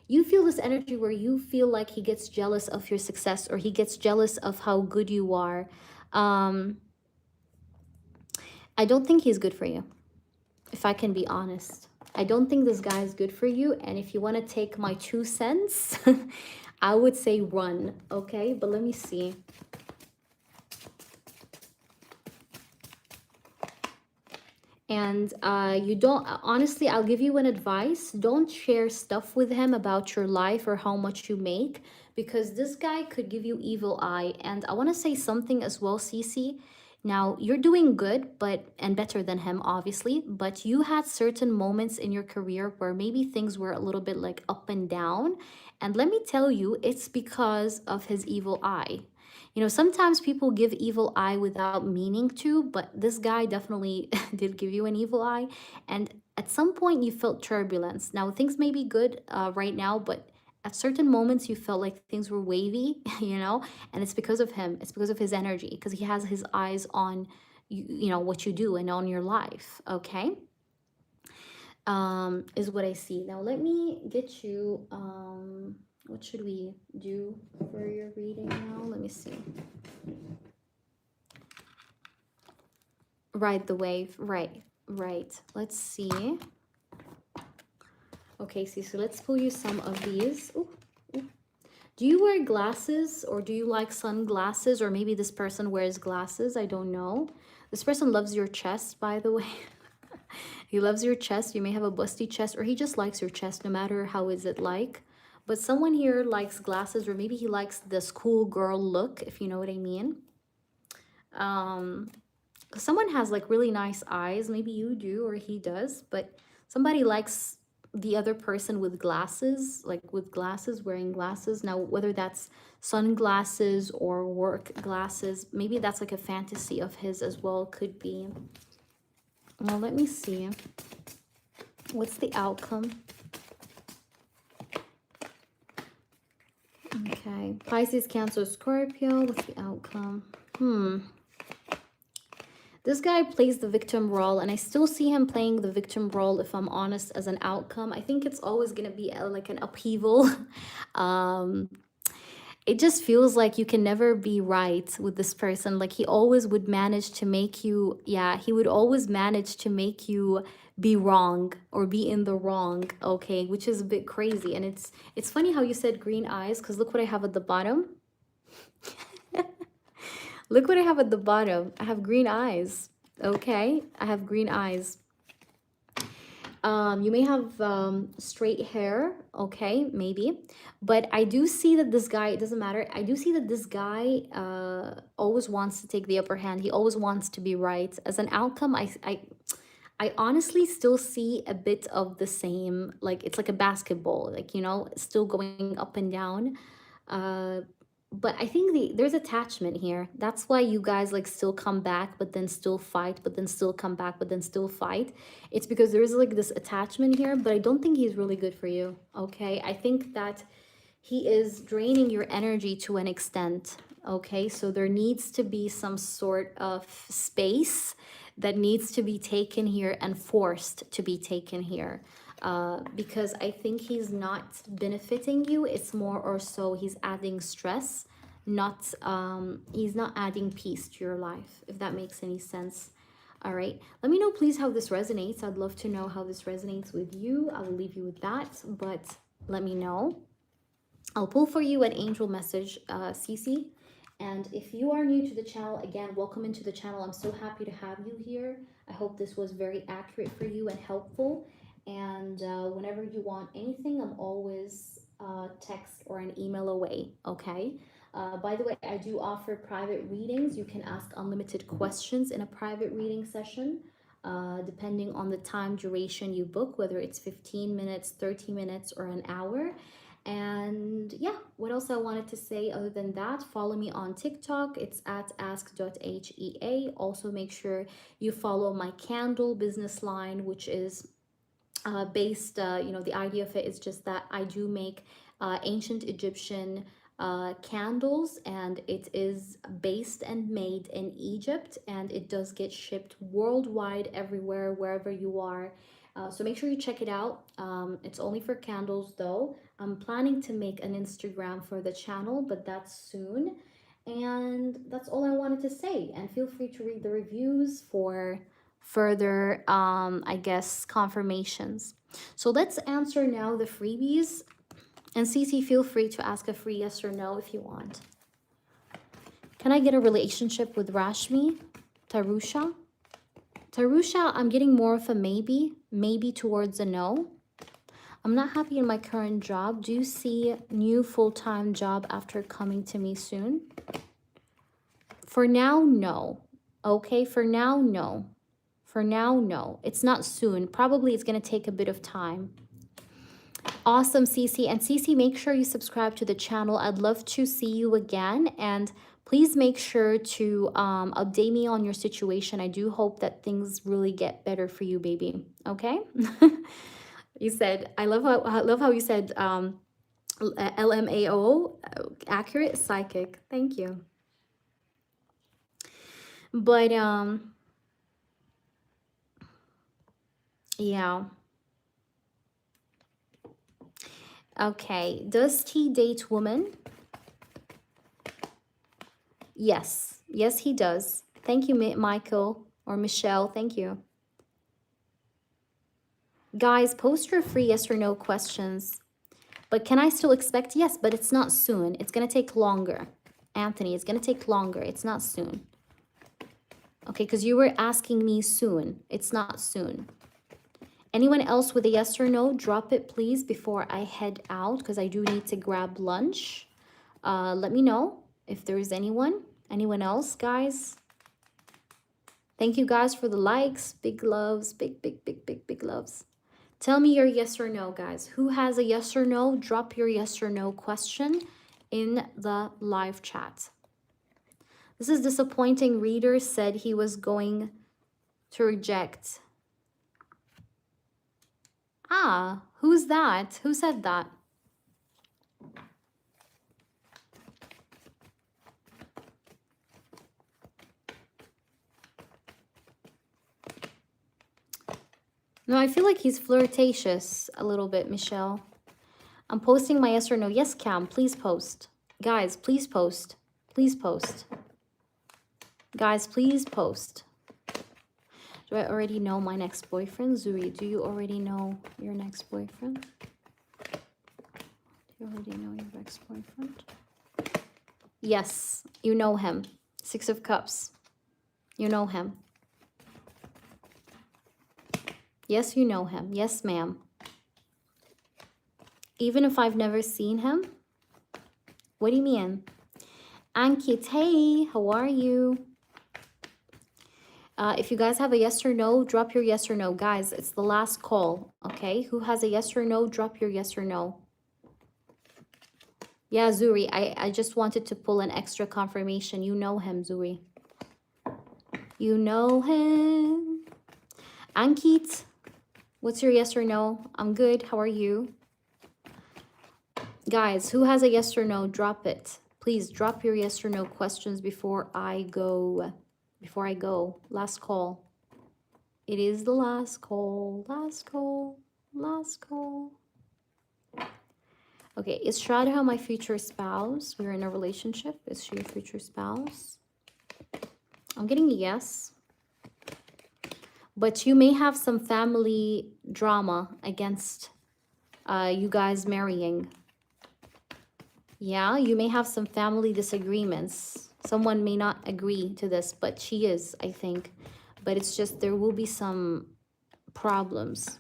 you feel this energy where you feel like he gets jealous of your success or he gets jealous of how good you are. I don't think he's good for you, if I can be honest. I don't think this guy is good for you. And if you want to take my 2 cents, I would say run, okay? But let me see. And you don't, honestly, I'll give you an advice. Don't share stuff with him about your life or how much you make, because this guy could give you evil eye. And I want to say something as well, Cece. Now, you're doing good, and better than him, obviously, but you had certain moments in your career where maybe things were a little bit like up and down. And let me tell you, it's because of his evil eye. Sometimes people give evil eye without meaning to, but this guy definitely did give you an evil eye. And at some point you felt turbulence. Now, things may be good right now, but at certain moments you felt like things were wavy, and it's because of him. It's because of his energy, because he has his eyes on you know, what you do and on your life. Okay, is what I see. Now let me get you, what should we do for your reading now? Let me see. Ride the wave. Right, right. Let's see. Okay, so let's pull you some of these. Ooh, ooh. Do you wear glasses, or do you like sunglasses? Or maybe this person wears glasses. I don't know. This person loves your chest, by the way. He loves your chest. You may have a busty chest, or he just likes your chest, no matter how is it like. But someone here likes glasses, or maybe he likes the schoolgirl look, if you know what I mean. Um, someone has like really nice eyes. Maybe you do, or he does. But somebody likes the other person with glasses, like with glasses, wearing glasses. Now, whether that's sunglasses or work glasses, maybe that's like a fantasy of his as well. Could be. Well, let me see. What's the outcome? Okay. Pisces, Cancer, Scorpio. What's the outcome? This guy plays the victim role, and I still see him playing the victim role, if I'm honest, as an outcome. I think it's always going to be like an upheaval. um, it just feels like you can never be right with this person. Like he always would manage to make you, yeah, he would always manage to make you be wrong or be in the wrong, okay, which is a bit crazy. And it's funny how you said green eyes, because look what I have at the bottom. Look what I have at the bottom. I have green eyes. Okay, I have green eyes. You may have straight hair, okay, maybe. But I do see that this guy, it doesn't matter. I do see that this guy always wants to take the upper hand. He always wants to be right. As an outcome, I honestly still see a bit of the same, like it's like a basketball, like, you know, still going up and down. Uh, but I think there's attachment here. That's why you guys like still come back, but then still fight, but then still come back, but then still fight. It's because there's like this attachment here, but I don't think he's really good for you. Okay. I think that he is draining your energy to an extent. Okay. So there needs to be some sort of space that needs to be taken here and forced to be taken here. Because I think he's not benefiting you. It's more or so he's adding stress, not he's not adding peace to your life, if that makes any sense. All right, let me know please how this resonates. I'd love to know how this resonates with you. I will leave you with that, but let me know. I'll pull for you an angel message, Cece. And if you are new to the channel, again, welcome into the channel. I'm so happy to have you here. I hope this was very accurate for you and helpful. And whenever you want anything, I'm always text or an email away, okay? By the way, I do offer private readings. You can ask unlimited questions in a private reading session, depending on the time duration you book, whether it's 15 minutes, 30 minutes, or an hour. And yeah, what else I wanted to say other than that? Follow me on TikTok. It's at ask.hea. Also, make sure you follow my candle business line, which is based, you know, the idea of it is just that I do make ancient Egyptian candles, and it is based and made in Egypt, and it does get shipped worldwide, everywhere, wherever you are. So make sure you check it out. It's only for candles though. I'm planning to make an Instagram for the channel, but that's soon. And that's all I wanted to say. And feel free to read the reviews for further, I guess, confirmations. So let's answer now the freebies. And Cece, feel free to ask a free yes or no if you want. Can I get a relationship with Rashmi? Tarusha? Tarusha, I'm getting more of a maybe towards a no. I'm not happy in my current job. Do you see new full-time job after coming to me soon? For now, no. Okay, for now, no. For now, no. It's not soon. Probably it's going to take a bit of time. Awesome, Cece. And Cece, make sure you subscribe to the channel. I'd love to see you again. And please make sure to update me on your situation. I do hope that things really get better for you, baby. Okay? You said, I love how you said LMAO, accurate psychic. Thank you. But Yeah. Okay. Does T date women? Yes. Yes, he does. Thank you, Michael or Michelle. Thank you. Guys, post your free yes or no questions. But can I still expect? Yes, but it's not soon. It's going to take longer. Anthony, it's going to take longer. It's not soon. Okay, because you were asking me soon. It's not soon. Anyone else with a yes or no, drop it please before I head out because I do need to grab lunch. Let me know if there is anyone. Anyone else, guys? Thank you guys for the likes. Big loves. Big loves. Tell me your yes or no, guys. Who has a yes or no? Drop your yes or no question in the live chat. This is disappointing. Reader said he was going to reject. Ah, who's that? Who said that? No, I feel like he's flirtatious a little bit, Michelle. I'm posting my yes or no. Yes, Cam, please post. Guys, please post. Please post. Guys, please post. Do I already know my next boyfriend? Zuri, do you already know your next boyfriend? Do you already know your ex-boyfriend? Yes, you know him. 6 of Cups. You know him. Yes, you know him. Yes, ma'am. Even if I've never seen him? What do you mean? Ankit, hey, how are you? If you guys have a yes or no, drop your yes or no. Guys, it's the last call, okay? Who has a yes or no, drop your yes or no. Yeah, Zuri, I just wanted to pull an extra confirmation. You know him, Zuri. You know him. Ankit, what's your yes or no? I'm good. How are you? Guys, who has a yes or no? Drop it. Please drop your yes or no questions before I go. Before I go. Last call. It is the last call. Last call. Last call. Okay, is Shradha my future spouse? We're in a relationship. Is she a future spouse? I'm getting a yes. But you may have some family drama against you guys marrying. Yeah, you may have some family disagreements. Someone may not agree to this, but she is, I think. But it's just there will be some problems.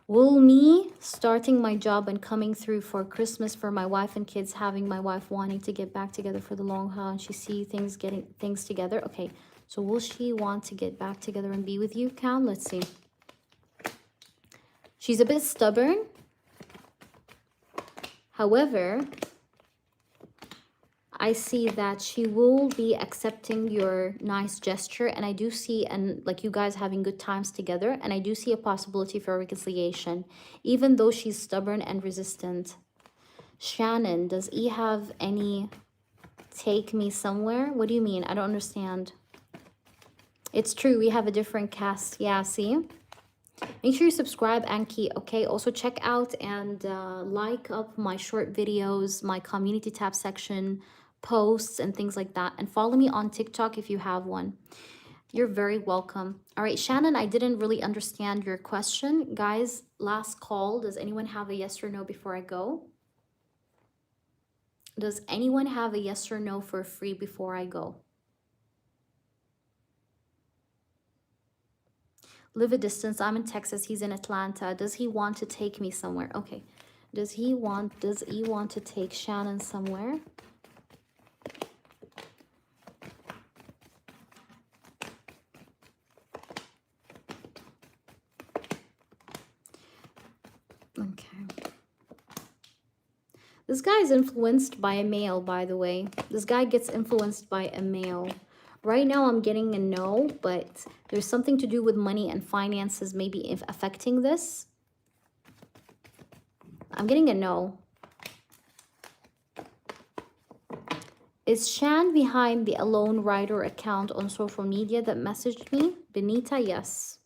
Will me starting my job and coming through for Christmas for my wife and kids, having my wife wanting to get back together for the long haul and she see things getting things together? Okay, so will she want to get back together and be with you, Cam? Let's see. She's a bit stubborn. However, I see that she will be accepting your nice gesture, and I do see like you guys having good times together, and I do see a possibility for reconciliation, even though she's stubborn and resistant. Shannon, does E have any take me somewhere? What do you mean? I don't understand. It's true, we have a different cast. Yeah, see? Make sure you subscribe, Anki, okay? Also check out and like up my short videos, my community tab section, posts, and things like that. And follow me on TikTok if you have one. You're very welcome. All right, Shannon, I didn't really understand your question. Guys, last call. Does anyone have a yes or no before I go? Does anyone have a yes or no for free before I go? Live a distance. I'm in Texas. He's in Atlanta. Does he want to take me somewhere? Okay. Does he want to take Shannon somewhere? Okay. This guy is influenced by a male, by the way. This guy gets influenced by a male. Right now, I'm getting a no, but there's something to do with money and finances maybe affecting this. I'm getting a no. Is Shan behind the Alone Writer account on social media that messaged me? Benita, yes.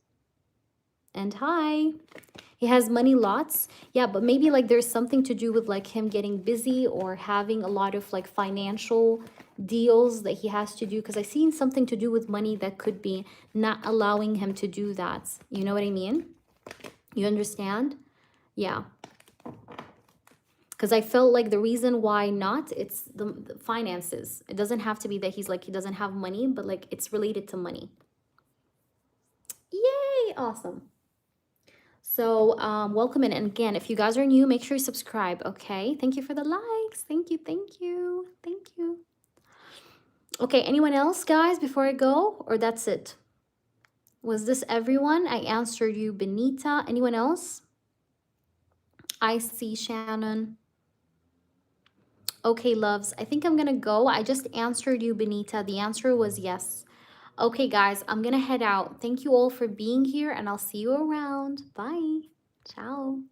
And hi. He has money lots. Yeah, but maybe like there's something to do with like him getting busy or having a lot of like financial deals that he has to do. Because I seen something to do with money that could be not allowing him to do that. You know what I mean? You understand? Yeah. Because I felt like the reason why not, it's the finances. It doesn't have to be that he's like, he doesn't have money, but like it's related to money. Yay, awesome. So welcome in. And again, if you guys are new, make sure you subscribe, okay? Thank you for the likes. Thank you, thank you, thank you. Okay, anyone else, guys, before I go? Or that's it? Was this everyone? I answered you, Benita. Anyone else? I see Shannon. Okay, loves, I think I'm gonna go. I just answered you, Benita. The answer was yes. Okay, guys, I'm gonna head out. Thank you all for being here, and I'll see you around. Bye. Ciao.